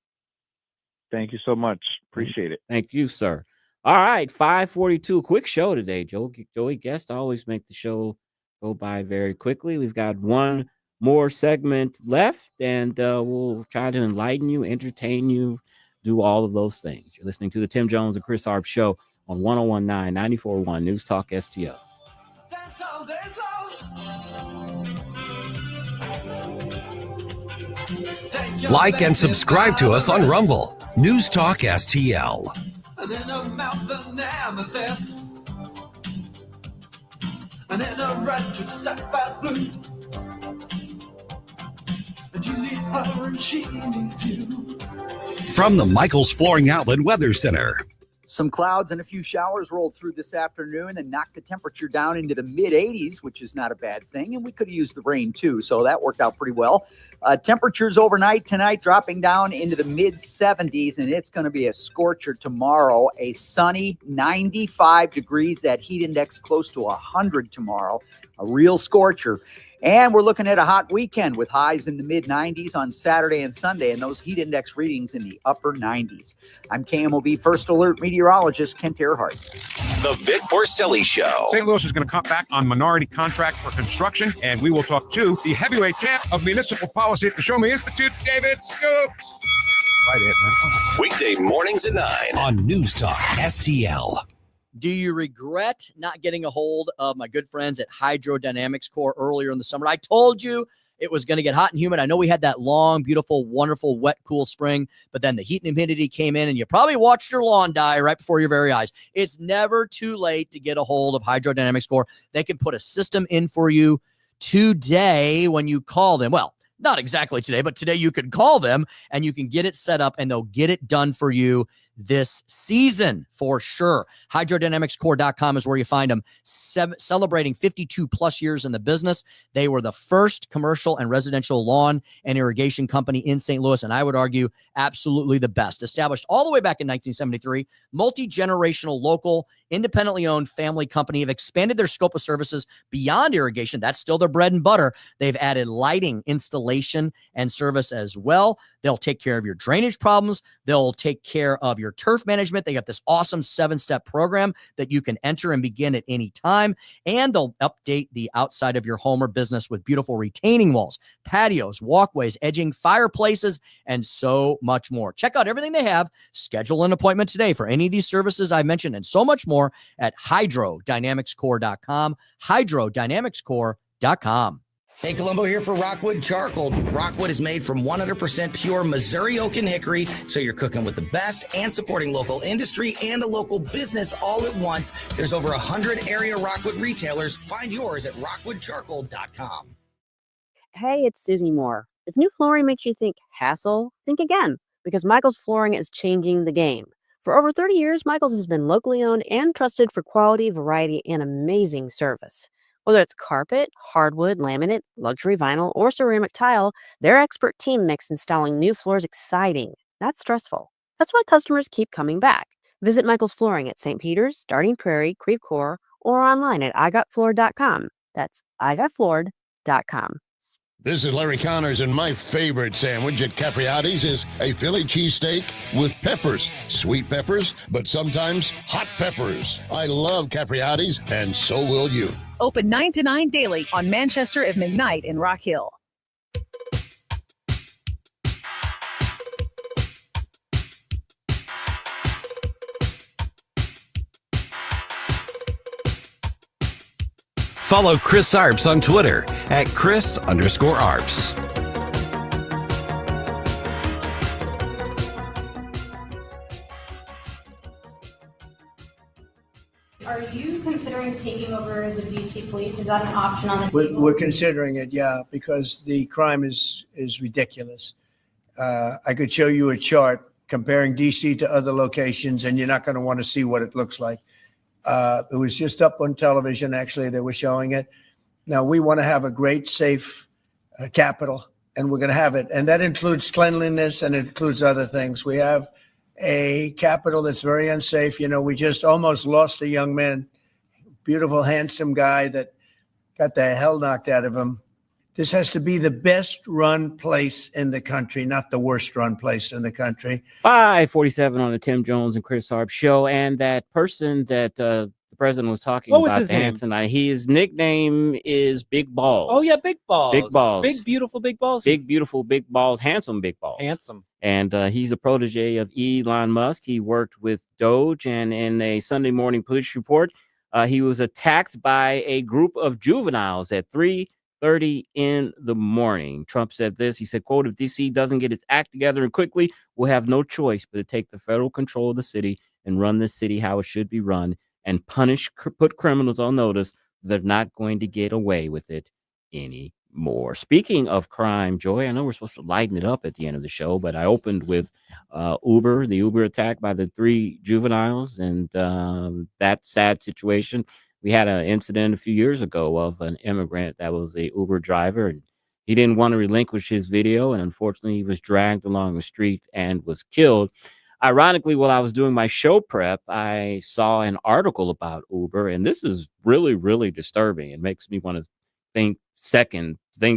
Thank you so much. Appreciate it. Thank you, sir. All right, 5:42. Quick show today. Joey Guest always make the show go by very quickly. We've got one more segment left, and we'll try to enlighten you, entertain you, do all of those things. You're listening to the Tim Jones and Chris Arps Show on 101.9, 94.1 News Talk STL. Like and subscribe to us on Rumble. News Talk STL. And in her mouth an amethyst, and in her red dress sapphire's blue. And you need her and she needs you. From the Michaels Flooring Outlet Weather Center. Some clouds and a few showers rolled through this afternoon and knocked the temperature down into the mid-80s, which is not a bad thing. And we could have used the rain too, so that worked out pretty well. Temperatures overnight tonight dropping down into the mid-70s, and it's going to be a scorcher tomorrow. A sunny 95 degrees, that heat index close to 100 tomorrow. A real scorcher. And we're looking at a hot weekend with highs in the mid-90s on Saturday and Sunday, and those heat index readings in the upper 90s. I'm KMOV First Alert meteorologist Kent Earhart. The Vic Borselli Show. St. Louis is going to cut back on minority contract for construction, and we will talk to the heavyweight champ of municipal policy at the Show Me Institute, David Scoops. Right in, man. Weekday mornings at 9 on News Talk STL. Do you regret not getting a hold of my good friends at Hydrodynamics Core earlier in the summer? I told you it was going to get hot and humid. I know we had that long, beautiful, wonderful, wet, cool spring, but then the heat and humidity came in, and you probably watched your lawn die right before your very eyes. It's never too late to get a hold of Hydrodynamics Core. They can put a system in for you today when you call them. Well, not exactly today, but today you can call them and you can get it set up, and they'll get it done for you this season for sure. Hydrodynamicscore.com is where you find them. Celebrating 52 plus years in the business. They were the first commercial and residential lawn and irrigation company in St. Louis, and I would argue absolutely the best. Established all the way back in 1973, multi-generational, local, independently owned family company, have expanded their scope of services beyond irrigation. That's still their bread and butter. They've added lighting, installation, and service as well. They'll take care of your drainage problems. They'll take care of your turf management. They got this awesome 7-step program that you can enter and begin at any time. And they'll update the outside of your home or business with beautiful retaining walls, patios, walkways, edging, fireplaces, and so much more. Check out everything they have. Schedule an appointment today for any of these services I mentioned and so much more at hydrodynamicscore.com. Hydrodynamicscore.com. Hey, Columbo here for Rockwood Charcoal. Rockwood is made from 100% pure Missouri oak and hickory, so you're cooking with the best and supporting local industry and a local business all at once. There's over 100 area Rockwood retailers. Find yours at rockwoodcharcoal.com. Hey, it's Susie Moore. If new flooring makes you think hassle, think again, because Michael's Flooring is changing the game. For over 30 years, Michael's has been locally owned and trusted for quality, variety, and amazing service. Whether it's carpet, hardwood, laminate, luxury vinyl, or ceramic tile, their expert team makes installing new floors exciting, not stressful. That's why customers keep coming back. Visit Michael's Flooring at St. Peter's, Starting Prairie, Creve Coeur, or online at igotfloored.com. That's igotfloored.com. This is Larry Connors, and my favorite sandwich at Capriati's is a Philly cheesesteak with peppers. Sweet peppers, but sometimes hot peppers. I love Capriati's, and so will you. Open 9 to 9 daily on Manchester at midnight in Rock Hill. Follow Chris Arps on Twitter at Chris_Arps. Are you considering taking over the DC police? Is that an option on the table? We're considering it, yeah, because the crime is ridiculous. I could show you a chart comparing DC to other locations, and you're not going to want to see what it looks like. It was just up on television, actually. They were showing it. Now, we want to have a great, safe capital, and we're going to have it. And that includes cleanliness and it includes other things. We have a capital that's very unsafe. You know, we just almost lost a young man, beautiful, handsome guy that got the hell knocked out of him. This has to be the best run place in the country, not the worst run place in the country. 5:47 on the Tim Jones and Chris Arps show. And that person that the president was talking What was about, his name? Bahnsen, his nickname is Big Balls. Oh, yeah, Big Balls. Big Balls. Big, beautiful Big Balls. Big, beautiful Big Balls. Handsome Big Balls. Handsome. And he's a protege of Elon Musk. He worked with Doge, and in a Sunday morning police report, he was attacked by a group of juveniles at 3:30 in the morning. Trump said this. He said, quote, "If DC doesn't get its act together and quickly, we'll have no choice but to take the federal control of the city and run this city how it should be run and put criminals on notice. They're not going to get away with it anymore." Speaking of crime, Joy, I know we're supposed to lighten it up at the end of the show, but I opened with the Uber attack by the 3 juveniles and that sad situation. We had an incident a few years ago of an immigrant that was a Uber driver, and he didn't want to relinquish his video, and unfortunately he was dragged along the street and was killed. Ironically, while I was doing my show prep, I saw an article about Uber, and this is really, really disturbing. It makes me want to think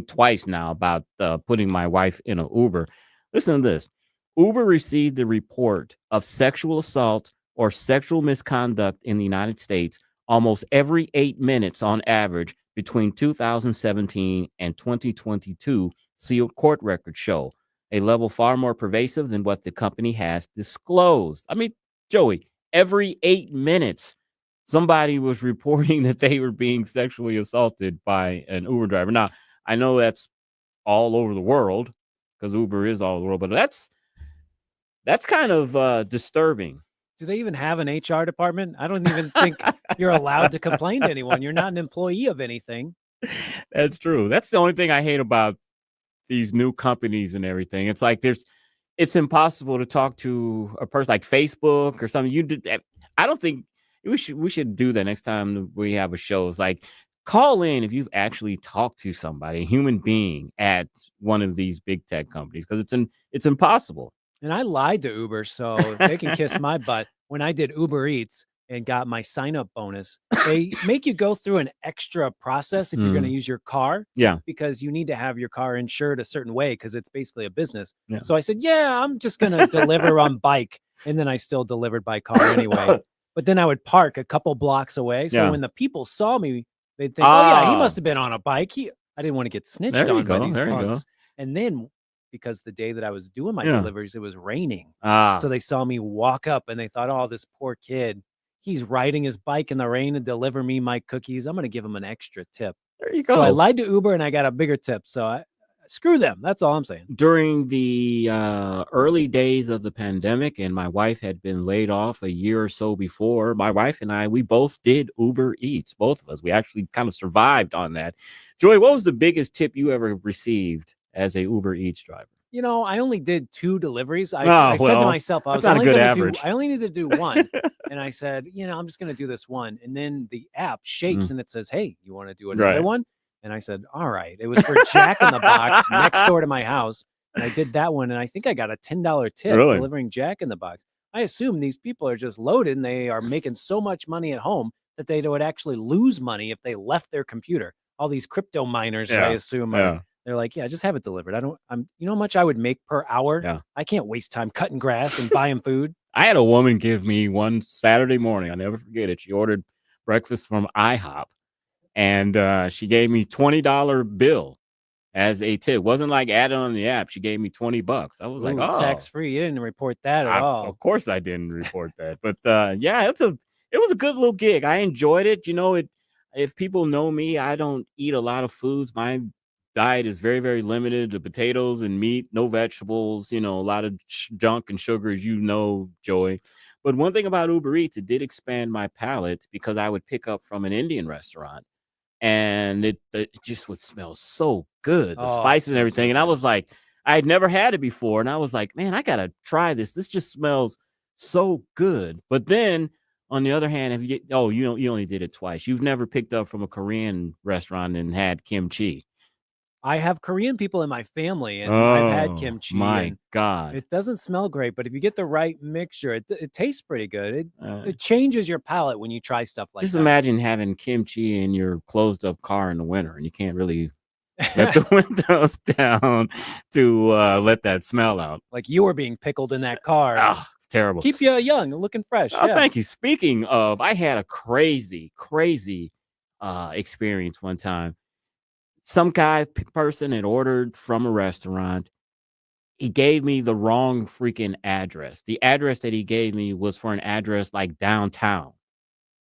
twice now about putting my wife in an Uber. Listen to this. Uber received a report of sexual assault or sexual misconduct in the United States almost every 8 minutes on average between 2017 and 2022, sealed court records show, a level far more pervasive than what the company has disclosed. I mean, Joey, every 8 minutes, somebody was reporting that they were being sexually assaulted by an Uber driver. Now, I know that's all over the world because Uber is all over the world, but that's kind of disturbing. Do they even have an HR department? I don't even think you're allowed to complain to anyone. You're not an employee of anything. That's true. That's the only thing I hate about these new companies and everything. It's like it's impossible to talk to a person like Facebook or something. I don't think we should do that next time we have a show. It's like, call in if you've actually talked to somebody, a human being at one of these big tech companies, because it's impossible. And I lied to Uber, so they can kiss my butt. When I did Uber Eats and got my sign-up bonus, they make you go through an extra process if you're going to use your car. Yeah. Because you need to have your car insured a certain way because it's basically a business. Yeah. So I said, yeah, I'm just going to deliver on bike. And then I still delivered by car anyway. But then I would park a couple blocks away. So when the people saw me, they'd think, oh, yeah, he must have been on a bike. I didn't want to get snitched on by these punks. And then because the day that I was doing my deliveries, it was raining. So they saw me walk up and they thought, oh, this poor kid, he's riding his bike in the rain to deliver me my cookies. I'm going to give him an extra tip. There you go. So I lied to Uber and I got a bigger tip. So screw them. That's all I'm saying. During the early days of the pandemic, and my wife had been laid off a year or so before, my wife and I, we both did Uber Eats, both of us. We actually kind of survived on that. Joy, what was the biggest tip you ever received as a Uber Eats driver? You know, I only did 2 deliveries. I said to myself, I only need to do one. And I said, I'm just going to do this one. And then the app shakes and it says, hey, you want to do another one? And I said, all right. It was for Jack in the Box next door to my house. And I did that one. And I think I got a $10 tip delivering Jack in the Box. I assume these people are just loaded and they are making so much money at home that they would actually lose money if they left their computer. All these crypto miners, I assume, they're like, yeah, just have it delivered. You know how much I would make per hour? Yeah. I can't waste time cutting grass and buying food. I had a woman give me one Saturday morning. I'll never forget it. She ordered breakfast from IHOP and she gave me $20 bill as a tip. It wasn't like added on the app. She gave me $20. I was like, oh, tax free. You didn't report that at all. Of course I didn't report that. But yeah, it was a good little gig. I enjoyed it. if people know me, I don't eat a lot of foods. My diet is very, very limited to potatoes and meat, no vegetables, a lot of junk and sugars, Joy. But one thing about Uber Eats, it did expand my palate because I would pick up from an Indian restaurant and it just would smell so good, the spices and everything. And I was like, I had never had it before. And I was like, man, I got to try this. This just smells so good. But then on the other hand, you only did it twice. You've never picked up from a Korean restaurant and had kimchi. I have Korean people in my family, and I've had kimchi. My God. It doesn't smell great, but if you get the right mixture, it tastes pretty good. It changes your palate when you try stuff like that. Just imagine having kimchi in your closed up car in the winter, and you can't really let the windows down to let that smell out. Like you were being pickled in that car. Oh, terrible. Keep you young and looking fresh. Oh, thank you. Speaking of, I had a crazy experience one time. Some person had ordered from a restaurant. He gave me the wrong freaking address. The address that he gave me was for an address like downtown.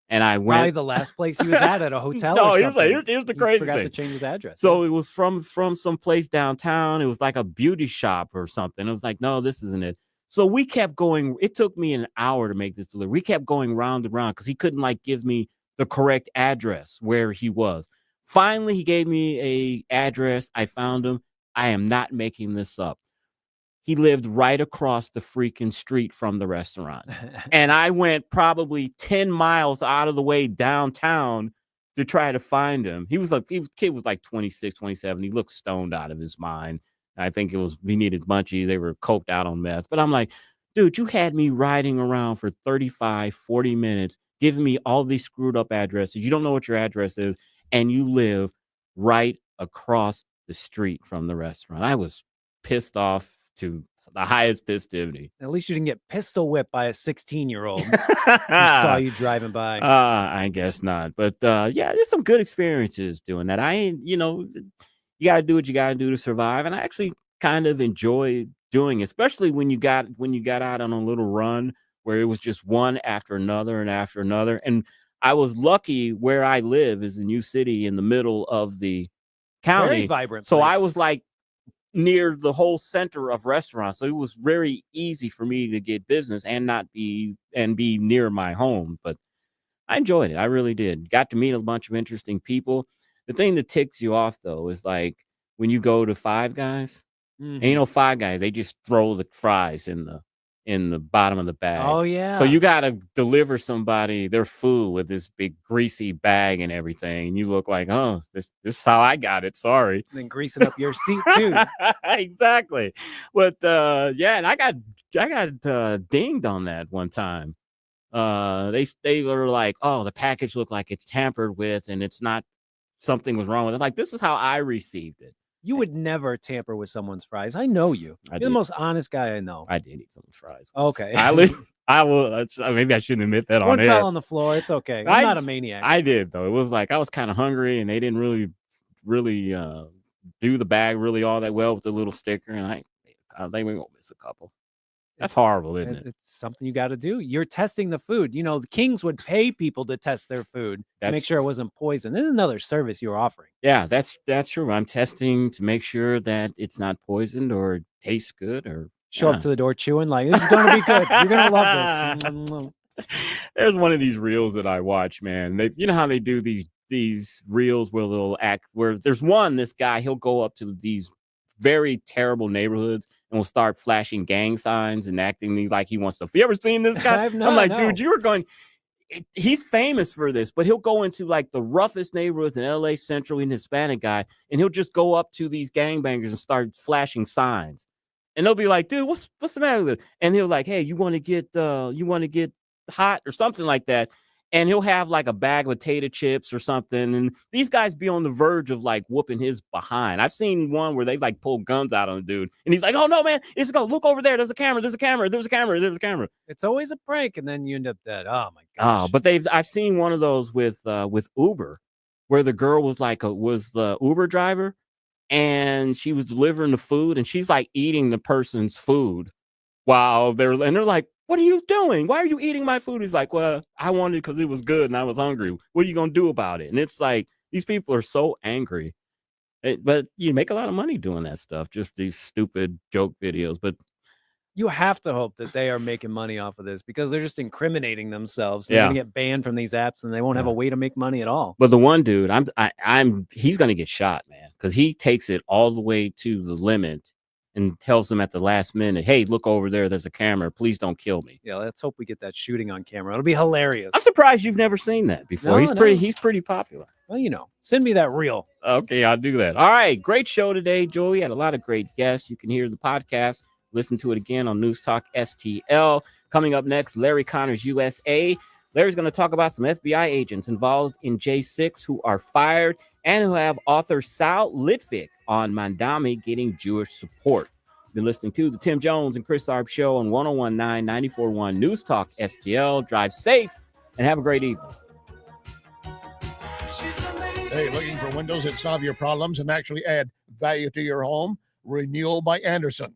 And I went. Probably the last place he was at a hotel. No, or something. Here's the crazy forgot thing. to change his address. So it was from some place downtown. It was like a beauty shop or something. It was like, no, this isn't it. So we kept going. It took me an hour to make this delivery. We kept going round and round because he couldn't give me the correct address where he was. Finally, he gave me a address. I found him. I am not making this up. He lived right across the freaking street from the restaurant. And I went probably 10 miles out of the way downtown to try to find him. Kid was like 26, 27. He looked stoned out of his mind. I think he needed munchies. They were coked out on meth. But I'm like, dude, you had me riding around for 35, 40 minutes, giving me all these screwed up addresses. You don't know what your address is. And you live right across the street from the restaurant. I was pissed off to the highest festivity. At least you didn't get pistol whipped by a 16-year-old who saw you driving by. I guess not. But there's some good experiences doing that. You got to do what you got to do to survive. And I actually kind of enjoy doing it, especially when you got out on a little run where it was just one after another and after another. And I was lucky where I live is a new city in the middle of the county. Very vibrant So place. I was like near the whole center of restaurants. So it was very easy for me to get business and be near my home. But I enjoyed it. I really did. Got to meet a bunch of interesting people. The thing that ticks you off, though, is like when you go to Five Guys, and Five Guys, they just throw the fries in the bottom of the bag. Oh, yeah. So you got to deliver somebody their food with this big greasy bag and everything. And you look like, oh, this is how I got it. Sorry. And then greasing up your seat, too. Exactly. But, and I got dinged on that one time. They were like, oh, the package looked like it's tampered with and it's not, something was wrong with it. Like, this is how I received it. You would never tamper with someone's fries. I know you. You're the most honest guy I know. I did eat someone's fries. Okay. I will. Maybe I shouldn't admit that One on air. fell on the floor. It's okay. I'm not a maniac. I did, though. It was like I was kind of hungry, and they didn't really do the bag really all that well with the little sticker, and I think we won't miss a couple. That's horrible, isn't it? It's something you got to do. You're testing the food. The Kings would pay people to test their food to make sure it wasn't poison. This is another service you're offering. Yeah, that's true. I'm testing to make sure that it's not poisoned or tastes good or show up to the door chewing like, this is going to be good. You're going to love this. There's one of these reels that I watch, man. You know how they do these reels where they'll act, where there's this guy, he'll go up to these very terrible neighborhoods and will start flashing gang signs and acting like he wants to. You ever seen this guy? I'm like, dude, you were going. He's famous for this, but he'll go into like the roughest neighborhoods in LA Central, and Hispanic guy, and he'll just go up to these gangbangers and start flashing signs. And they'll be like, dude, what's the matter with it? And he'll like, hey, you want to get hot or something like that. And he'll have like a bag of potato chips or something. And these guys be on the verge of like whooping his behind. I've seen one where they like pull guns out on the dude. And he's like, oh, no, man, it's go. Look over there. There's a camera. There's a camera. There's a camera. There's a camera. It's always a prank. And then you end up dead. Oh, my gosh. Oh, but I've seen one of those with Uber where the girl was the Uber driver. And she was delivering the food. And she's like eating the person's food while they're like, what are you doing? Why are you eating my food? He's like, well, I wanted it because it was good and I was hungry. What are you going to do about it? And it's like, these people are so angry. But you make a lot of money doing that stuff, just these stupid joke videos. But you have to hope that they are making money off of this because they're just incriminating themselves. They're going to get banned from these apps and they won't have a way to make money at all. But the one dude, he's going to get shot, man, because he takes it all the way to the limit and tells them at the last minute, hey, look over there. There's a camera. Please don't kill me. Yeah, let's hope we get that shooting on camera. It'll be hilarious. I'm surprised you've never seen that before. No, He's pretty popular. Well, send me that reel. Okay, I'll do that. All right, great show today, Joey. Had a lot of great guests. You can hear the podcast. Listen to it again on News Talk STL. Coming up next, Larry Connors USA. Larry's going to talk about some FBI agents involved in J6 who are fired and who have author Sal Litvik on Mandami getting Jewish support. You've been listening to the Tim Jones and Chris Arps show on 101.9 94.1 News Talk STL. Drive safe and have a great evening. Hey, looking for windows that solve your problems and actually add value to your home? Renewal by Anderson.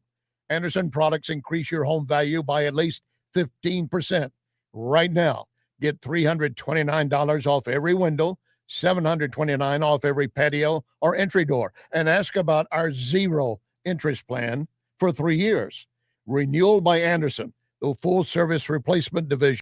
Anderson products increase your home value by at least 15%. Right now, get $329 off every window, $729 off every patio or entry door, and ask about our zero interest plan for 3 years. Renewal by Anderson, the full service replacement division.